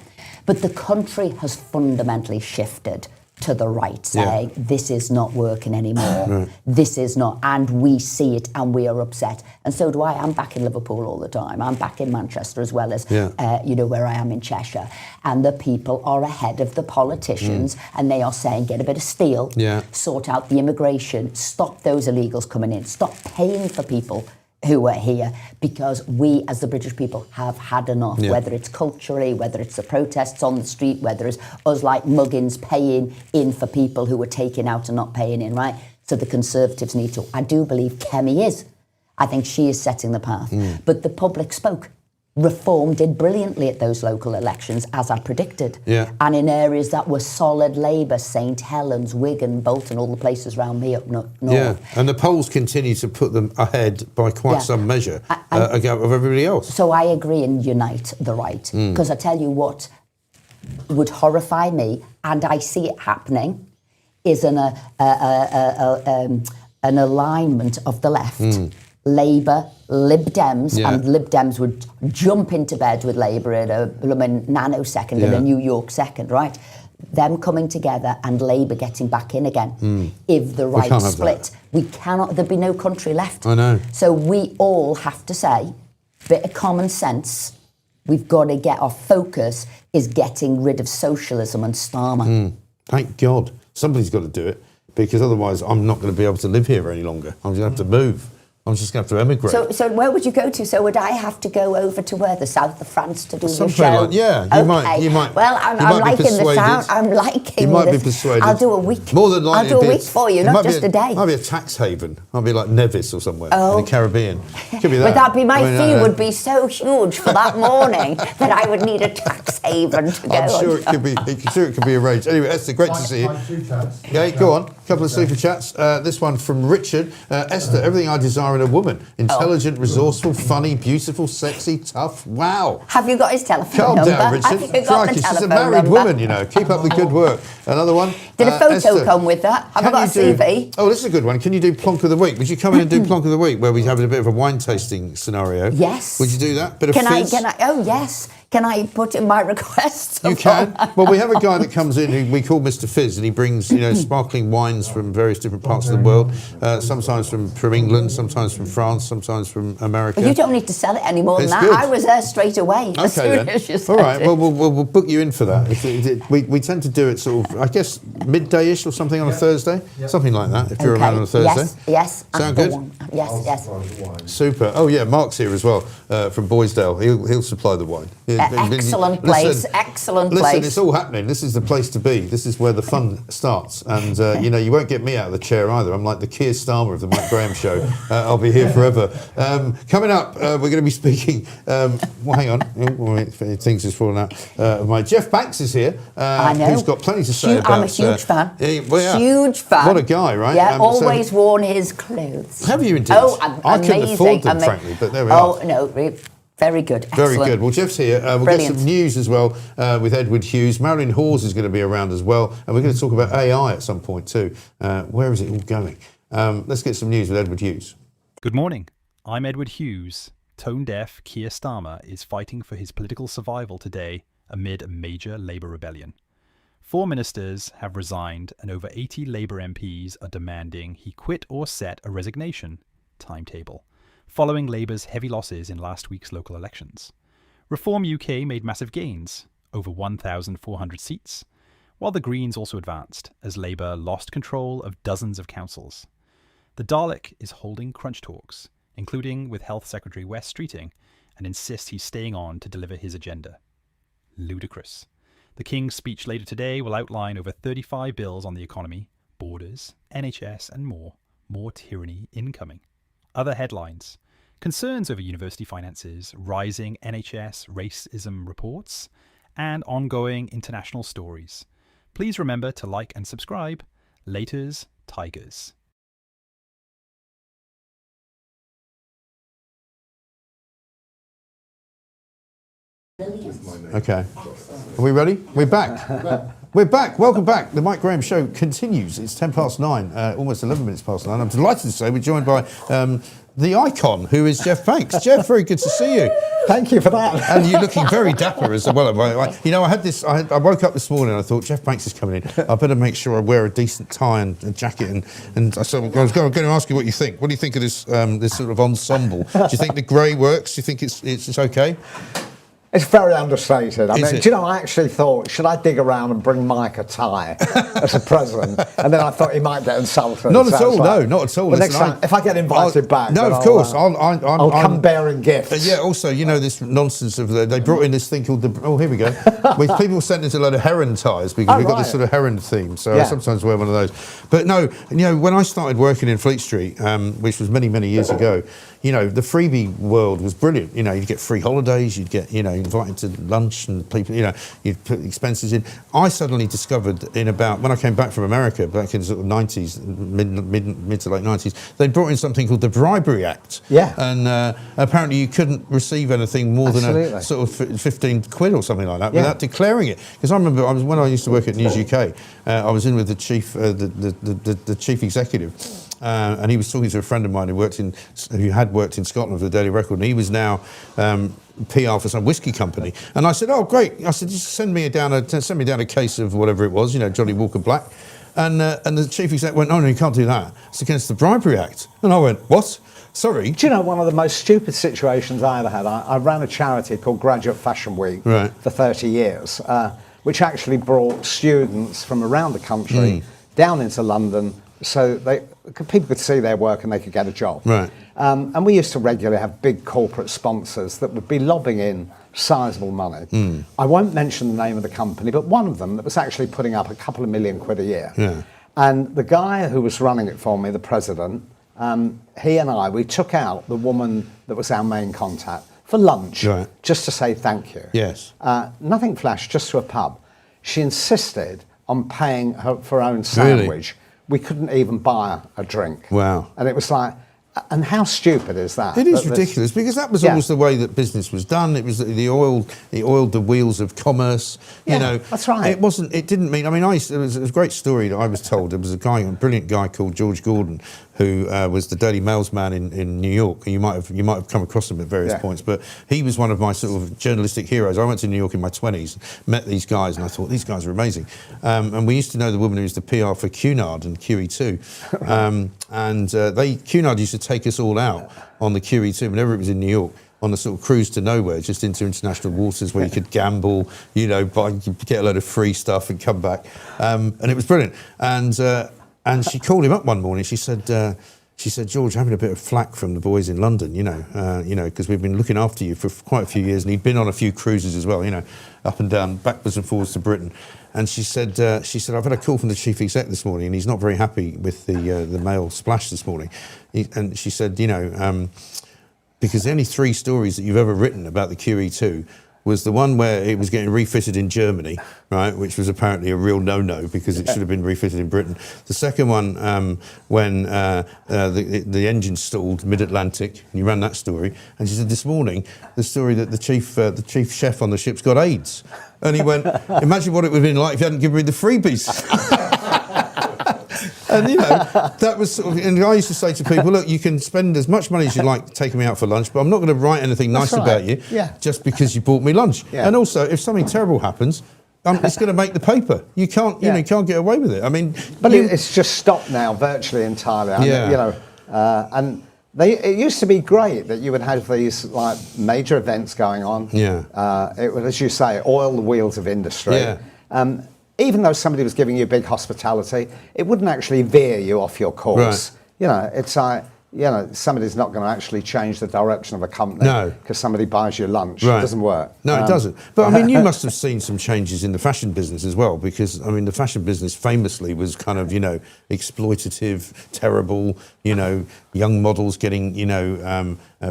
But the country has fundamentally shifted to the right, saying this is not working anymore. This is not, and we see it and we are upset. And so do I. I'm back in Liverpool all the time. I'm back in Manchester as well as, you know, where I am in Cheshire. And the people are ahead of the politicians and they are saying, get a bit of steel, sort out the immigration, stop those illegals coming in, stop paying for people who are here, because we as the British people have had enough, whether it's culturally, whether it's the protests on the street, whether it's us like Muggins paying in for people who were taken out and not paying in, right? So the Conservatives need to. I do believe Kemi is. I think she is setting the path. But the public spoke. Reform did brilliantly at those local elections, as I predicted. And in areas that were solid Labour, St Helens, Wigan, Bolton, all the places around me up north. And the polls continue to put them ahead by quite some measure of everybody else. So I agree and unite the right. Because I tell you what would horrify me, and I see it happening, is an alignment of the left Labour, Lib Dems, and Lib Dems would jump into bed with Labour in a blooming nanosecond, in a New York second, right? Them coming together and Labour getting back in again. If the right split, we cannot, there'd be no country left. I know. So we all have to say, bit of common sense, we've got to get our focus is getting rid of socialism and Starmer. Thank God. Somebody's got to do it, because otherwise I'm not going to be able to live here any longer. I'm going to have to move. I'm just going to have to emigrate. So where would you go to? So would I have to go over to where, the south of France, to do the Something show? like, yeah, you might. Well, I'm liking the sound. I'm liking. You might be this. persuaded. I'll do a week. More than likely, I'll do a week for you, not just a day. Might be a tax haven. Might be like Nevis or somewhere in the Caribbean. Could be that. Would that be my fee? Would be so huge for that morning that I would need a tax haven to go. I'm sure it could be. Sure it could be arranged. Anyway, Esther, great to see you. Okay, go on. Couple of super chats. This one from Richard. Esther, everything I desire in a woman. Intelligent, resourceful, funny, beautiful, sexy, tough. Wow. Have you got his telephone number? Calm down, Richard. Have you got the She's a telephone married number? woman, you know. Keep up the good work. Another one. Did a photo Esther, come with that? Have I got a CV? Oh, this is a good one. Can you do Plonk of the Week? Would you come in and do Plonk of the Week, where we have a bit of a wine tasting scenario? Yes. Would you do that? Bit of fizz? Can I? Oh, yes. Can I put in my request? You can. Well, we have a guy that comes in who we call Mr. Fizz, and he brings, sparkling wines from various different parts of the world. Sometimes from England, sometimes from France, sometimes from America. Well, you don't need to sell it any more than that. Good. I was there straight away. As soon as you said all right. it. Well, we'll book you in for that. We tend to do it sort of, I guess, midday-ish or something on a Thursday, something like that. If you're around on a Thursday. Yes. Sound good? Yes. Super. Oh yeah, Mark's here as well from Boysdale. He'll supply the wine. Excellent place. Excellent place. Listen, it's all happening. This is the place to be. This is where the fun starts. And you won't get me out of the chair either. I'm like the Keir Starmer of the Mike Graham Show. I'll be here forever. Coming up, we're going to be speaking. Well, hang on. Things just falling out. My Jeff Banks is here. I know. Who's got plenty to say about. I'm a huge fan. Yeah. Huge fan. What a guy, right? Yeah. Always worn his clothes. Have you indeed? Oh, I couldn't afford them, frankly, but there we are. Oh no. Very good. Very good. Well, Jeff's here. We'll Brilliant. get some news as well with Edward Hughes. Marilyn Hawes is going to be around as well. And we're going to talk about AI at some point too. Where is it all going? Let's get some news with Edward Hughes. Good morning. I'm Edward Hughes. Tone-deaf Keir Starmer is fighting for his political survival today amid a major Labour rebellion. 4 ministers have resigned and over 80 Labour MPs are demanding he quit or set a resignation timetable, following Labour's heavy losses in last week's local elections. Reform UK made massive gains, over 1,400 seats, while the Greens also advanced as Labour lost control of dozens of councils. The Dalek is holding crunch talks, including with Health Secretary Wes Streeting, and insists he's staying on to deliver his agenda. Ludicrous. The King's speech later today will outline over 35 bills on the economy, borders, NHS and more. More tyranny incoming. Other headlines. Concerns over university finances, rising NHS racism reports, and ongoing international stories. Please remember to like and subscribe. Laters, Tigers. Okay. Are we ready? We're back. We're back. Welcome back. The Mike Graham Show continues. It's 9:10, almost 11 minutes past 9. I'm delighted to say we're joined by the icon, who is Jeff Banks. Jeff, very good to see you. Thank you for that. And you're looking very dapper as well. I woke up this morning and I thought, Jeff Banks is coming in. I better make sure I wear a decent tie and a jacket. And so I was going to ask you what you think. What do you think of this this sort of ensemble? Do you think the grey works? Do you think it's okay? It's very understated. I mean, do you know, I actually thought, should I dig around and bring Mike a tie as a present? And then I thought he might get insulted. Not at all, no, not at all. But next time, if I get invited back, no, of course, I'll come bearing gifts. Yeah, also, you know, this nonsense of they brought in this thing called here we go. People sent us a load of heron ties because we've got this sort of heron theme. So I sometimes wear one of those. But no, you know, when I started working in Fleet Street, which was many, many years ago, you know, the freebie world was brilliant. You know, you'd get free holidays, you'd get, you know, invited to lunch, and people, you know, you'd put expenses in. I suddenly discovered when I came back from America, back in the sort of 90s, mid to late 90s, they brought in something called the Bribery Act. Yeah. And apparently you couldn't receive anything more than a sort of 15 quid or something like that without declaring it. Because I remember when I used to work at News UK, I was in with the chief, the chief executive. and he was talking to a friend of mine who had worked in Scotland for the Daily Record, and he was now PR for some whiskey company. And I said, "Oh, great!" I said, "Just send me down a case of whatever it was, Johnny Walker Black." And the chief exec went, "Oh no, you can't do that. It's against the Bribery Act." And I went, "What? Sorry." Do you know one of the most stupid situations I ever had? I ran a charity called Graduate Fashion Week for 30 years, which actually brought students from around the country down into London so people could see their work and they could get a job. Right. And we used to regularly have big corporate sponsors that would be lobbing in sizable money. I won't mention the name of the company, but one of them that was actually putting up a couple of million quid a year. Yeah. And the guy who was running it for me, the president, he and we took out the woman that was our main contact for lunch, just to say thank you. Yes. Nothing flash, just to a pub. She insisted on paying for her own sandwich. Really? We couldn't even buy a drink. Wow. And it was like, and how stupid is that? It is ridiculous, because that was always the way that business was done. It was it oiled the wheels of commerce. That's right. It didn't mean. I mean, there was a great story that I was told. There was a brilliant guy called George Gordon, who was the Daily Mail's man in New York. And you might have come across him at various points, but he was one of my sort of journalistic heroes. I went to New York in my 20s, met these guys, and I thought, these guys are amazing. And we used to know the woman who was the PR for Cunard and QE2. Cunard used to take us all out on the QE2 whenever it was in New York, on a sort of cruise to nowhere, just into international waters where you could gamble, get a load of free stuff and come back. And it was brilliant. And she called him up one morning. She said, "George, having a bit of flack from the boys in London, because we've been looking after you for quite a few years." And he'd been on a few cruises as well, up and down, backwards and forwards to Britain. And she said, "I've had a call from the chief exec this morning, and he's not very happy with the Mail splash this morning." And she said, because the only 3 stories that you've ever written about the QE2 was the one where it was getting refitted in Germany, right, which was apparently a real no-no because it should have been refitted in Britain. The second one, when the engine stalled mid-Atlantic, and you ran that story. And she said this morning, the story that the chief chef on the ship's got AIDS. And he went, "Imagine what it would have been like if you hadn't given me the freebies." And that was sort of, and I used to say to people, "Look, you can spend as much money as you like taking me out for lunch, but I'm not going to write anything nice about you just because you bought me lunch." Yeah. And also, if something terrible happens, it's going to make the paper. You can't, you can't get away with it. I mean, but it's just stopped now, virtually entirely. And it used to be great that you would have these like major events going on. Yeah. It would, as you say, oil the wheels of industry. Yeah. Even though somebody was giving you big hospitality, it wouldn't actually veer you off your course. Right. It's like, somebody's not going to actually change the direction of a company because somebody buys you lunch. It doesn't work. No, it doesn't. But I mean, you must have seen some changes in the fashion business as well, because I mean, the fashion business famously was kind of, exploitative, terrible, young models getting,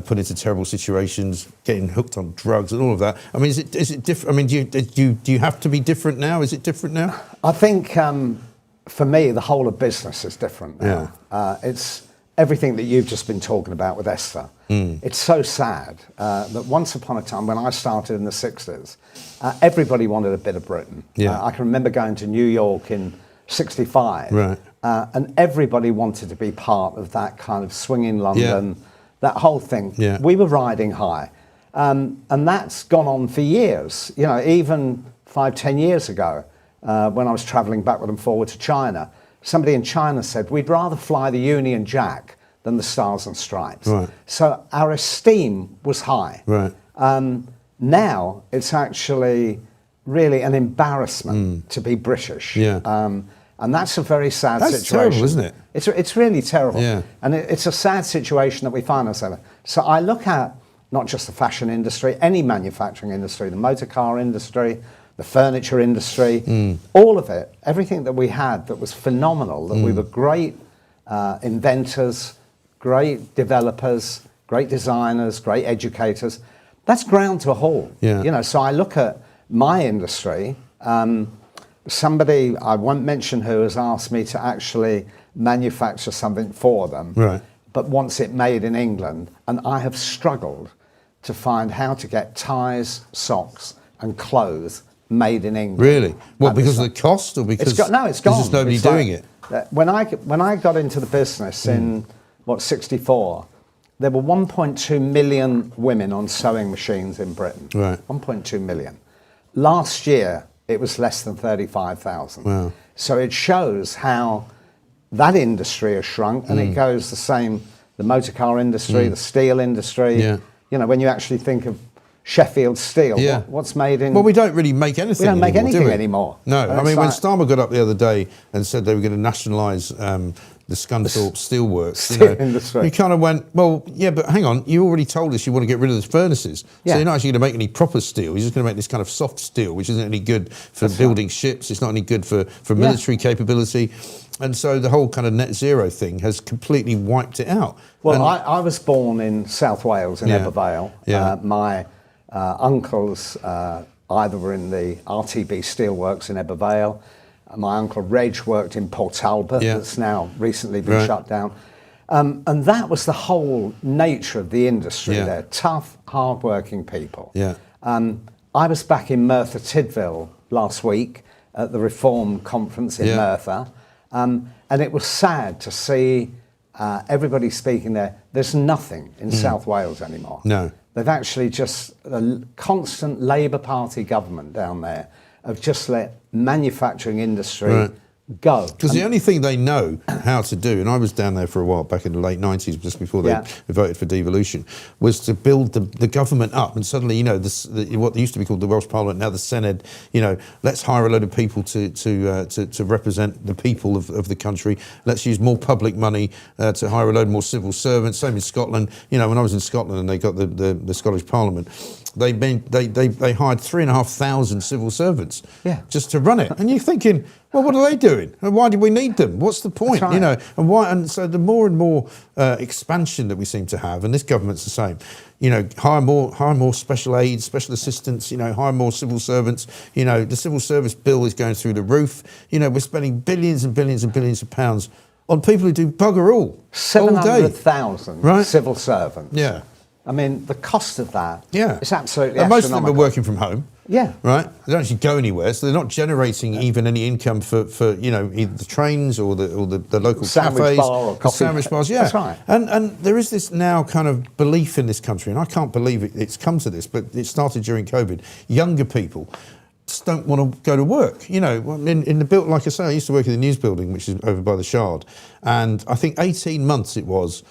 put into terrible situations, getting hooked on drugs and all of that. I mean, is it different? I mean, do you have to be different now? Is it different now? I think for me, the whole of business is different now. It's everything that you've just been talking about with Esther. It's so sad that once upon a time, when I started in the 60s, everybody wanted a bit of Britain. I can remember going to New York in 65, and everybody wanted to be part of that kind of swinging London, that whole thing. We were riding high. And that's gone on for years. Even 5-10 years ago, when I was traveling backward and forward to China, somebody in China said, "We'd rather fly the Union Jack than the Stars and Stripes." Right. So our esteem was high. Right. Now it's actually really an embarrassment to be British. And that's a very sad situation. That's terrible, isn't it? It's really terrible. Yeah. And it's a sad situation that we find ourselves in. So I look at not just the fashion industry, any manufacturing industry, the motor car industry, the furniture industry, all of it, everything that we had that was phenomenal, that we were great inventors, great developers, great designers, great educators, that's ground to a halt. So I look at my industry, somebody, I won't mention who, has asked me to actually manufacture something for them, but wants it made in England, and I have struggled to find how to get ties, socks and clothes made in England. Really? What, because of the cost, or because it's gone. there's just nobody doing it? When I got into the business in, 64, there were 1.2 million women on sewing machines in Britain. Right. 1.2 million. Last year, it was less than 35,000. Wow. So it shows how that industry has shrunk, and it goes the same, the motor car industry, the steel industry. Yeah. You know, when you actually think of Sheffield Steel, what's made in... Well, we don't really make anything We don't make anymore, do anything we? anymore. No, And I it's mean, when like- Starmer got up the other day and said they were going to nationalise the Scunthorpe Steelworks, Steel industry. you kind of went, well, yeah, but hang on, you already told us you want to get rid of the furnaces. Yeah. So you're not actually going to make any proper steel. You're just going to make this kind of soft steel, which isn't any good for building ships. It's not any good for military capability. And so the whole kind of net zero thing has completely wiped it out. Well, And- I was born in South Wales, in Yeah. Ebbw Vale. Yeah. My uncles either were in the RTB Steelworks in Ebbw Vale. My uncle Reg worked in Port Talbot, that's now recently been shut down. And that was the whole nature of the industry there. Tough, hard-working people. Yeah. I was back in Merthyr Tydfil last week at the Reform Conference in Merthyr. And it was sad to see everybody speaking there. There's nothing in South Wales anymore. No. They've actually just, a constant Labour Party government down there have just let manufacturing industry go. Because the only thing they know how to do, and I was down there for a while back in the late 90s, just before they voted for devolution, was to build the government up. And suddenly, you know, what used to be called the Welsh Parliament, now the Senedd, you know, let's hire a load of people to represent the people of the country. Let's use more public money to hire a load more civil servants. Same in Scotland. You know, when I was in Scotland and they got the Scottish Parliament, they hired 3,500 civil servants just to run it. And you're thinking, well, what are they doing? And why do we need them? What's the point? That's right. You know, and why? And so the more and more expansion that we seem to have, and this government's the same. You know, hire more special aids, special assistants. You know, hire more civil servants. You know, the civil service bill is going through the roof. You know, we're spending billions and billions and billions of pounds on people who do bugger all 700,000 civil servants. Yeah. I mean, the cost of that is absolutely and most of them are astronomical. working from home. Yeah. Right? They don't actually go anywhere, so they're not generating even any income for you know, either the trains or the local Sandwich cafes. bar or coffee. Sandwich bars, yeah. That's right. And there is this now kind of belief in this country, and I can't believe it's come to this, but it started during COVID. Younger people just don't want to go to work. You know, in the build, like I say, I used to work in the news building, which is over by the Shard, and I think 18 months it was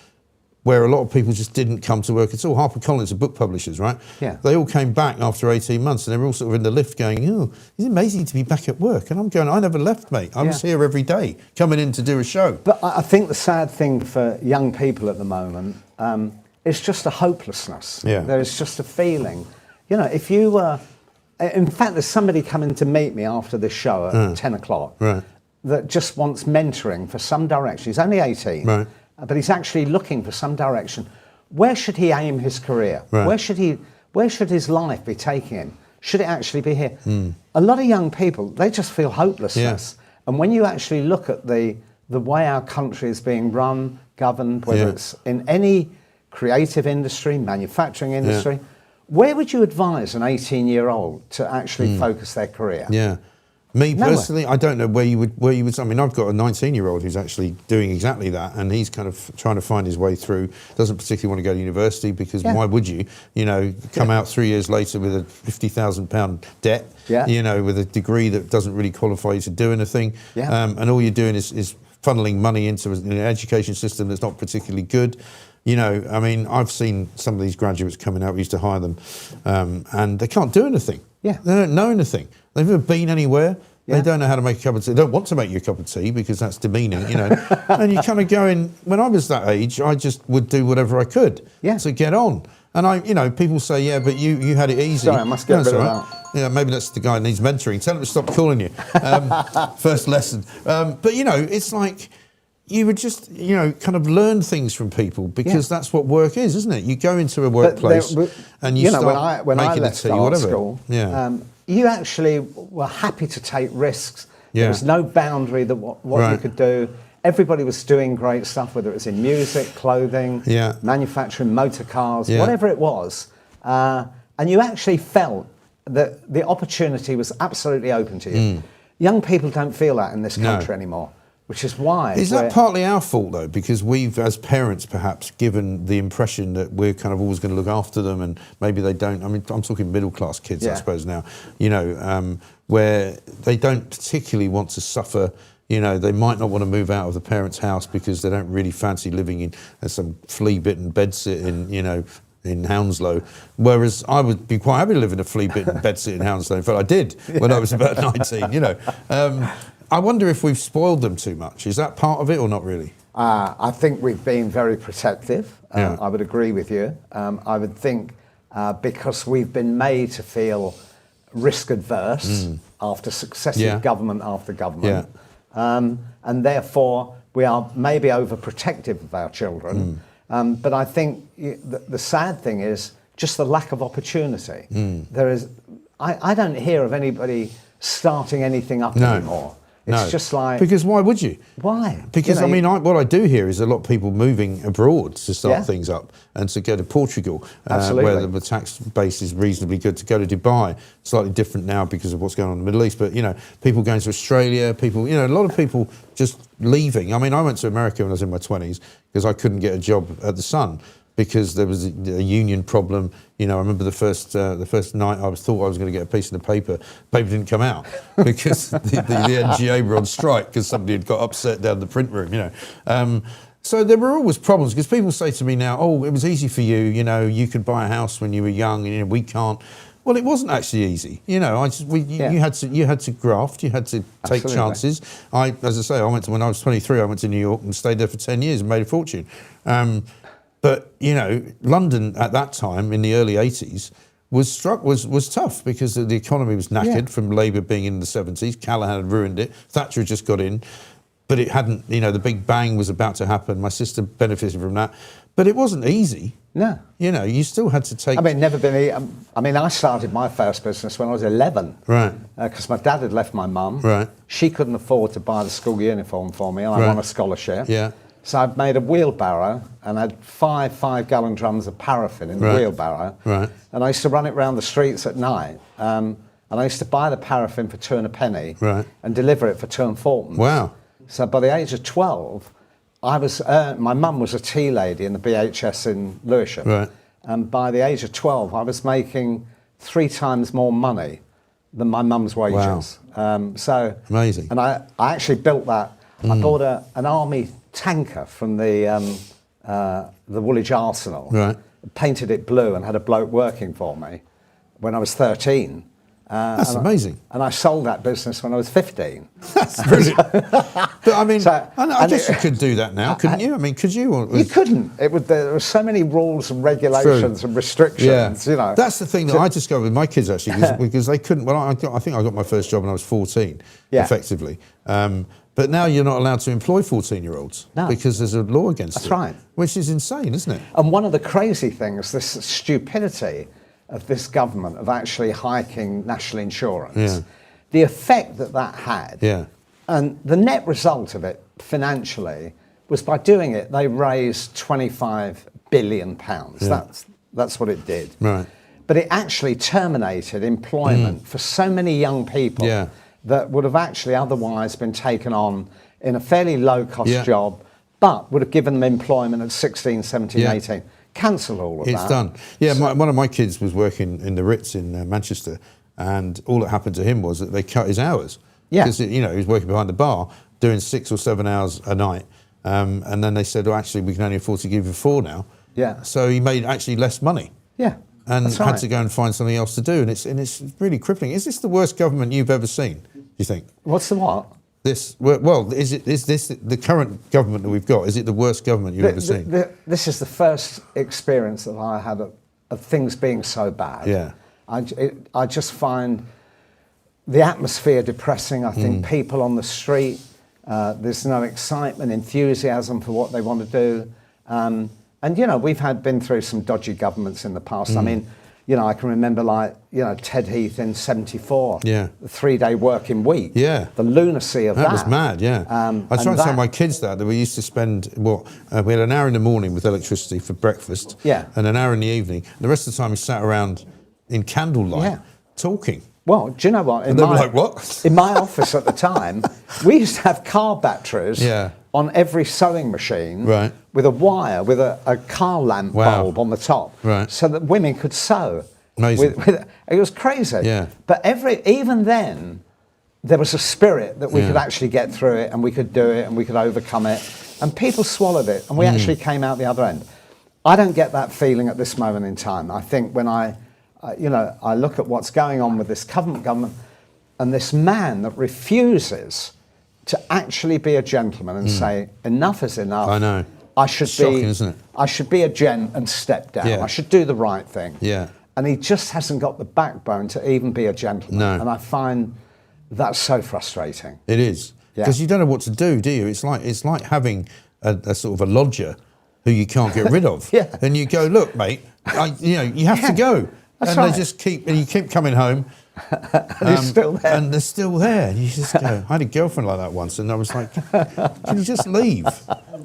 where a lot of people just didn't come to work at all. HarperCollins are book publishers, right? Yeah. They all came back after 18 months and they were all sort of in the lift going, oh, it's amazing to be back at work. And I'm going, I never left, mate. I was here every day, coming in to do a show. But I think the sad thing for young people at the moment is just a hopelessness. Yeah. There's just a feeling. You know, if you were... in fact, there's somebody coming to meet me after this show at 10 o'clock that just wants mentoring for some direction. He's only 18. Right. But he's actually looking for some direction. Where should he aim his career? Right. Where should his life be taking him? Should it actually be here? A lot of young people, they just feel hopelessness. And when you actually look at the way our country is being run, governed, whether it's in any creative industry, manufacturing industry, where would you advise an 18-year-old to actually focus their career? Yeah. Me Nowhere. personally, I don't know where you would. I mean, I've got a 19-year-old who's actually doing exactly that, and he's kind of trying to find his way through. Doesn't particularly want to go to university because why would you? You know, come out 3 years later with a £50,000 debt. Yeah. You know, with a degree that doesn't really qualify you to do anything. Yeah. And all you're doing is funneling money into an education system that's not particularly good. You know, I mean, I've seen some of these graduates coming out. We used to hire them, and they can't do anything. Yeah. They don't know anything. They've never been anywhere. Yeah. They don't know how to make a cup of tea. They don't want to make you a cup of tea because that's demeaning, you know. And you kind of going, when I was that age, I just would do whatever I could to get on. And you know, people say, yeah, but you had it easy. Sorry, I must get rid of that. Yeah, maybe that's the guy who needs mentoring. Tell him to stop calling you. First lesson. But, you know, it's like you would just, you know, kind of learn things from people because that's what work is, isn't it? You go into a workplace and you start when I making left a tea, art whatever. school, you actually were happy to take risks. Yeah. There was no boundary that what you could do. Everybody was doing great stuff, whether it was in music, clothing, manufacturing, motor cars, whatever it was. And you actually felt that the opportunity was absolutely open to you. Young people don't feel that in this country anymore. Which is why. Is that partly our fault, though? Because we've, as parents, perhaps given the impression that we're kind of always going to look after them, and maybe they don't. I mean, I'm talking middle-class kids, I suppose, now, you know, where they don't particularly want to suffer. You know, they might not want to move out of the parents' house because they don't really fancy living in some flea-bitten bedsit in Hounslow, whereas I would be quite happy to live in a flea-bitten bedsit in Hounslow. In fact, I did when I was about 19, you know. I wonder if we've spoiled them too much. Is that part of it or not really? I think we've been very protective. I would agree with you. I would think because we've been made to feel risk adverse after successive government after government, and therefore we are maybe overprotective of our children. But I think the sad thing is just the lack of opportunity. There is, I don't hear of anybody starting anything up anymore. It's just like... Because why would you? Why? Because, I mean, what I do hear is a lot of people moving abroad to start things up and to go to Portugal, where the tax base is reasonably good, to go to Dubai. Slightly different now because of what's going on in the Middle East. But, you know, people going to Australia, people, you know, a lot of people just leaving. I mean, I went to America when I was in my 20s because I couldn't get a job at the Sun, because there was a union problem. You know, I remember the first night I thought I was going to get a piece of the paper. The paper didn't come out because the NGA were on strike because somebody had got upset down the print room, you know. So there were always problems, because people say to me now, oh, it was easy for you, you know, you could buy a house when you were young, and you know, we can't. Well, it wasn't actually easy. You know, you had to graft, you had to take chances. As I say, when I was 23, I went to New York and stayed there for 10 years and made a fortune. But, you know, London at that time, in the early 80s, was tough because the economy was knackered from Labour being in the 70s. Callaghan had ruined it. Thatcher had just got in. But it hadn't, you know, the big bang was about to happen. My sister benefited from that. But it wasn't easy. No. You know, you still had to take... I mean, never been... I mean, I started my first business when I was 11. Right. Because my dad had left my mum. Right. She couldn't afford to buy the school uniform for me, and I won a scholarship. Yeah. So I'd made a wheelbarrow and had five gallon drums of paraffin in the wheelbarrow. Right. And I used to run it around the streets at night. And I used to buy the paraffin for 2 and a penny and deliver it for 2 and 4pence. Wow. So by the age of 12, I was my mum was a tea lady in the BHS in Lewisham. Right. And by the age of 12, I was making 3 times more money than my mum's wages. Wow. So amazing. And I actually built that. I bought an army tanker from the Woolwich Arsenal, painted it blue, and had a bloke working for me when I was 13. That's amazing. And I sold that business when I was 15. That's brilliant. But I mean, I guess you could do that now, couldn't you? I mean, could you? You couldn't. There were so many rules and regulations and restrictions, you know. That's the thing that I discovered with my kids, actually, because they couldn't... Well, I think I got my first job when I was 14, effectively. But now you're not allowed to employ 14-year-olds because there's a law against it. That's right. Which is insane, isn't it? And one of the crazy things, this stupidity of this government of actually hiking national insurance, the effect that had, and the net result of it financially was, by doing it, they raised £25 billion. That's what it did. Right. But it actually terminated employment for so many young people that would have actually otherwise been taken on in a fairly low-cost job, but would have given them employment at 16, 17, 18. Cancel all of that. It's done. Yeah, one of my kids was working in the Ritz in Manchester, and all that happened to him was that they cut his hours. Yeah. Because, you know, he was working behind the bar, doing 6 or 7 hours a night, and then they said, well, actually, we can only afford to give you 4 now. Yeah. So he made actually less money. Yeah. And had to go and find something else to do, and it's really crippling. Is this the worst government you've ever seen, do you think? What's the what? Is this the current government that we've got? Is it the worst government you've ever seen? This is the first experience that I had of things being so bad. Yeah. I just find the atmosphere depressing. I think people on the street, there's no excitement, enthusiasm for what they want to do. And, you know, we've been through some dodgy governments in the past. I mean, you know, I can remember, like, you know, Ted Heath in 74, the 3-day working week. Yeah. The lunacy of that. That was mad, yeah. I try and tell my kids that we used to spend, we had an hour in the morning with electricity for breakfast, and an hour in the evening. The rest of the time we sat around in candlelight talking. Well, do you know what? And they were like, what? In my office at the time, we used to have car batteries on every sewing machine with a wire, with a car lamp bulb on the top, so that women could sew. Amazing. It was crazy. Yeah. But even then, there was a spirit that we could actually get through it, and we could do it, and we could overcome it. And people swallowed it, and we actually came out the other end. I don't get that feeling at this moment in time. I think when I look at what's going on with this government and this man that refuses to actually be a gentleman and say, enough is enough. I know. I should Shocking, isn't it? I should be a gent and step down. Yeah. I should do the right thing. Yeah. And he just hasn't got the backbone to even be a gentleman. No. And I find that's so frustrating. It is. Because you don't know what to do you? It's like having a sort of a lodger who you can't get rid of. And you go, look, mate, you have to go. That's and right. they just keep coming home. And he's still there. And they're still there. And you just go, I had a girlfriend like that once, and I was like, can you just leave?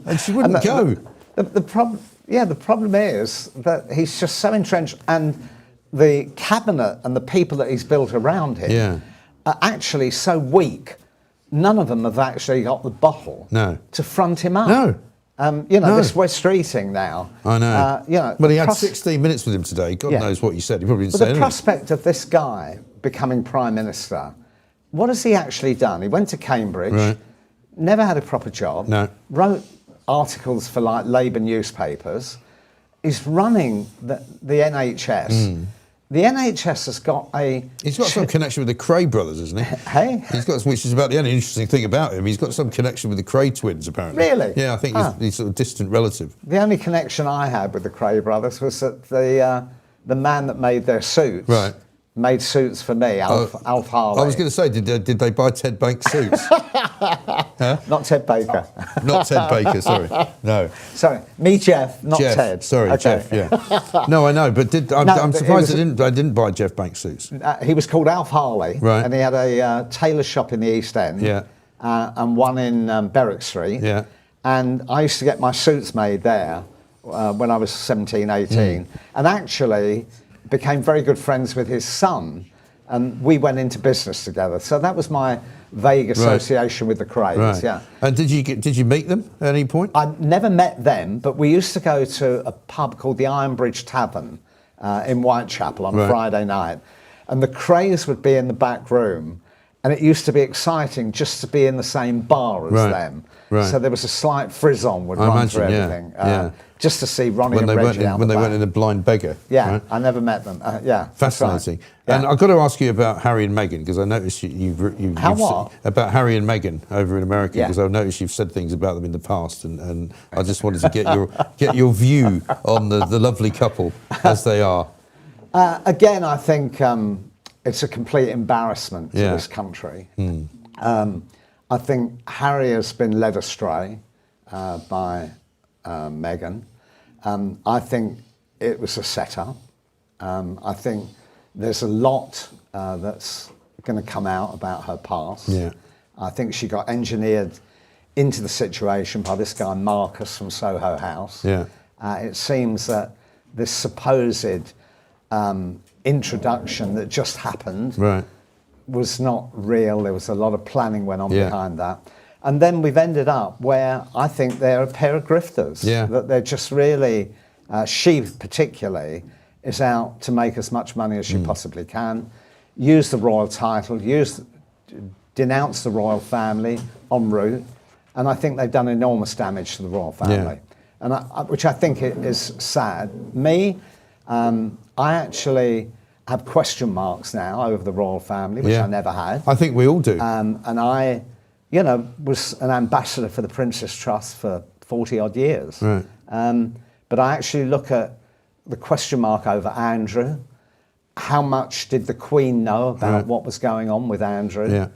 And she wouldn't go. The problem is that he's just so entrenched, and the cabinet and the people that he's built around him are actually so weak. None of them have actually got the bottle to front him up. No. This Streeting now. I know. Well, he had 16 minutes with him today. God Yeah. knows what he said. He probably didn't But say the anything. prospect of this guy becoming Prime Minister, what has he actually done? He went to Cambridge, never had a proper job, wrote articles for like Labour newspapers. He's running the NHS. The NHS has got He's got some connection with the Cray brothers, isn't he? Hey? He's got, which is about the only interesting thing about him. He's got some connection with the Cray twins, apparently. Really? Yeah, I think he's sort of distant relative. The only connection I had with the Cray brothers was that the man that made their suits made suits for me, Alf Harley. I was going to say, did they buy Ted Banks suits? Huh? Not Ted Baker. Not Ted Baker, sorry. No. Sorry, me Jeff, not Jeff, Ted. Sorry, Okay. Jeff, yeah. No, I know, but I'm surprised I didn't buy Jeff Banks suits. He was called Alf Harley, and he had a tailor shop in the East End, and one in Berwick Street. Yeah. And I used to get my suits made there when I was 17, 18, and actually became very good friends with his son, and we went into business together. So that was my vague association with the Crays. Yeah. And did you meet them at any point? I never met them, but we used to go to a pub called the Ironbridge Tavern in Whitechapel on Friday night, and the Crays would be in the back room, and it used to be exciting just to be in the same bar as them. So there was a slight frizz-on would run through everything. Just to see Ronnie and Reggie out when the they back. went in a blind beggar. Yeah, right? I never met them. Fascinating. Yeah. And I've got to ask you about Harry and Meghan, because I noticed you've what? about Harry and Meghan over in America, Yeah. because I've noticed you've said things about them in the past, and I just wanted to get your view on the lovely couple as they are. Again, I think it's a complete embarrassment to this country. I think Harry has been led astray by Meghan. I think it was a setup. I think there's a lot that's going to come out about her past. Yeah. I think she got engineered into the situation by this guy Marcus from Soho House. Yeah. It seems that this supposed introduction that just happened was not real. There was a lot of planning went on behind that. And then we've ended up where I think they're a pair of grifters. That they're just really, she particularly, is out to make as much money as she possibly can, use the royal title, denounce the royal family en route. And I think they've done enormous damage to the royal family, and which I think is sad. Me, I actually have question marks now over the royal family, which I never had. I think we all do. And I, was an ambassador for the Prince's Trust for 40 odd years. But I actually look at the question mark over Andrew. How much did the Queen know about what was going on with Andrew?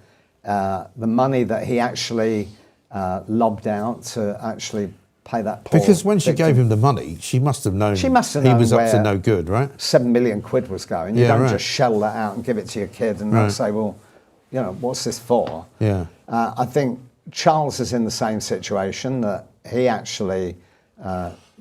The money that he actually lobbed out to actually pay that poor Because when she victim. gave him the money, she must have known, She must have he known was up to where no good, right? 7 million quid was going. You Yeah, don't right. just shell that out and give it to your kid and not say, well, what's this for? Yeah. I think Charles is in the same situation, that he actually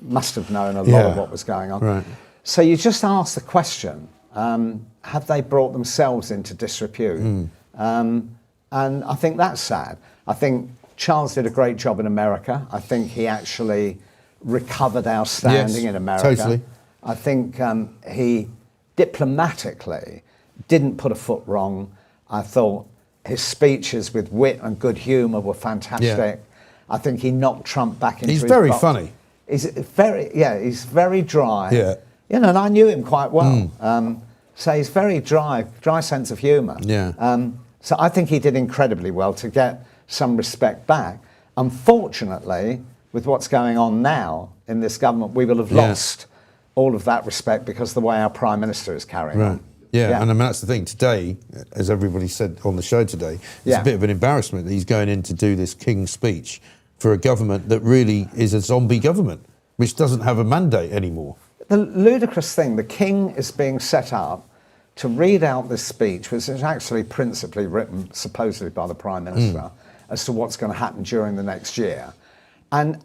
must have known a lot of what was going on. Right. So you just ask the question, have they brought themselves into disrepute? And I think that's sad. I think Charles did a great job in America. I think he actually recovered our standing in America. Totally. I think he diplomatically didn't put a foot wrong. I thought his speeches with wit and good humour were fantastic. Yeah. I think he knocked Trump back into He's his very box. funny. He's very dry. Yeah. You know, and I knew him quite well. So he's very dry sense of humour. Yeah. So I think he did incredibly well to get some respect back. Unfortunately, with what's going on now in this government, we will have lost all of that respect because of the way our Prime Minister is carrying on. Yeah, and I mean, that's the thing. Today, as everybody said on the show today, it's a bit of an embarrassment that he's going in to do this King's speech for a government that really is a zombie government, which doesn't have a mandate anymore. The ludicrous thing, the King is being set up to read out this speech, which is actually principally written supposedly by the Prime Minister, as to what's going to happen during the next year. And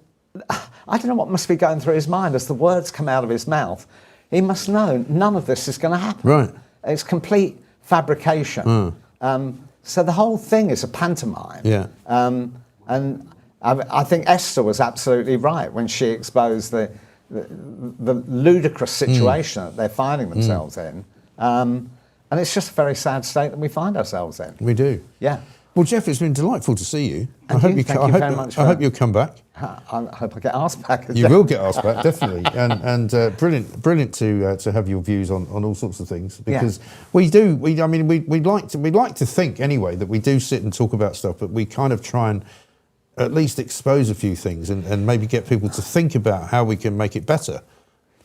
I don't know what must be going through his mind as the words come out of his mouth. He must know none of this is going to happen. Right. It's complete fabrication. So the whole thing is a pantomime. Yeah. And I think Esther was absolutely right when she exposed the ludicrous situation that they're finding themselves in. And it's just a very sad state that we find ourselves in. We do. Yeah. Well, Jeff, it's been delightful to see you. And I hope you, thank you very much. I hope you'll come back. I hope I get asked back. You will get asked back, definitely. And brilliant to have your views on all sorts of things, because we'd like to think anyway that we do sit and talk about stuff, but we kind of try and at least expose a few things and maybe get people to think about how we can make it better.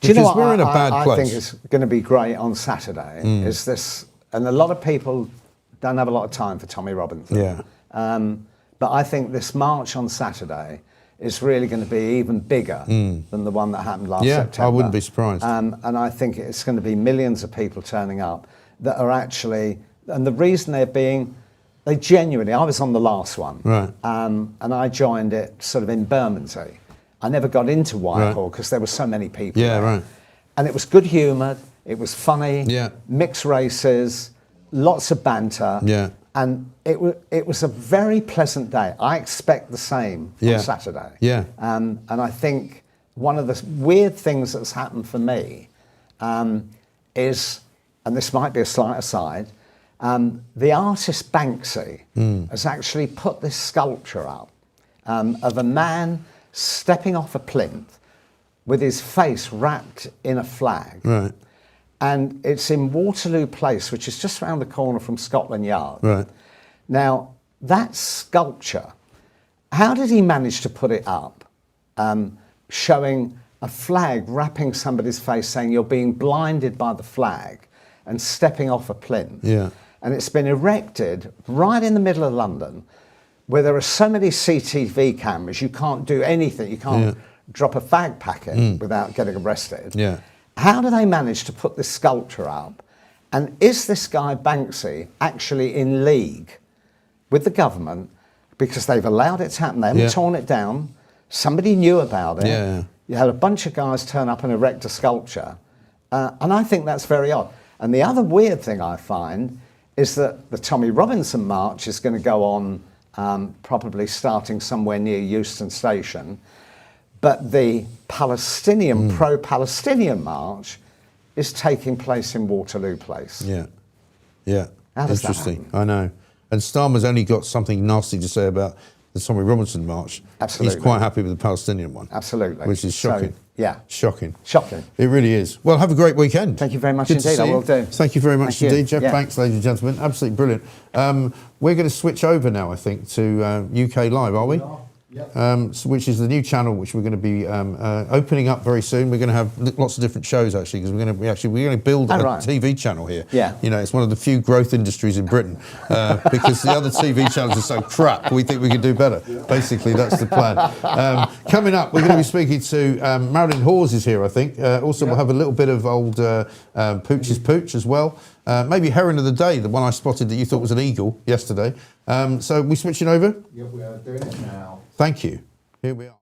Do you know what we're in a bad place. I think is going to be great on Saturday is this, and a lot of people don't have a lot of time for Tommy Robinson. Yeah. But I think this march on Saturday is really going to be even bigger than the one that happened last September. I wouldn't be surprised. And I think it's going to be millions of people turning up that are actually, and the reason they genuinely, I was on the last one. Right. And I joined it sort of in Bermondsey. I never got into Whitehall because there were so many people there. Right. And it was good humoured, it was funny, Yeah. mixed races, lots of banter. Yeah. And it was a very pleasant day. I expect the same on Saturday. Yeah. And I think one of the weird things that's happened for me is, and this might be a slight aside, the artist Banksy has actually put this sculpture up of a man stepping off a plinth with his face wrapped in a flag. Right. And it's in Waterloo Place, which is just around the corner from Scotland Yard. Right. Now, that sculpture, how did he manage to put it up, showing a flag wrapping somebody's face, saying you're being blinded by the flag and stepping off a plinth? Yeah. And it's been erected right in the middle of London, where there are so many CCTV cameras, you can't do anything. You can't drop a fag packet without getting arrested. Yeah. How do they manage to put this sculpture up? And is this guy Banksy actually in league with the government because they've allowed it to happen? They haven't torn it down. Somebody knew about it. Yeah. You had a bunch of guys turn up and erect a sculpture. And I think that's very odd. And the other weird thing I find is that the Tommy Robinson March is going to go on probably starting somewhere near Euston Station. But the Palestinian, pro-Palestinian march is taking place in Waterloo Place. Yeah. Yeah. How does that Interesting. happen? I know. And Starmer's only got something nasty to say about the Tommy Robinson march. Absolutely. He's quite happy with the Palestinian one. Absolutely. Which is shocking. So, yeah. Shocking. Shocking. It really is. Well, have a great weekend. Thank you very much Good to indeed. see I you. will do. Thank you very much Thank you. indeed. Jeff Yeah. Banks, ladies and gentlemen. Absolutely brilliant. We're going to switch over now, I think, to UK Live, are we? Which is the new channel which we're going to be opening up very soon. We're going to have lots of different shows actually, because we're going to build a TV channel here. Yeah. You know, it's one of the few growth industries in Britain because the other TV channels are so crap. We think we can do better. Basically, that's the plan. Coming up, we're going to be speaking to Marilyn Hawes is here, I think. Also, we'll have a little bit of old Pooch's Pooch as well. Maybe Heron of the Day, the one I spotted that you thought was an eagle yesterday. So we switching over? Yeah, we are doing it now. Thank you. Here we are.